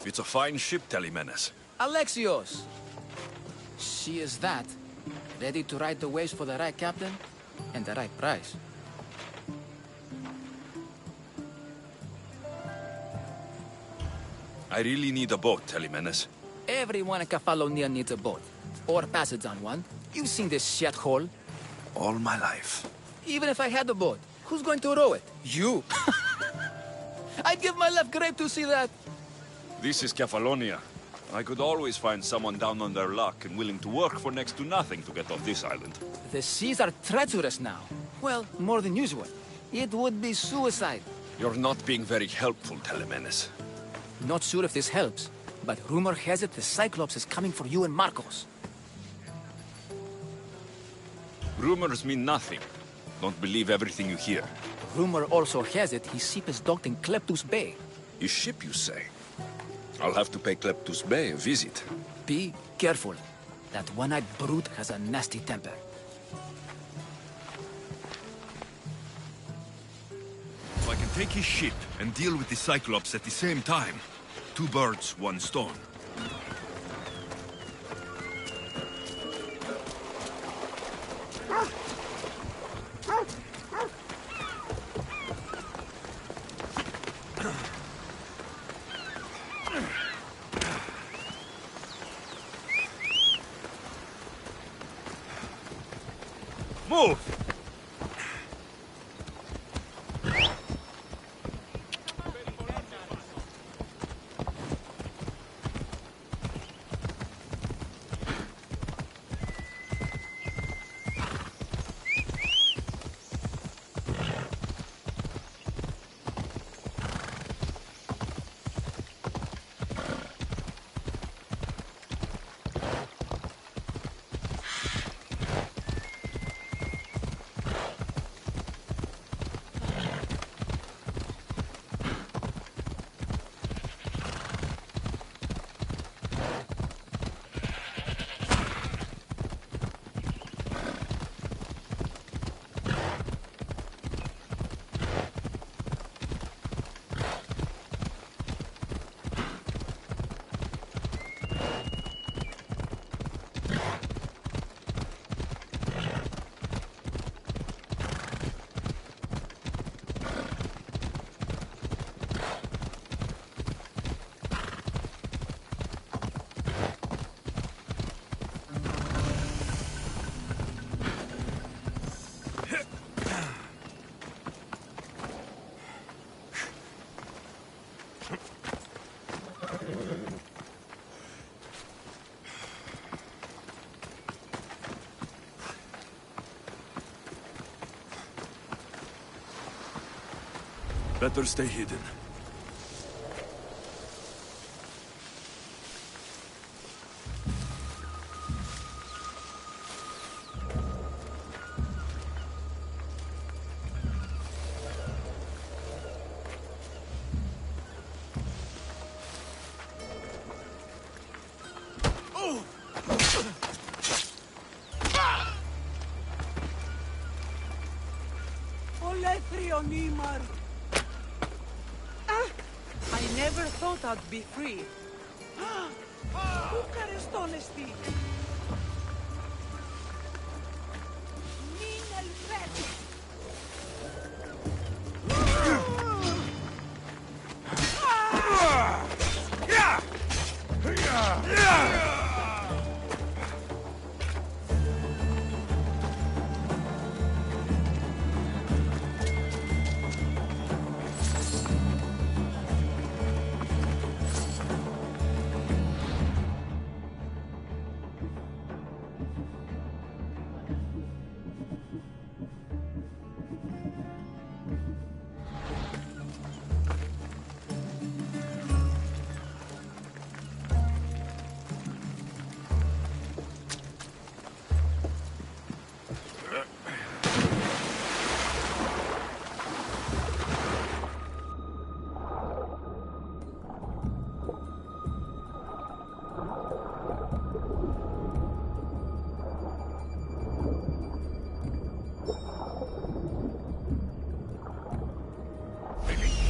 It's a fine ship, Telemenes. Alexios! She is that. Ready to ride the waves for the right captain and the right price. I really need a boat, Telemenes. Everyone in Kefalonia needs a boat. Or passage on one. You've seen this shithole. All my life. Even if I had a boat, who's going to row it? You! I'd give my left grape to see that. This is Kefalonia. I could always find someone down on their luck and willing to work for next to nothing to get off this island. The seas are treacherous now. Well, more than usual. It would be suicide. You're not being very helpful, Telemenes. Not sure if this helps, but rumor has it the Cyclops is coming for you and Marcos. Rumors mean nothing. Don't believe everything you hear. Rumor also has it his ship is docked in Kleptus Bay. His ship, you say? I'll have to pay Kleptus Bay a visit. Be careful. That one-eyed brute has a nasty temper. So I can take his ship and deal with the Cyclops at the same time. 2 birds, 1 stone. Move! Better stay hidden. I never thought I'd be free. Bucharest honesty.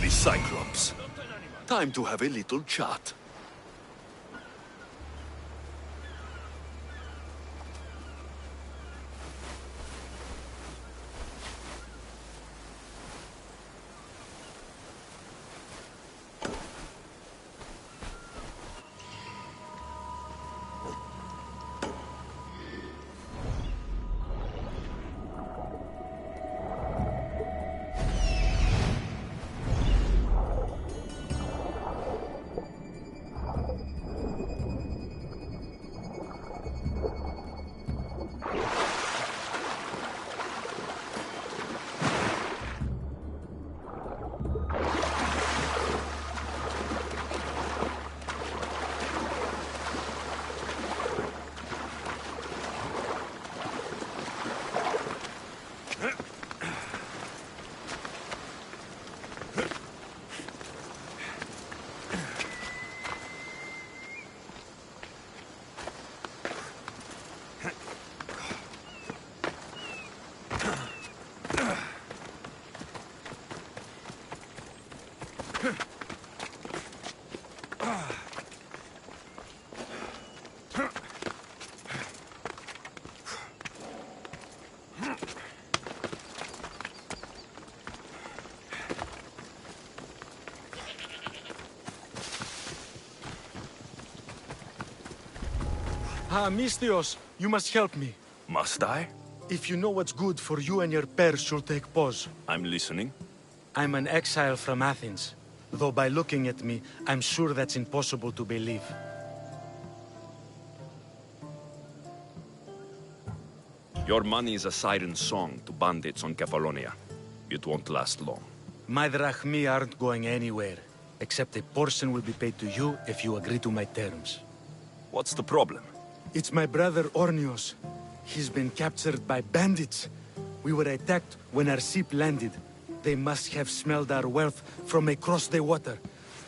Cyclops. Time to have a little chat. Mistios, you must help me. Must I? If you know what's good for you and your pairs, should take pause. I'm listening. I'm an exile from Athens. Though by looking at me, I'm sure that's impossible to believe. Your money is a siren song to bandits on Kefalonia. It won't last long. My drachmi aren't going anywhere. Except a portion will be paid to you if you agree to my terms. What's the problem? It's my brother Ornios. He's been captured by bandits. We were attacked when our ship landed. They must have smelled our wealth from across the water.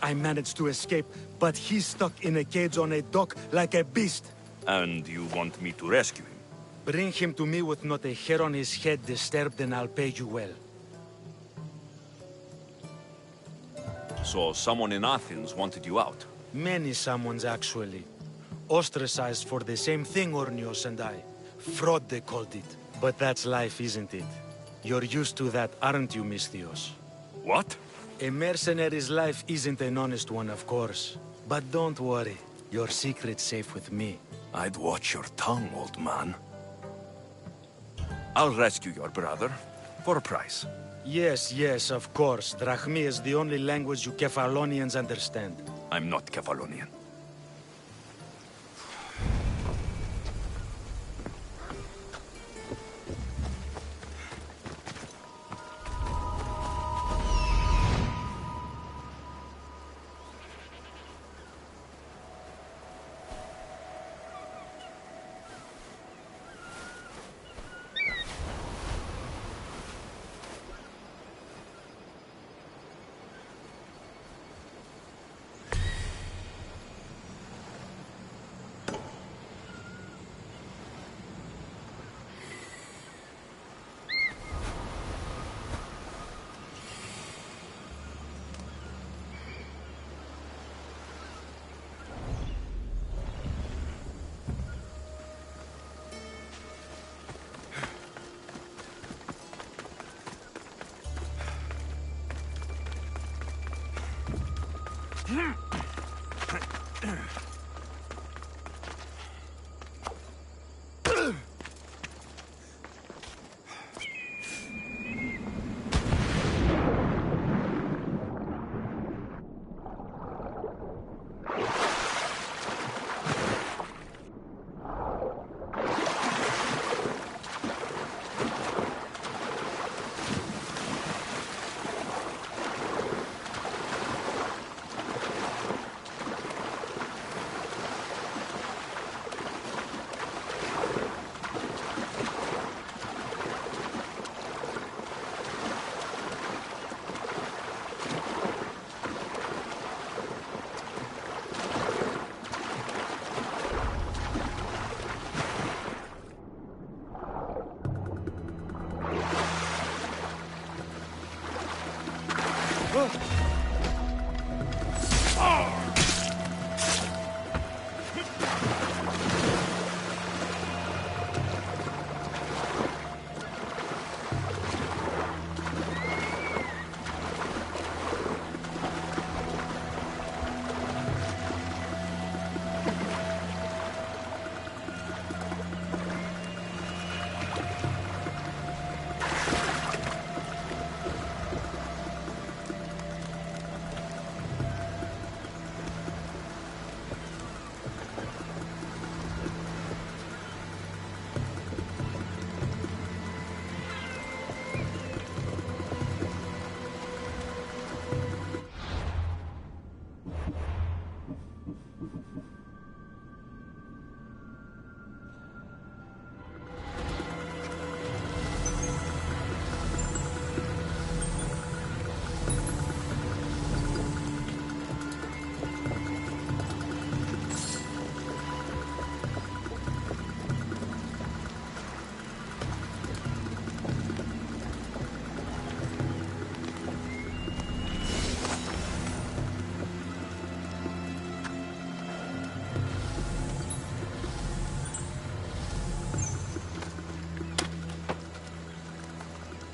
I managed to escape, but he's stuck in a cage on a dock like a beast. And you want me to rescue him? Bring him to me with not a hair on his head disturbed and I'll pay you well. So someone in Athens wanted you out? Many someones, actually. Ostracized for the same thing, Ornios and I. Fraud, they called it. But that's life, isn't it? You're used to that, aren't you, Misthios? What? A mercenary's life isn't an honest one, of course. But don't worry. Your secret's safe with me. I'd watch your tongue, old man. I'll rescue your brother, for a price. Yes, yes, of course. Drachmi is the only language you Kefalonians understand. I'm not Kefalonian.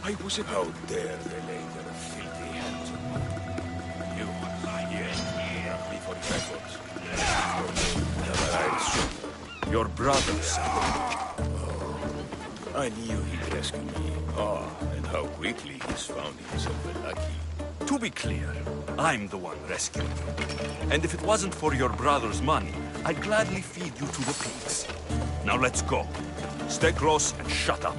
I was How dare they lay their filthy hands on me? You brought me for records. Have I lied? Your brothers. I knew he'd rescue me. Ah, and how quickly he's found himself a lucky. To be clear, I'm the one rescuing you. And if it wasn't for your brother's money, I'd gladly feed you to the pigs. Now let's go. Stay close and shut up.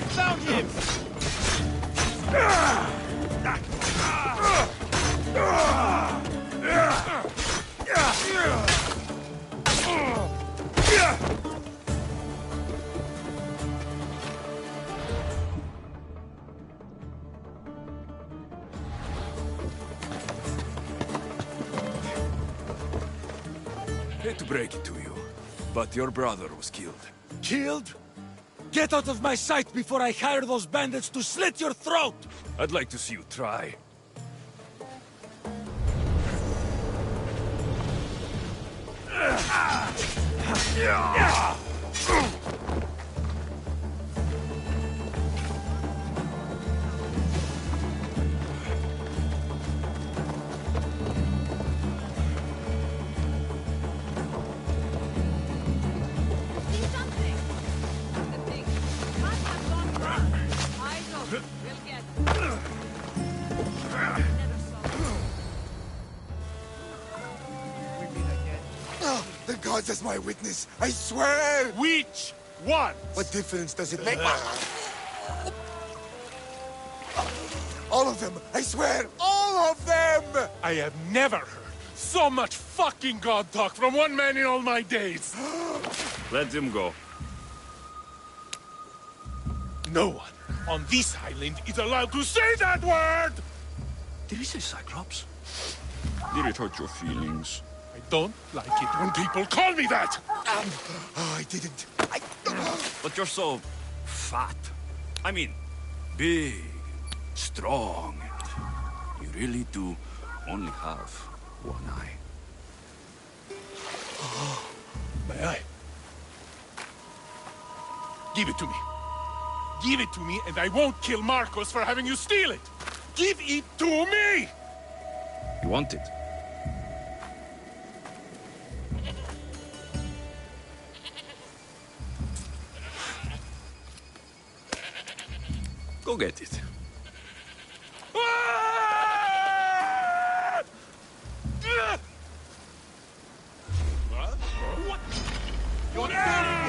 Found him! Hate to break it to you, but your brother was killed. Killed? Get out of my sight before I hire those bandits to slit your throat! I'd like to see you try. The gods as my witness, I swear! Which one? What difference does it make? All of them! I swear! All of them! I have never heard so much fucking god talk from one man in all my days. Let him go. No one on this island is allowed to say that word! Did he say Cyclops? Did it hurt your feelings? I don't like it when people call me that! I didn't. But you're so fat. I mean, big, strong. You really do only have one eye. My eye. Give it to me. Give it to me, and I won't kill Marcos for having you steal it! Give it to me! You want it? Go get it. What? You're animal!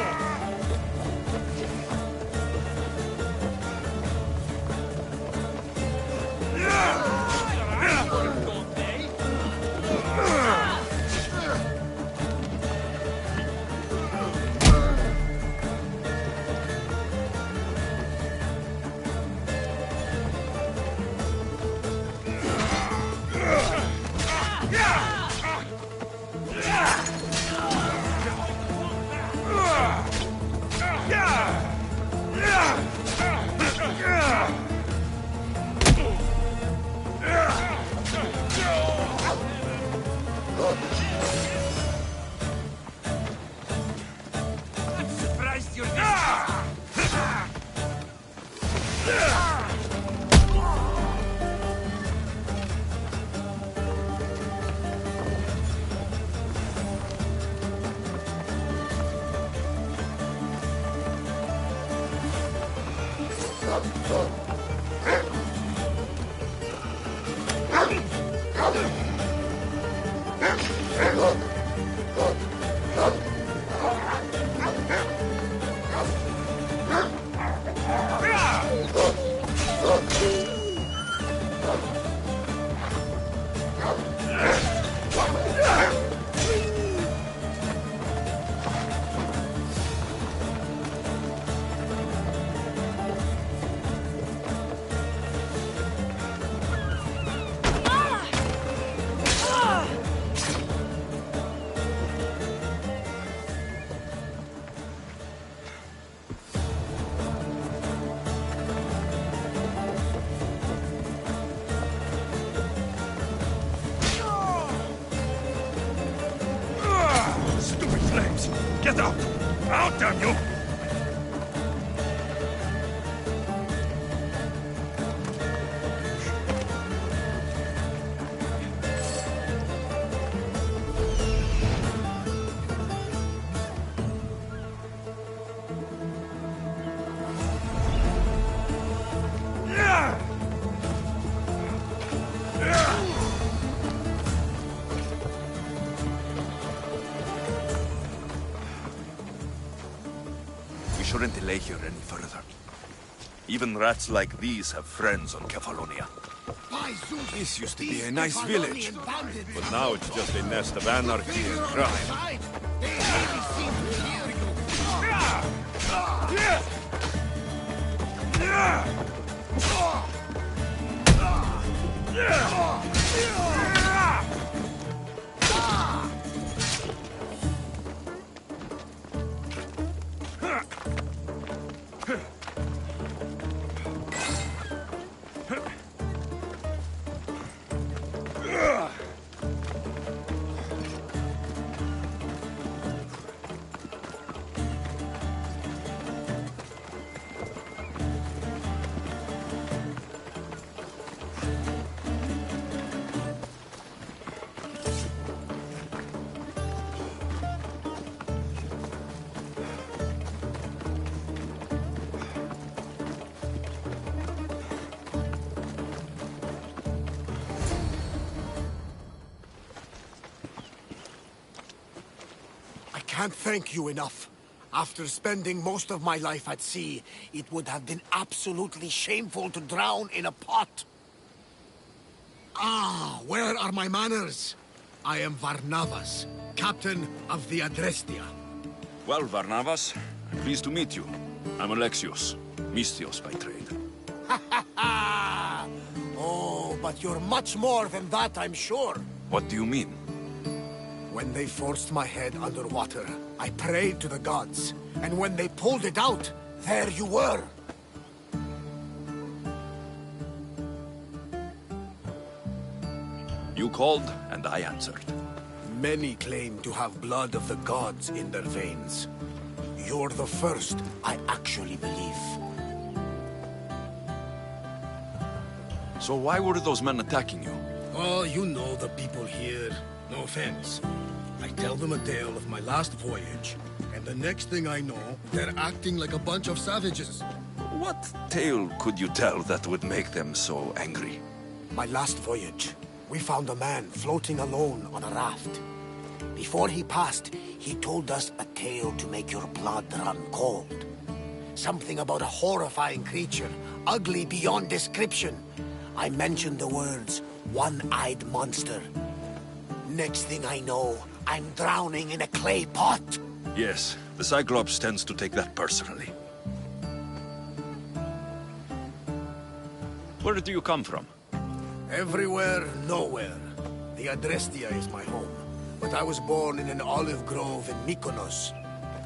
Get out! Out, damn you! We shouldn't delay here any further. Even rats like these have friends on Kefalonia. This used to be a nice village, but now it's just a nest of anarchy and crime. I can't thank you enough. After spending most of my life at sea, it would have been absolutely shameful to drown in a pot. Ah, where are my manners? I am Varnavas, captain of the Adrestia. Well, Varnavas, I'm pleased to meet you. I'm Alexios, Mystios by trade. Oh, but you're much more than that, I'm sure. What do you mean? When they forced my head underwater, I prayed to the gods. And when they pulled it out, there you were. You called, and I answered. Many claim to have blood of the gods in their veins. You're the first I actually believe. So why were those men attacking you? Oh, you know the people here. No offense. I tell them a tale of my last voyage, and the next thing I know, they're acting like a bunch of savages. What tale could you tell that would make them so angry? My last voyage, we found a man floating alone on a raft. Before he passed, he told us a tale to make your blood run cold. Something about a horrifying creature, ugly beyond description. I mentioned the words, one-eyed monster. Next thing I know, I'm drowning in a clay pot. Yes, the Cyclops tends to take that personally. Where do you come from? Everywhere, nowhere. The Adrestia is my home, but I was born in an olive grove in Mykonos.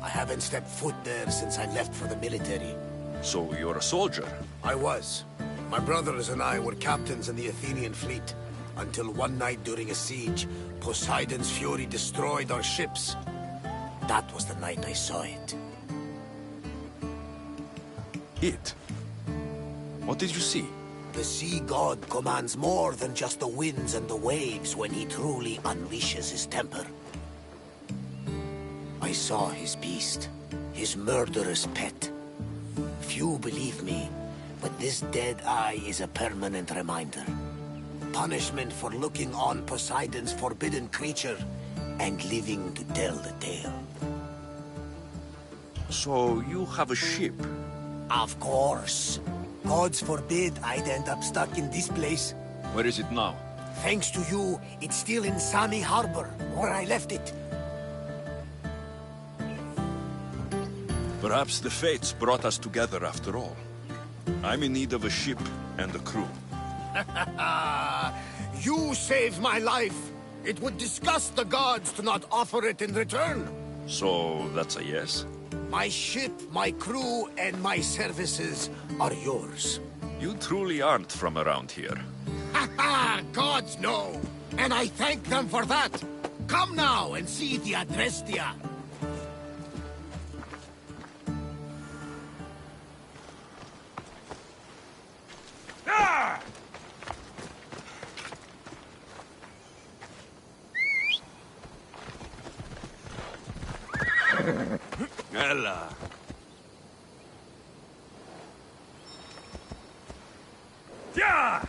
I haven't stepped foot there since I left for the military. So you're a soldier? I was. My brothers and I were captains in the Athenian fleet, until one night during a siege, Poseidon's fury destroyed our ships. That was the night I saw it. It? What did you see? The sea god commands more than just the winds and the waves when he truly unleashes his temper. I saw his beast, his murderous pet. Few believe me, but this dead eye is a permanent reminder. Punishment for looking on Poseidon's forbidden creature and living to tell the tale. So you have a ship? Of course. Gods forbid I'd end up stuck in this place. Where is it now? Thanks to you, it's still in Sami Harbor, where I left it. Perhaps the fates brought us together after all. I'm in need of a ship and a crew. You saved my life. It would disgust the gods to not offer it in return. So that's a yes? My ship, my crew, and my services are yours. You truly aren't from around here. Ha ha! Gods know! And I thank them for that! Come now and see the Adrestia! Ella. Yeah!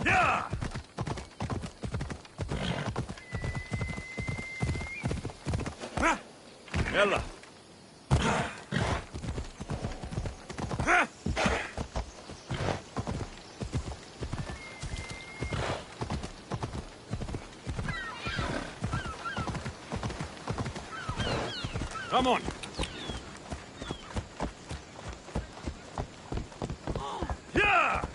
Yeah! Ella. Come on. Yeah!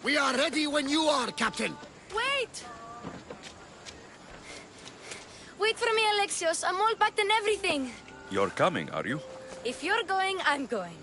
We are ready when you are, Captain. Wait! Wait for me, Alexios. I'm all packed and everything. You're coming, are you? If you're going, I'm going.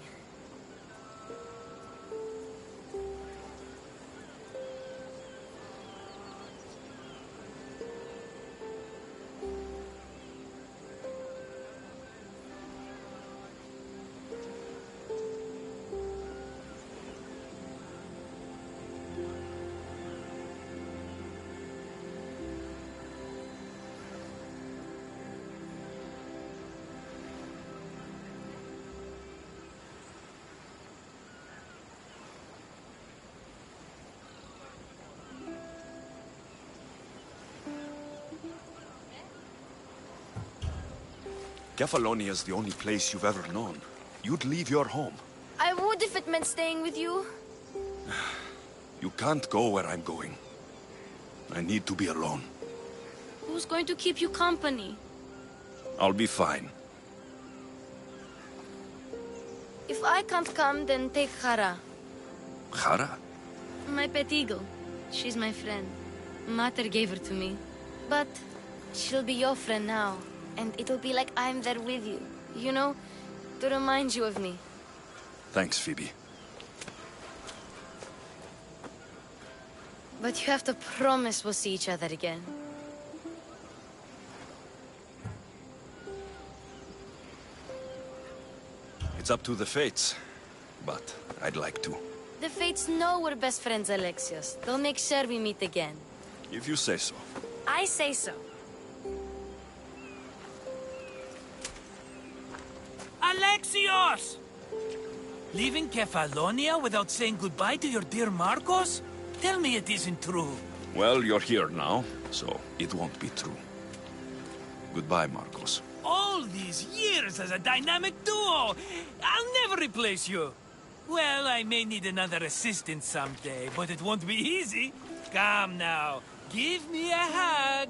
Kefalonia is the only place you've ever known. You'd leave your home. I would if it meant staying with you. You can't go where I'm going. I need to be alone. Who's going to keep you company? I'll be fine. If I can't come, then take Hara. Hara? My pet eagle. She's my friend. Mater gave her to me. But she'll be your friend now. And it'll be like I'm there with you. You know? To remind you of me. Thanks, Phoebe. But you have to promise we'll see each other again. It's up to the fates. But I'd like to. The fates know we're best friends, Alexios. They'll make sure we meet again. If you say so. I say so. Alexios! Leaving Kefalonia without saying goodbye to your dear Marcos? Tell me it isn't true. Well, you're here now, so it won't be true. Goodbye, Marcos. All these years as a dynamic duo! I'll never replace you! Well, I may need another assistant someday, but it won't be easy. Come now, give me a hug!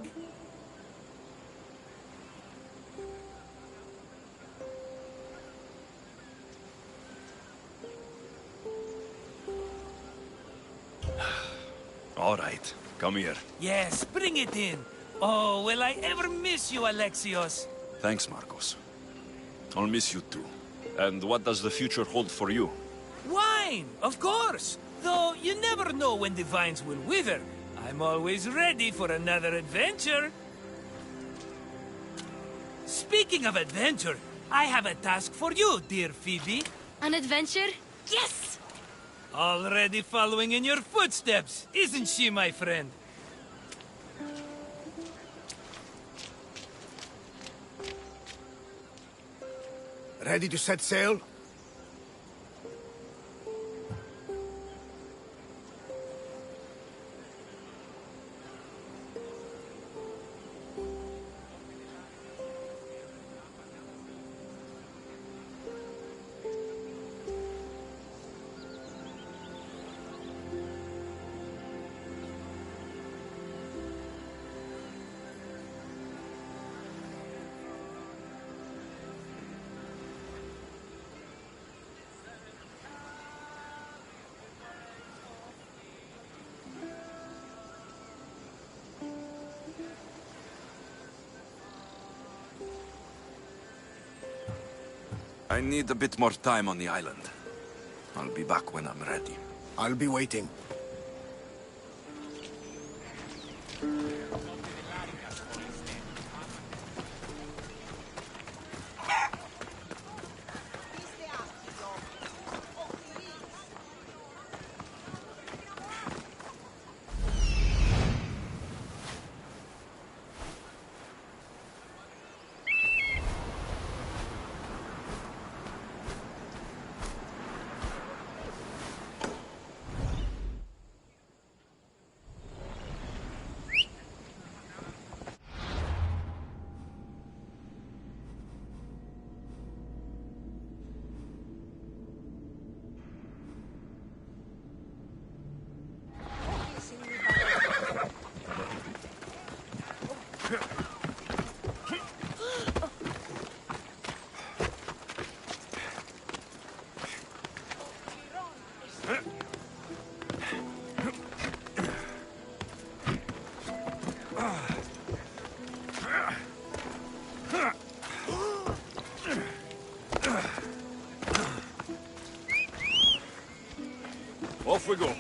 All right, come here. Yes, bring it in. Oh, will I ever miss you, Alexios? Thanks, Marcos. I'll miss you too. And what does the future hold for you? Wine, of course. Though you never know when the vines will wither. I'm always ready for another adventure. Speaking of adventure, I have a task for you, dear Phoebe. An adventure? Yes! Already following in your footsteps, isn't she, my friend? Ready to set sail? I need a bit more time on the island. I'll be back when I'm ready. I'll be waiting. Off we go.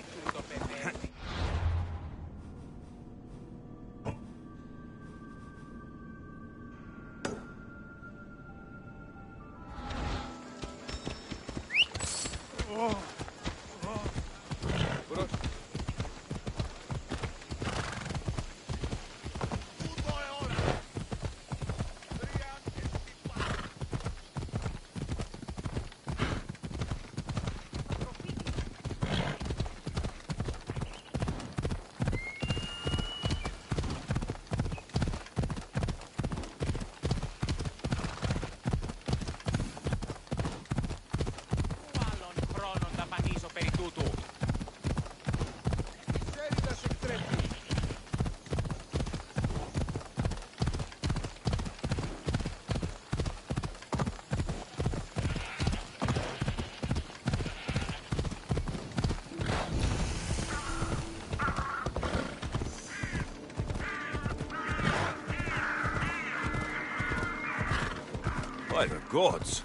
By the gods,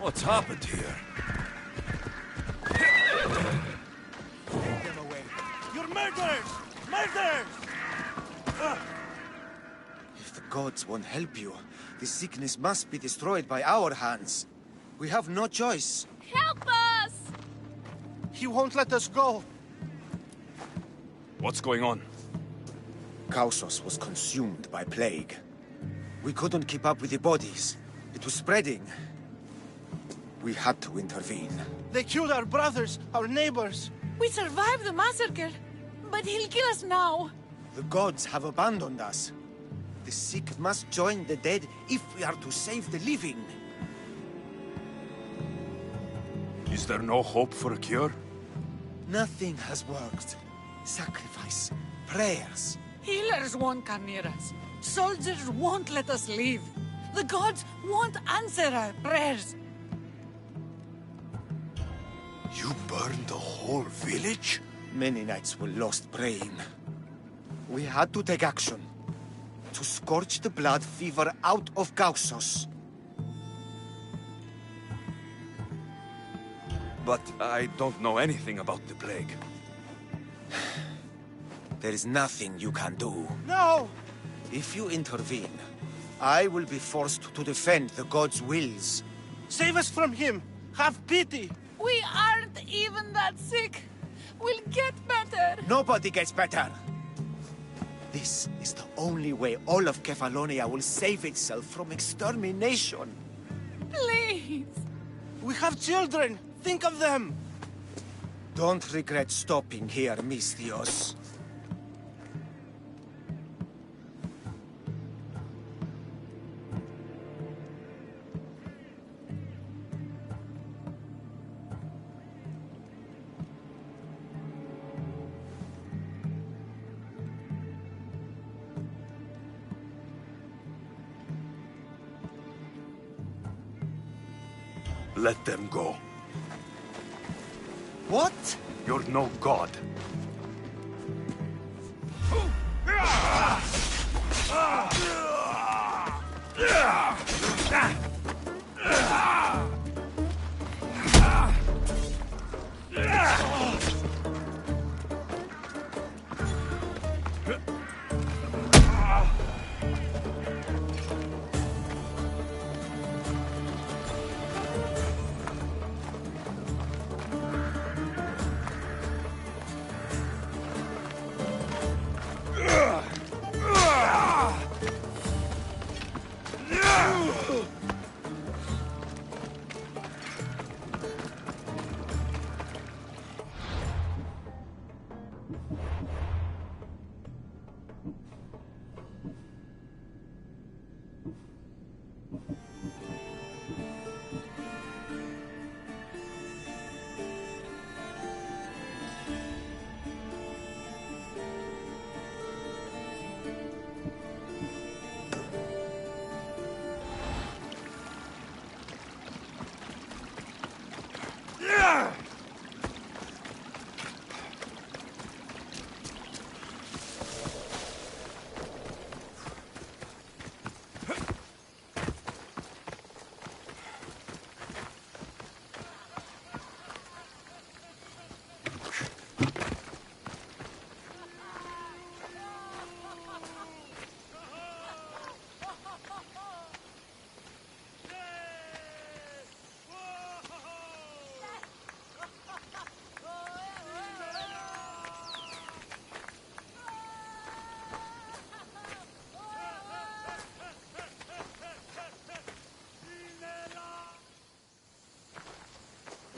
what's happened here? Take them away. You're murderers! Murderers! If the gods won't help you, the sickness must be destroyed by our hands. We have no choice. Help us! He won't let us go. What's going on? Kausos was consumed by plague. We couldn't keep up with the bodies. It was spreading. We had to intervene. They killed our brothers, our neighbors. We survived the massacre, but he'll kill us now. The gods have abandoned us. The sick must join the dead if we are to save the living. Is there no hope for a cure? Nothing has worked. Sacrifice, prayers. Healers won't come near us. Soldiers won't let us leave. The gods won't answer our prayers. You burned the whole village? Many nights were lost praying. We had to take action. To scorch the blood fever out of Kausos. But I don't know anything about the plague. There is nothing you can do. No! If you intervene, I will be forced to defend the gods' wills. Save us from him! Have pity! We aren't even that sick. We'll get better. Nobody gets better. This is the only way all of Kefalonia will save itself from extermination. Please. We have children. Think of them. Don't regret stopping here, Mistios. Let them go. What? You're no god.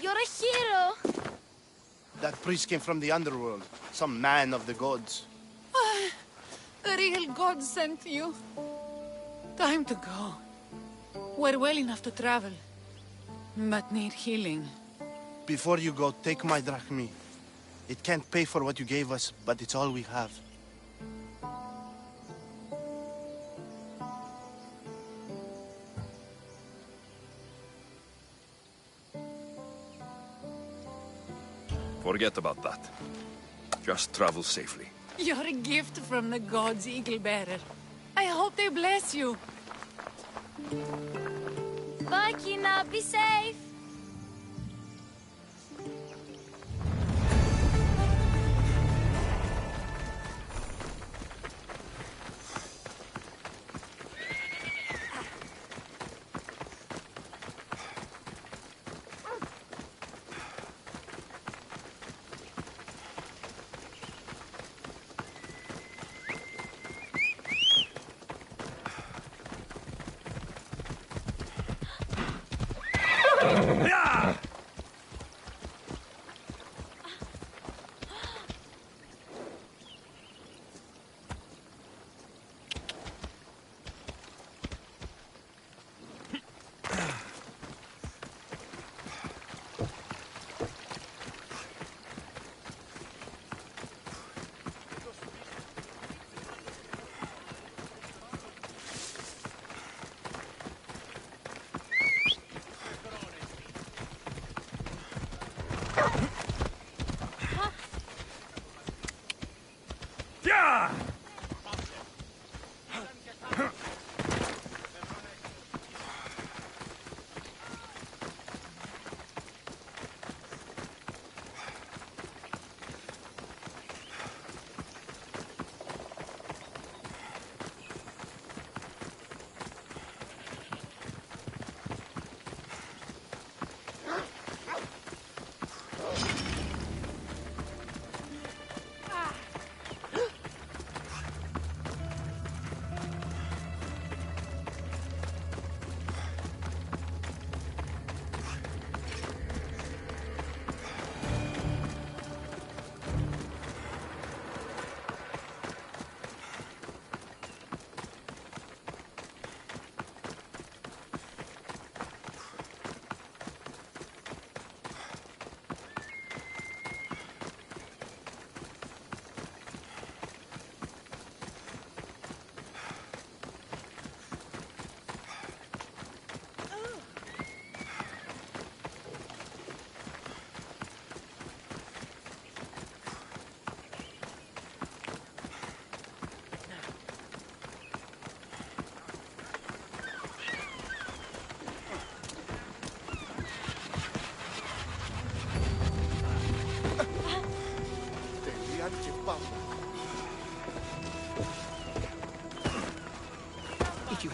You're a hero! That priest came from the underworld. Some man of the gods. The real God sent you. Time to go. We're well enough to travel, but need healing. Before you go, take my drachmi. It can't pay for what you gave us, but it's all we have. Forget about that. Just travel safely. You're a gift from the gods, Eagle Bearer. I hope they bless you. Bye, Kina. Be safe.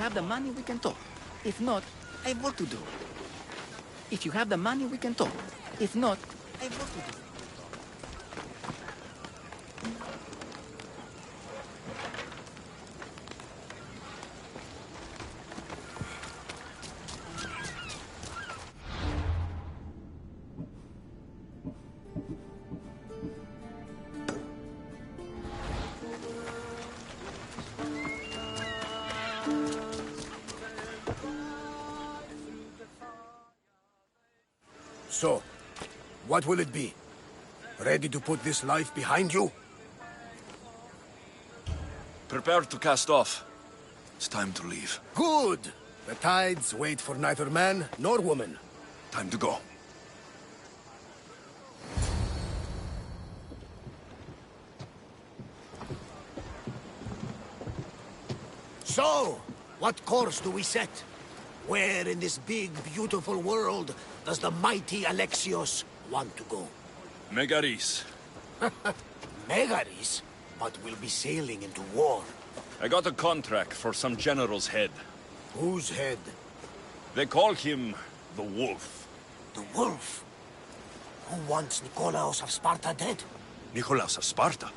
have the money, we can talk. If not, I have work to do. If you have the money, we can talk. If not, I have work to do. So, what will it be? Ready to put this life behind you? Prepare to cast off. It's time to leave. Good! The tides wait for neither man nor woman. Time to go. So, what course do we set? Where in this big, beautiful world does the mighty Alexios want to go? Megaris. Megaris? But we'll be sailing into war. I got a contract for some general's head. Whose head? They call him the Wolf. The Wolf? Who wants Nikolaos of Sparta dead? Nikolaos of Sparta?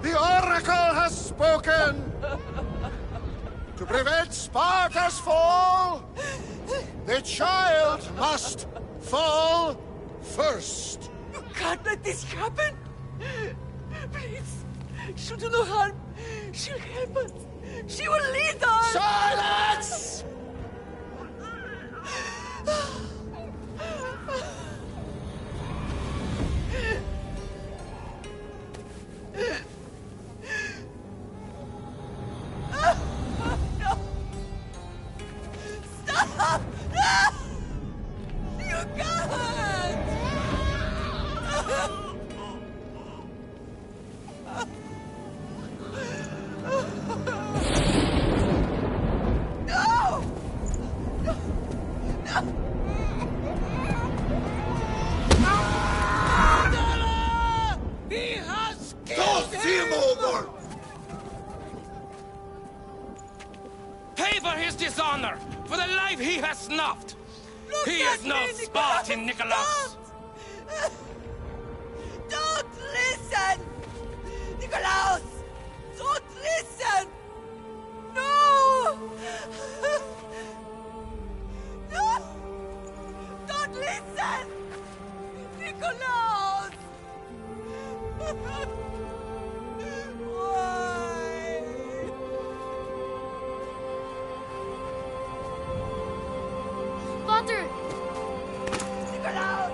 The Oracle has spoken! To prevent Sparta's fall, the child must fall first. You can't let this happen! Please, she'll do no harm. She'll help us. She will lead us! Silence! Stop! No! You can't! No! No! No! He has killed him! Over! Pay for his dishonor, for the life he has snuffed. He is no Spartan, Nikolaos. Don't listen! Nikolaos! Don't listen! No! No! Don't listen! Nikolaos! Why? Father! Nikolaos!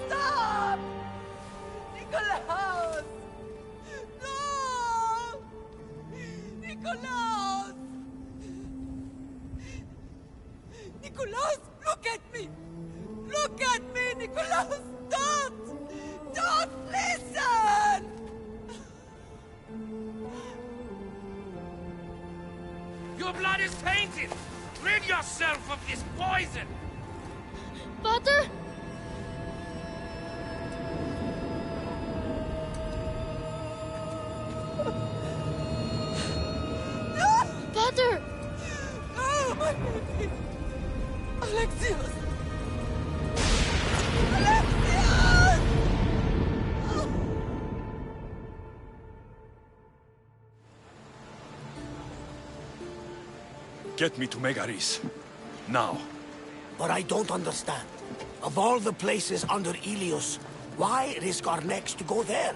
Stop! Nikolaos! No! Nikolaos! Nikolaos, look at me! Look at me, Nikolaos! Don't! Don't listen! Your blood is tainted. Rid yourself of this poison. Father? Father! No, my baby! Alexios! Alexios! Get me to Megaris. Now. But I don't understand. Of all the places under Ilios, why risk our necks to go there?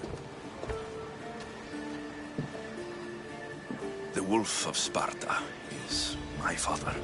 The Wolf of Sparta is my father.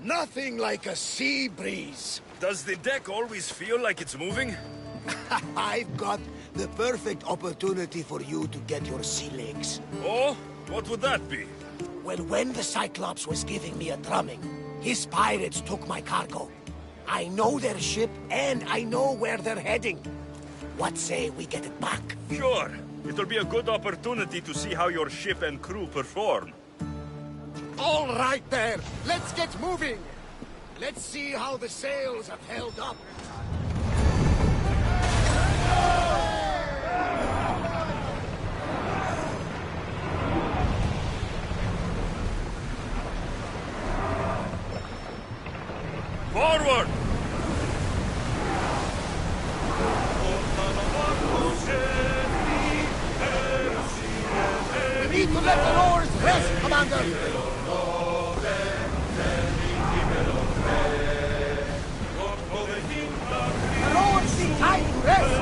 Nothing like a sea breeze. Does the deck always feel like it's moving? I've got the perfect opportunity for you to get your sea legs. Oh? What would that be? Well, when the Cyclops was giving me a drumming, his pirates took my cargo. I know their ship, and I know where they're heading. What say we get it back? Sure. It'll be a good opportunity to see how your ship and crew perform. All right there, let's get moving. Let's see how the sails have held up. Forward! We need to let the oars rest, Commander! The oars need time to rest!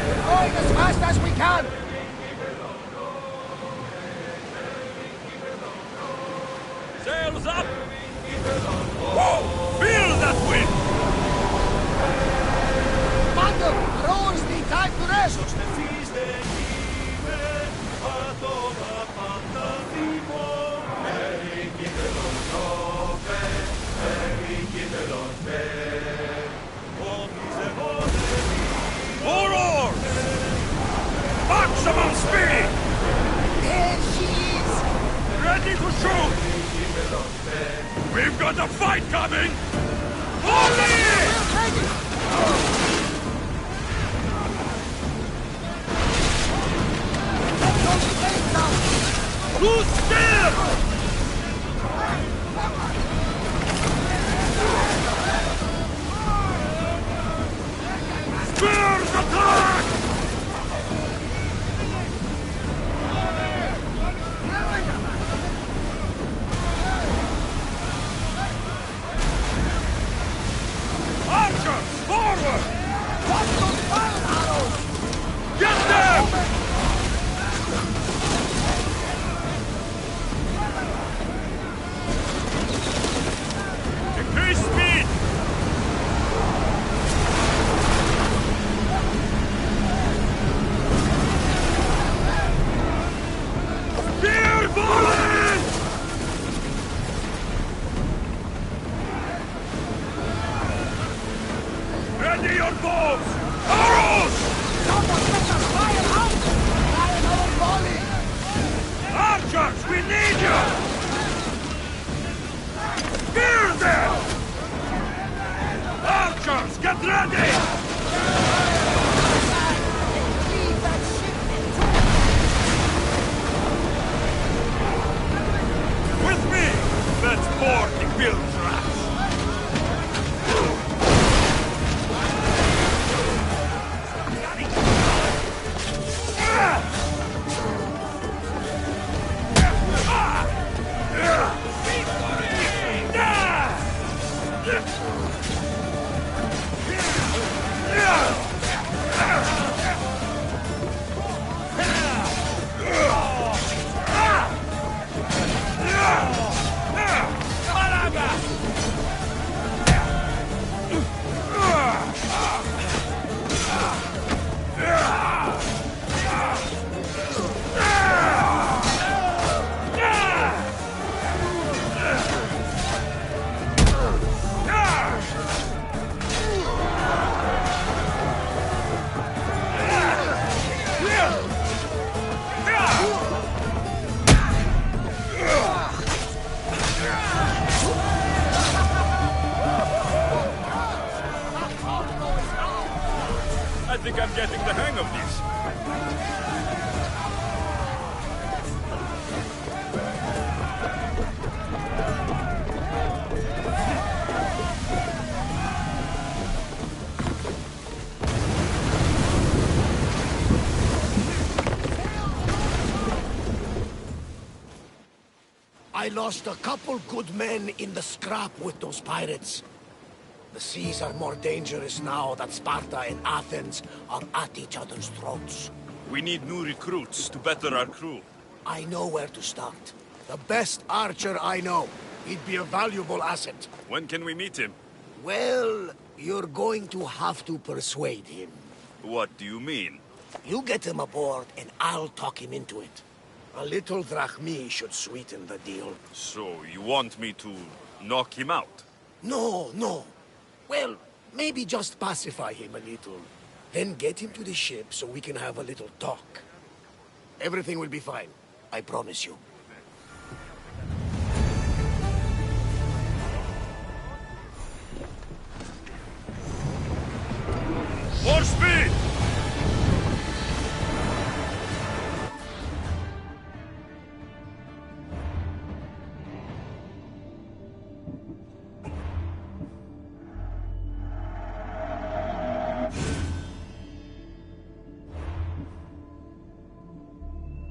We're going as fast as we can! Sails up! Whoa! Feel that wind! Commander, our oars need time to rest! More oars! Maximum speed! There she is! Ready to shoot! We've got a fight coming! Hold Who's still? Spears attack! Archers, forward! Watch those fire arrows! Get them! Increase speed! Spear balling! Ready your bows! Arrows! Someone let us fire out! Fire our volley! Archers, we need you! Spear them! Archers, get ready! Leave that ship With me! Let's board the bilge rats! I think I'm getting the hang of this. I lost a couple good men in the scrap with those pirates. The seas are more dangerous now that Sparta and Athens are at each other's throats. We need new recruits to better our crew. I know where to start. The best archer I know. He'd be a valuable asset. When can we meet him? Well, you're going to have to persuade him. What do you mean? You get him aboard, and I'll talk him into it. A little drachmi should sweeten the deal. So, you want me to knock him out? No, no. Well, maybe just pacify him a little. Then get him to the ship so we can have a little talk. Everything will be fine. I promise you.